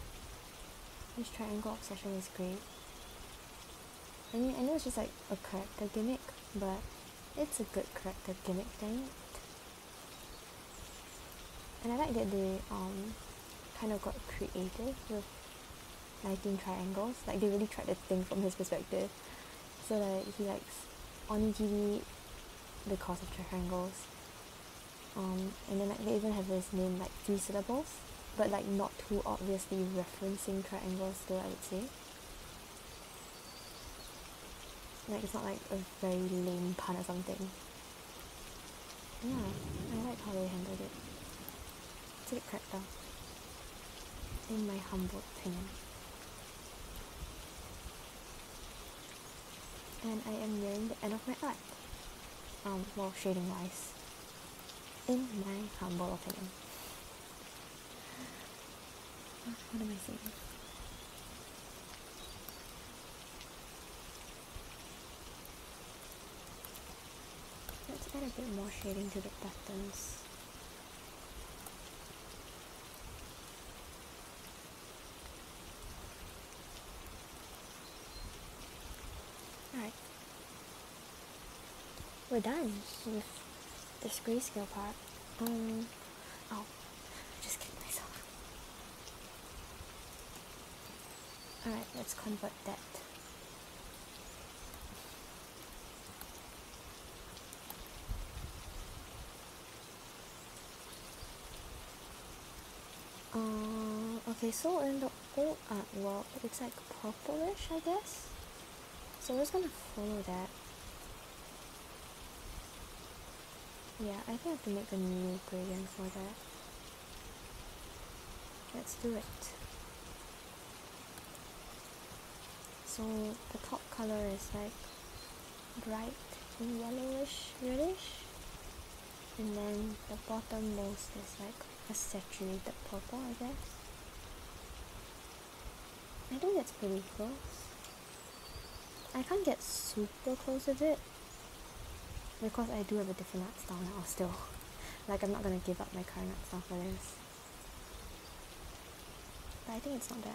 This triangle obsession is great. I mean, I know it's just like a character gimmick, but it's a good character gimmick thing. And I like that they kind of got creative with lighting triangles. Like they really tried to think from his perspective. So like he likes onigiri because of triangles. And then like they even have this name like 3 syllables, but like not too obviously referencing triangles still, I would say. Like it's not like a very lame pun or something. Yeah, I like how they handled it. It's a good character, in my humble opinion. And I am nearing the end of my art. Well, shading wise. In my humble opinion. What am I saying? Let's add a bit more shading to the buttons. Alright. we're done with this grayscale part. Oh, just kidding myself. Alright, let's convert that. Okay, so in the old artwork, it's like purplish, I guess. So we're just gonna follow that. Yeah, I think I have to make a new gradient for that. Let's do it. So the top color is like bright yellowish, reddish. And then the bottommost is like a saturated purple, I guess. I think that's pretty close. I can't get super close with it because I do have a different art style now still. Like, I'm not gonna give up my current art style for this. But I think it's not bad.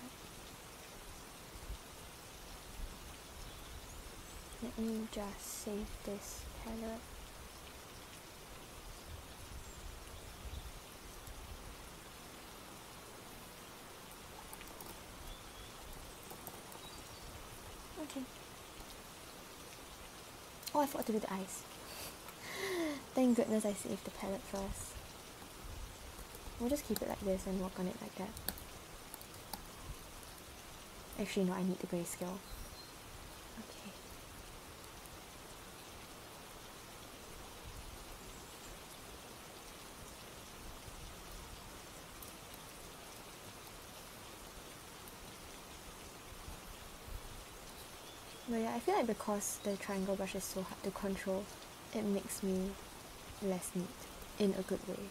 Let me just save this palette. Okay. Oh, I forgot to do the eyes. Thank goodness I saved the palette first. We'll just keep it like this and work on it like that. Actually, no, I need the grayscale. Okay. But yeah, I feel like because the triangle brush is so hard to control, it makes me less neat in a good way.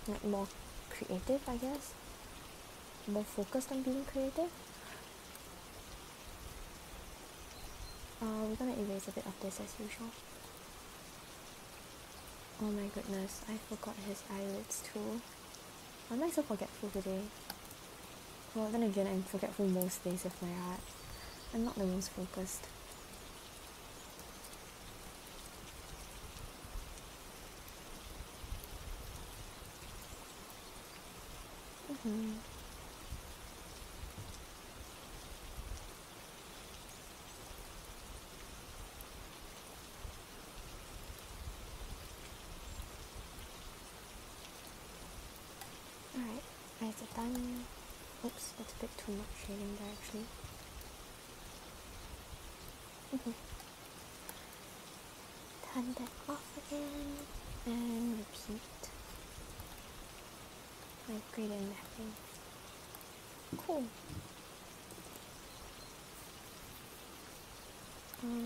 Like more creative, I guess. More focused on being creative. We're gonna erase a bit of this as usual. Oh my goodness, I forgot his eyelids too. Why am I so forgetful today? Well, then again, I'm forgetful most days of my art. I'm not the most focused. Alright, eyes are done. Oops, that's a bit too much shading there actually. Turn that off again and repeat. Like gradient mapping. Cool.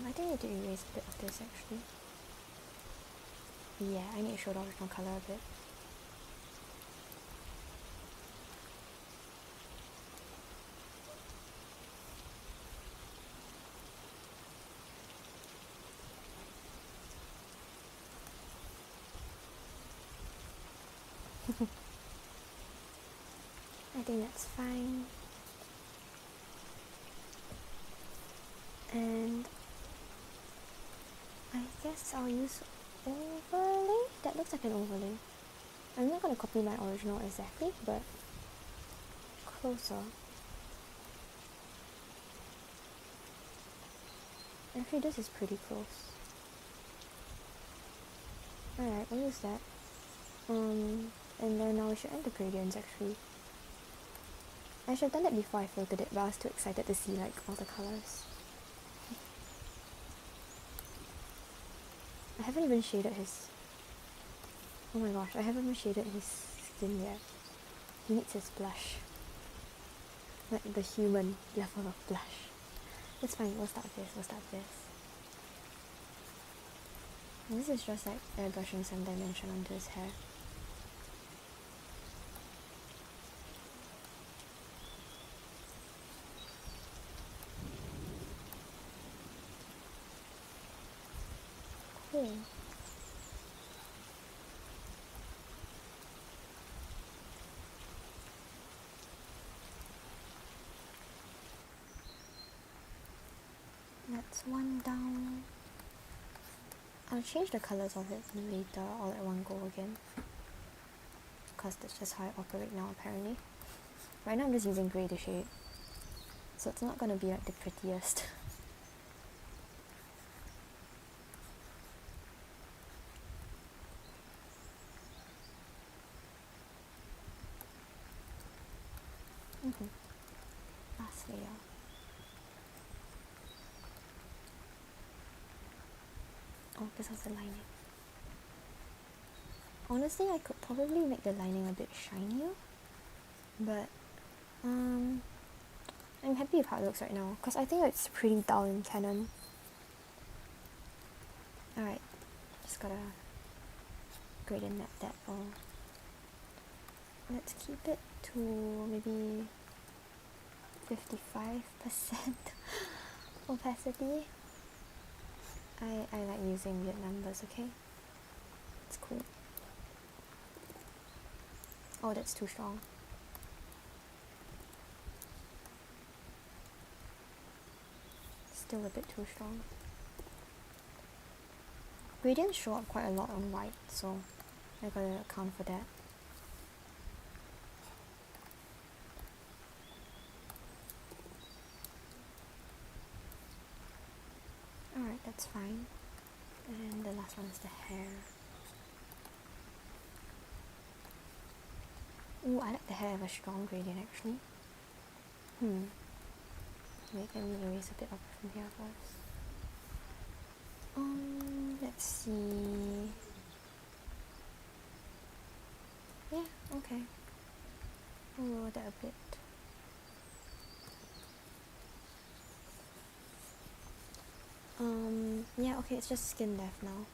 I think I need to erase a bit of this actually. Yeah, I need to show the original color a bit. I think that's fine. And I guess I'll use overlay. That looks like an overlay. I'm not going to copy my original exactly, but closer. Actually, this is pretty close. Alright, we'll use that. And then now we should add the gradients actually. I should have done that before I filtered it, but I was too excited to see like all the colours. I haven't even shaded his... Oh my gosh, I haven't even shaded his skin yet. He needs his blush. Like the human level of blush. It's fine, we'll start with this. And this is just like airbrushing some dimension onto his hair. Cool. That's one down. I'll change the colours of it later all at one go again, because that's just how I operate now apparently. Right now I'm just using grey to shade, so it's not gonna be like the prettiest. Last layer. Oh, this has the lining. Honestly, I could probably make the lining a bit shinier, but I'm happy with how it looks right now, because I think it's pretty dull in Canon. Alright, just gotta gradient map that all. Let's keep it to maybe 55% opacity. I like using weird numbers, okay? It's cool. Oh, that's too strong. Still a bit too strong. Gradients show up quite a lot on white, so I gotta account for that. Alright, that's fine. And the last one is the hair. Ooh, I like the hair have a strong gradient actually. Wait, let me erase a bit of from here first. Let's see. Yeah, okay. I'll lower that a bit. Yeah, okay, it's just skin left now.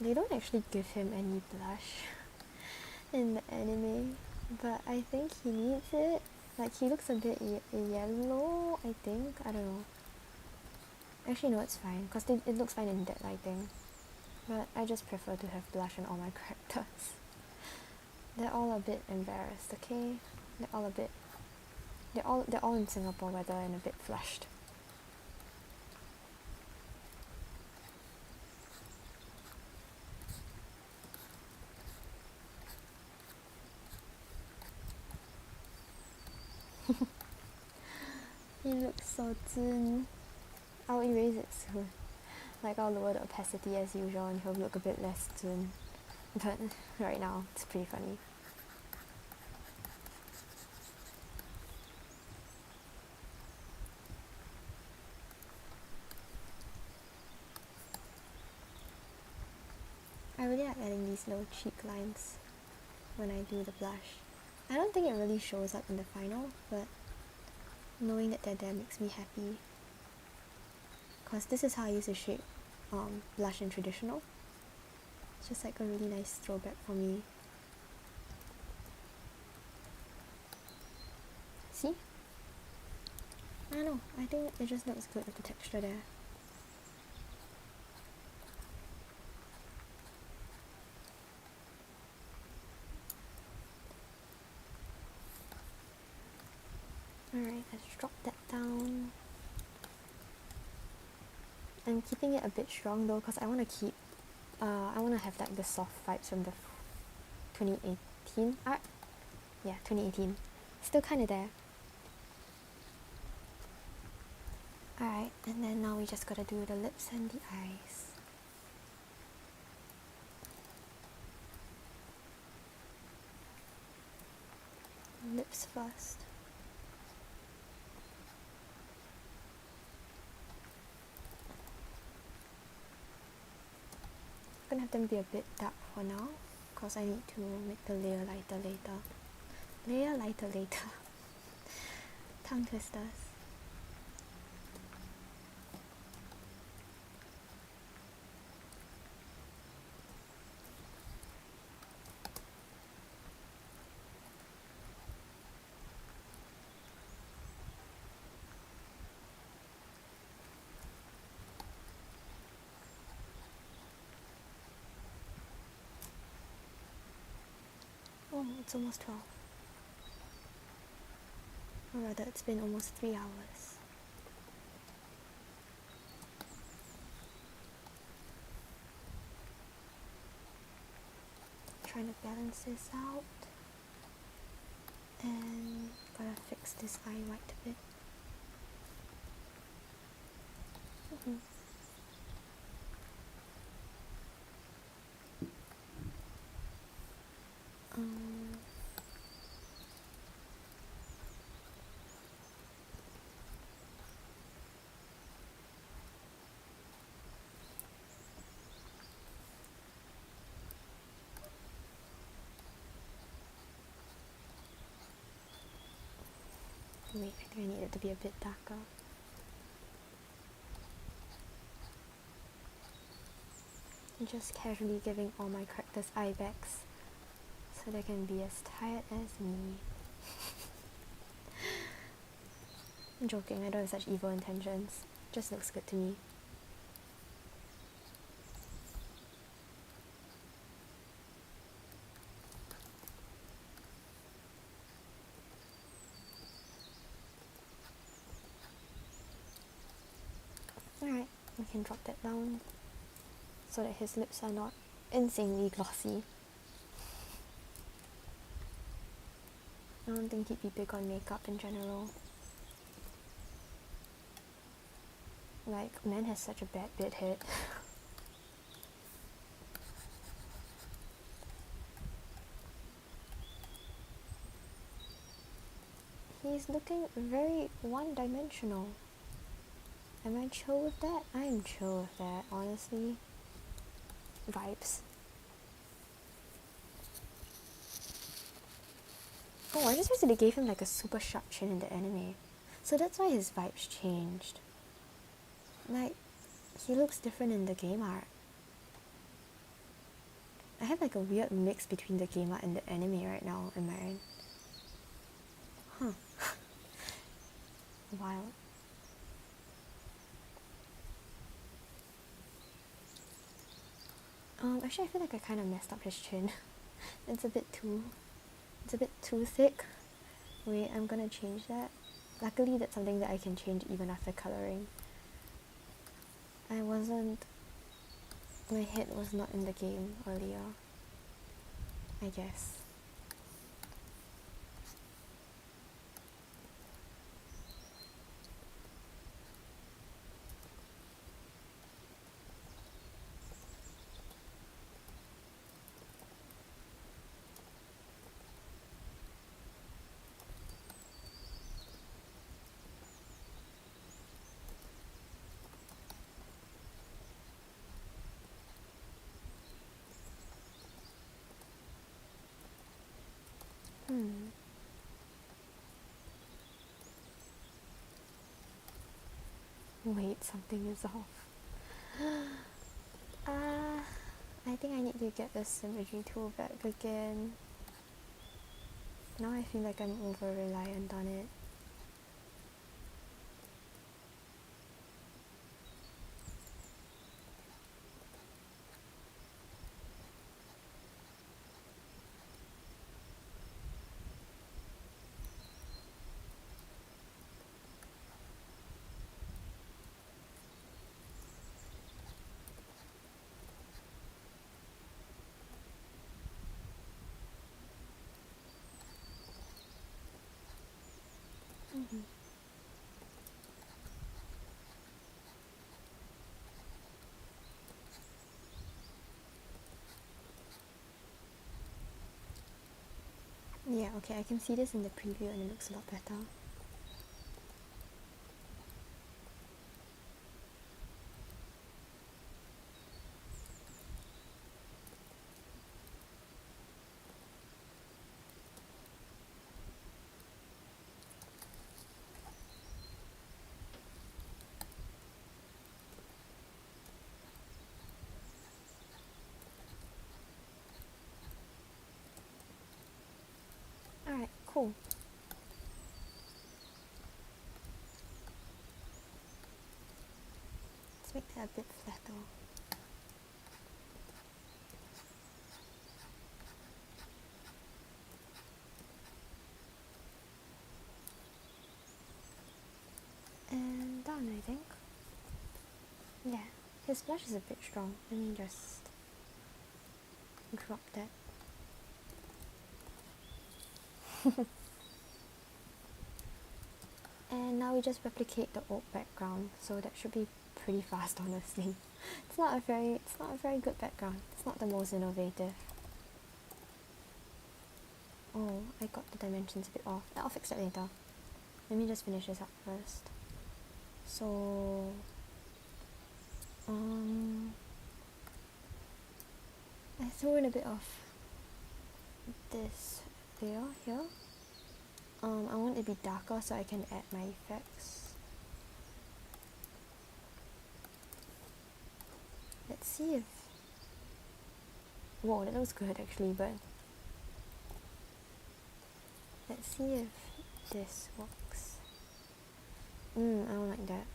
They don't actually give him any blush in the anime, but I think he needs it. Like, he looks a bit yellow, I think. I don't know. Actually, no, it's fine, because it looks fine in that lighting. But I just prefer to have blush on all my characters. They're all a bit embarrassed, okay? They're all a bit... They're all in Singapore weather and a bit flushed. He looks so zun. I'll erase it soon. Like, I'll lower the opacity as usual and he'll look a bit less zun. But right now, it's pretty funny. I really like adding these little cheek lines when I do the blush. I don't think it really shows up in the final, but knowing that they're there makes me happy. Because this is how I used to shade blush in traditional. It's just like a really nice throwback for me. See? I don't know, I think it just looks good with the texture there. Alright, let's drop that down. I'm keeping it a bit strong though, because I want to keep, I want to have like the soft vibes from the 2018 art. Yeah, 2018. Still kind of there. Alright, and then now we just gotta do the lips and the eyes. Lips first. I'm gonna have them be a bit dark for now, because I need to make the layer lighter later. Layer lighter later. Tongue twisters. Oh, it's almost 12. Or rather, it's been almost 3 hours. trying to balance this out. And gotta fix this eye white a bit. Um, Wait, I think I need it to be a bit darker. I'm just casually giving all my characters eye bags so they can be as tired as me. I'm joking, I don't have such evil intentions. Just looks good to me. Alright, we can drop that down so that his lips are not insanely glossy. I don't think he'd be big on makeup in general. Like, man has such a bad bit head. He's looking very one-dimensional. Am I chill with that? I'm chill with that, honestly. Vibes. Oh, I just realized they gave him like a super sharp chin in the anime. So that's why his vibes changed. Like, he looks different in the game art. I have like a weird mix between the game art and the anime right now, am I right? Huh. Wild. Actually I feel like I kind of messed up his chin. It's a bit too thick. Wait, I'm gonna change that. Luckily that's something that I can change even after coloring. My head was not in the game earlier, I guess. Wait, something is off. I think I need to get the symmetry tool back again. Now I feel like I'm over-reliant on it. Yeah, okay, I can see this in the preview and it looks a lot better. Alright, cool. Let's make that a bit flatter. And done, I think. Yeah, his blush is a bit strong. Let me just drop that. And now we just replicate the old background, so that should be pretty fast honestly. It's not a very good background. It's not the most innovative. Oh, I got the dimensions a bit off. I'll fix that later. Let me just finish this up first. So I threw in a bit of this layer here. I want it to be darker so I can add my effects. Let's see if... Whoa, that looks good actually, but... Let's see if this works. I don't like that.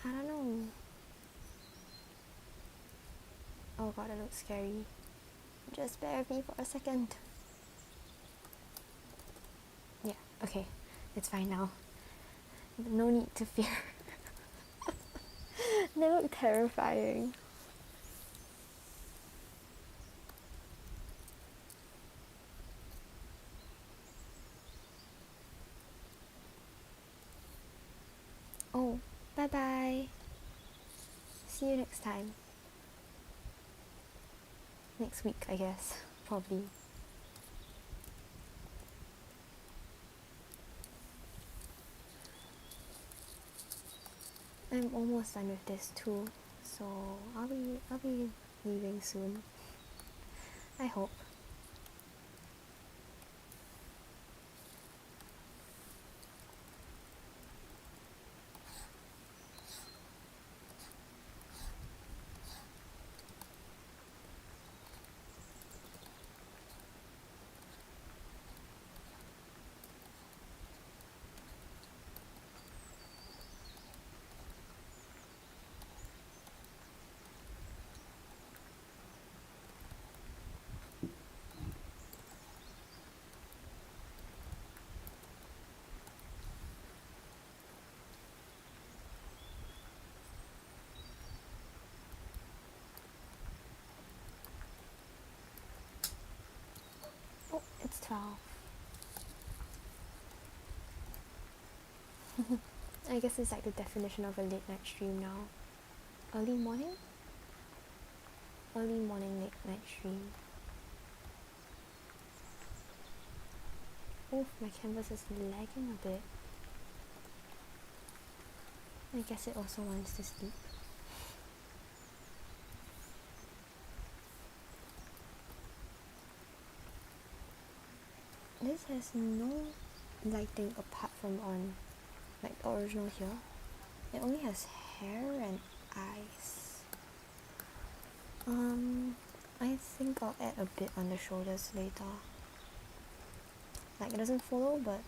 I don't know. Oh god, that looks scary. Just bear with me for a second. Yeah, okay. It's fine now. No need to fear. They look terrifying. Oh, bye bye. See you next time. Next week, I guess. Probably. I'm almost done with this too, so I'll be leaving soon. I hope. Oh, it's 12. I guess it's like the definition of a late night stream now. Early morning? Early morning late night stream. Oh, my canvas is lagging a bit. I guess it also wants to sleep. This has no lighting apart from on like the original here. It only has hair and eyes. I think I'll add a bit on the shoulders later. Like it doesn't follow, but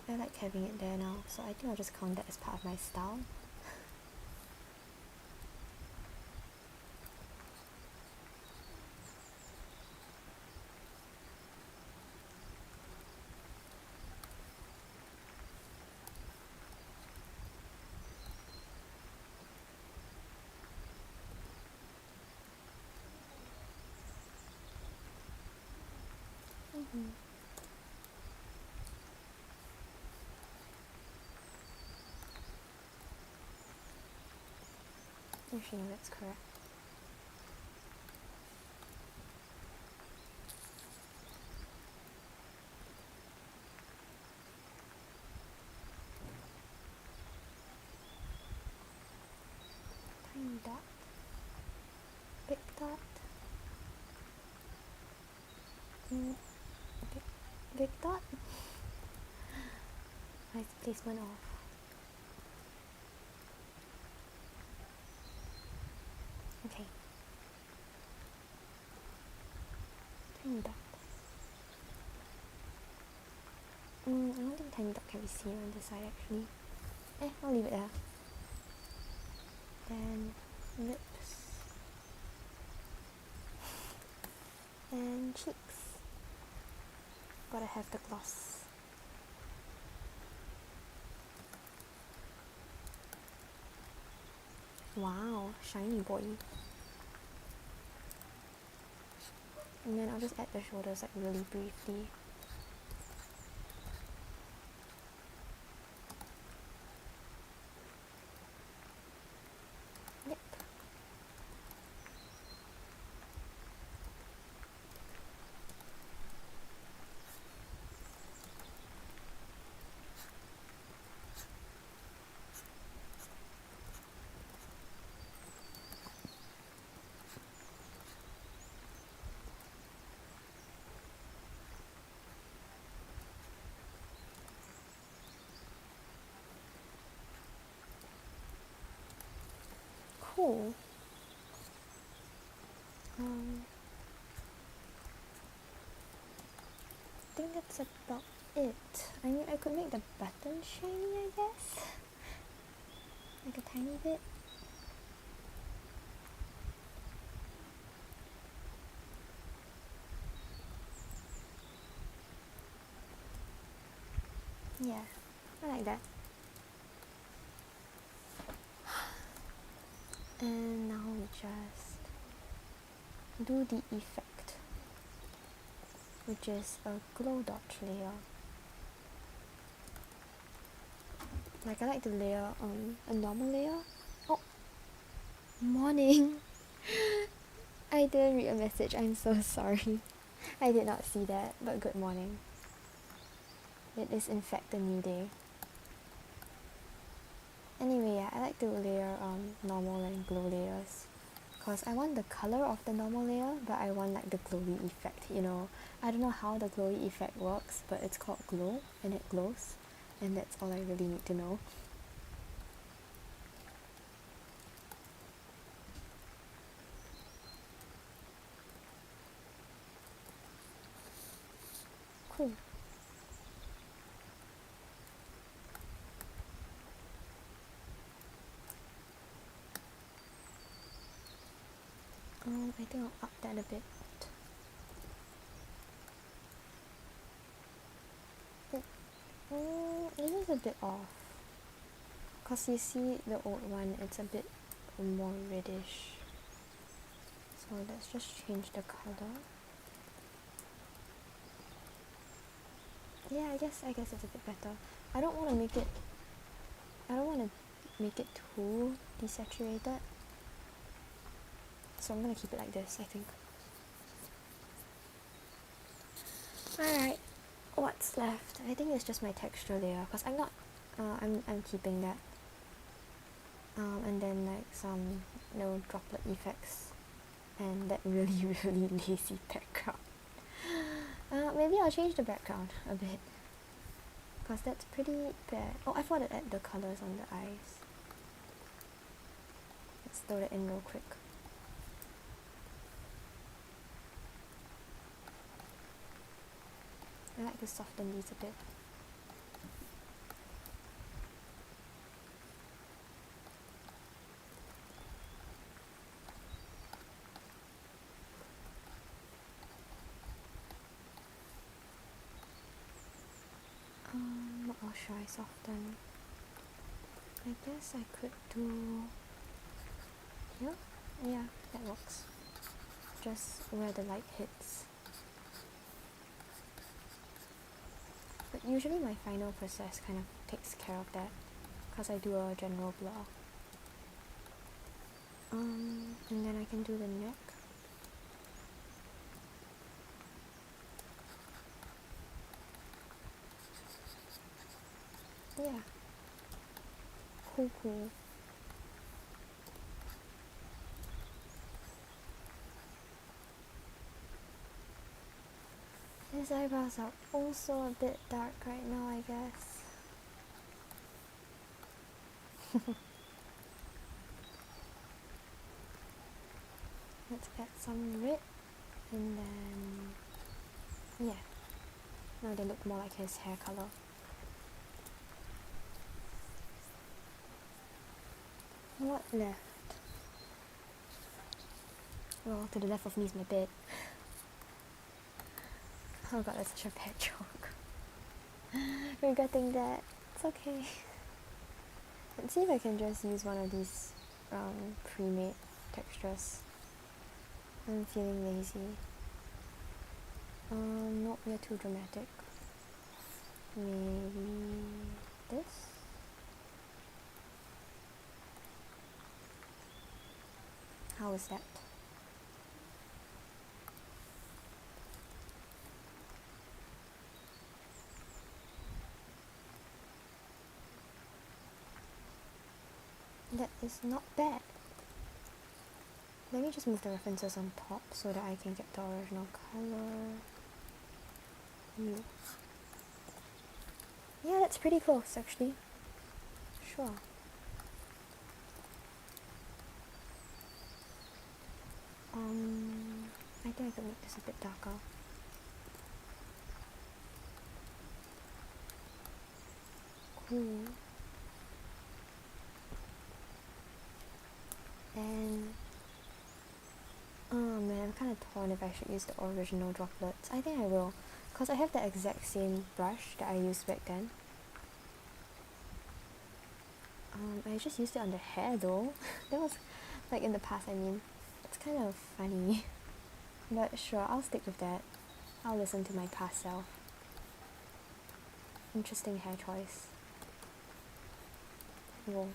I like having it there now, so I think I'll just count that as part of my style. Actually, no, that's correct. Tiny dot. Big dot. Big dot. Why is the placement off? Okay. Tiny dot. I don't think tiny dot can be seen on this side actually. I'll leave it there. Then lips. And cheeks. Gotta have the gloss. Wow, shiny boy. And then I'll just add the shoulders like really briefly. Yep. Cool. I think that's about it. I mean, I could make the button shiny, I guess. Like a tiny bit. Yeah, I like that. And now we just do the effect, which is a glow dot layer. Like I like to layer a normal layer. Oh, morning. I didn't read a message, I'm so sorry. I did not see that, but good morning. It is in fact a new day. Anyway, yeah, I like to layer normal and glow layers. Because I want the color of the normal layer, but I want like the glowy effect, you know. I don't know how the glowy effect works, but it's called glow, and it glows. And that's all I really need to know. Cool. I think I'll up that a bit. It is a bit off. Cause you see the old one, it's a bit more reddish. So let's just change the color. Yeah, I guess it's a bit better. I don't want to make it too desaturated. So I'm gonna keep it like this, I think. Alright, what's left? I think it's just my texture layer, because I'm not I'm keeping that. And then like some droplet effects and that really really lazy background. Maybe I'll change the background a bit, because that's pretty bad. Oh, I thought to add the colors on the eyes. Let's throw that in real quick. I like to soften these a bit. What else should I soften? I guess I could do here. Yeah, that works. Just where the light hits. But usually my final process kind of takes care of that, because I do a general blur. And then I can do the neck. Yeah. Cool. His eyebrows are also a bit dark right now, I guess. Let's add some red, and then yeah. Now they look more like his hair color. What left? Well, to the left of me is my bed. Oh god, that's such a bad joke. Regretting that. It's okay. Let's see if I can just use one of these pre-made textures. I'm feeling lazy. Not yet too dramatic. Maybe this? How is that? That is not bad. Let me just move the references on top so that I can get the original color. Yeah, that's pretty close actually. Sure. I think I could make this a bit darker. Cool. And oh man, I'm kind of torn if I should use the original droplets. I think I will, because I have the exact same brush that I used back then. I just used it on the hair though. That was like in the past, I mean. It's kind of funny. But sure, I'll stick with that. I'll listen to my past self. Interesting hair choice. Whoa.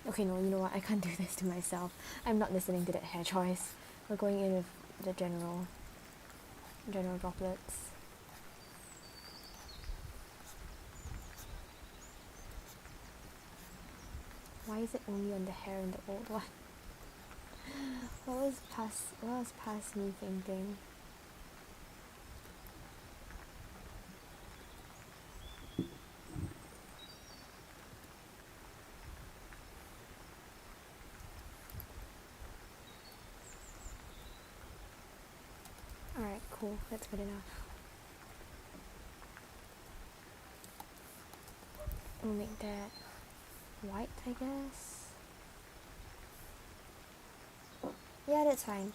Okay, no, you know what? I can't do this to myself. I'm not listening to that hair choice. We're going in with the general droplets. Why is it only on the hair in the old one? What was past me thinking? Alright, cool. That's good enough. We'll make that white, I guess. Yeah, that's fine.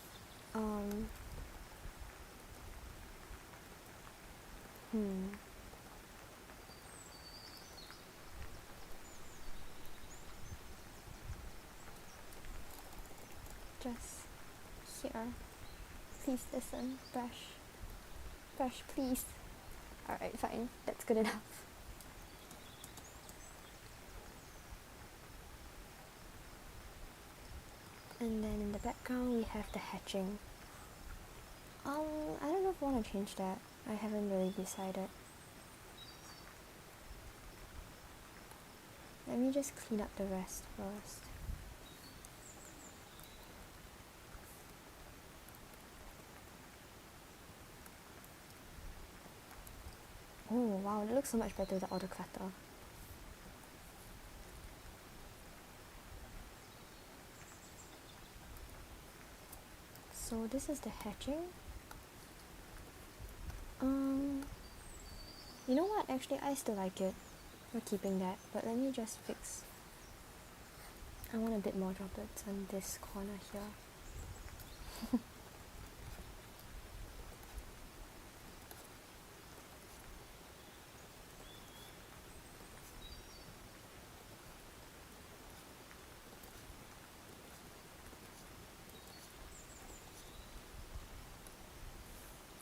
Just here. Please listen, brush. Brush, please. Alright, fine. That's good enough. And then in the background we have the hatching. I don't know if I want to change that. I haven't really decided. Let me just clean up the rest first. Oh wow, it looks so much better with all the clutter. So this is the hatching. You know what? Actually, I still like it. We're keeping that, but let me just fix. I want a bit more droplets on this corner here.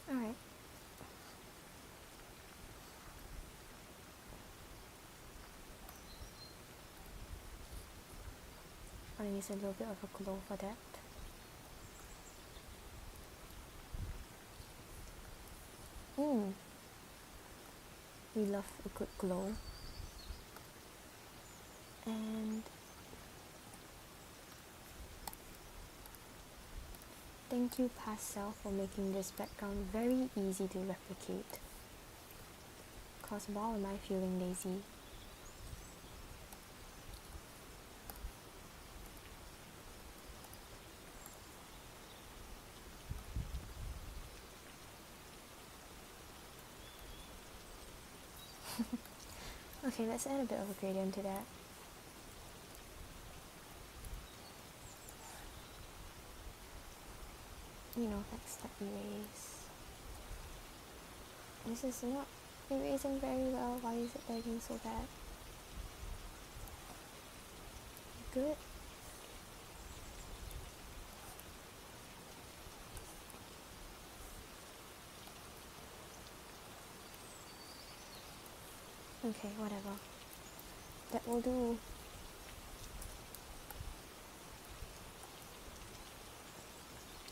Alright. I use a little bit of a glow for that. We love a good glow. And thank you, past self, for making this background very easy to replicate. Cause wow, am I feeling lazy. Okay, let's add a bit of a gradient to that. You know, like step erase. This is not erasing very well. Why is it lagging so bad? Good. Okay, whatever. That will do.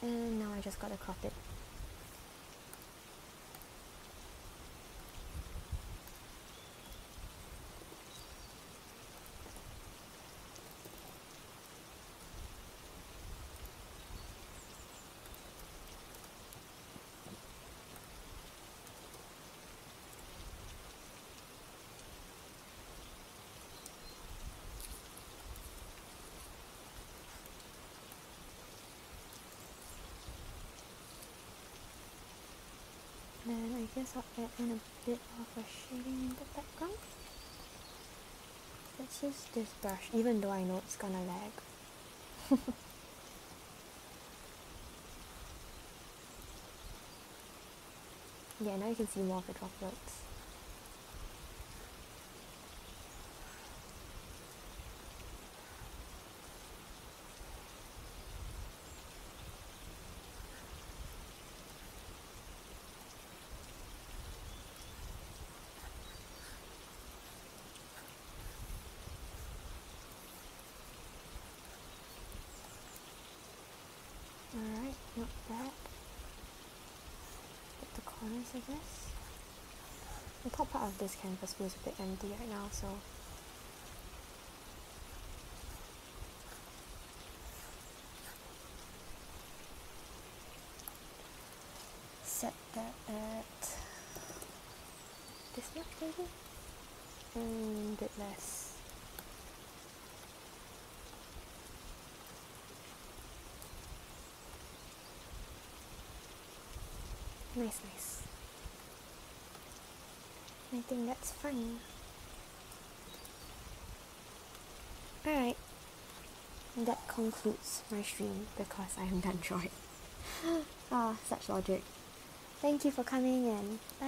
And now I just gotta crop it. Then I guess I'll add in a bit of a shading in the background. Let's use this brush, even though I know it's gonna lag. Yeah, now you can see more of the droplets. Alright, not bad. Get the corners, I guess. The top part of this canvas feels a bit empty right now, so set that at this much maybe? And a bit less. Nice, nice. I think that's fine. Alright. That concludes my stream because I am done drawing. Ah, such logic. Thank you for coming in. Bye.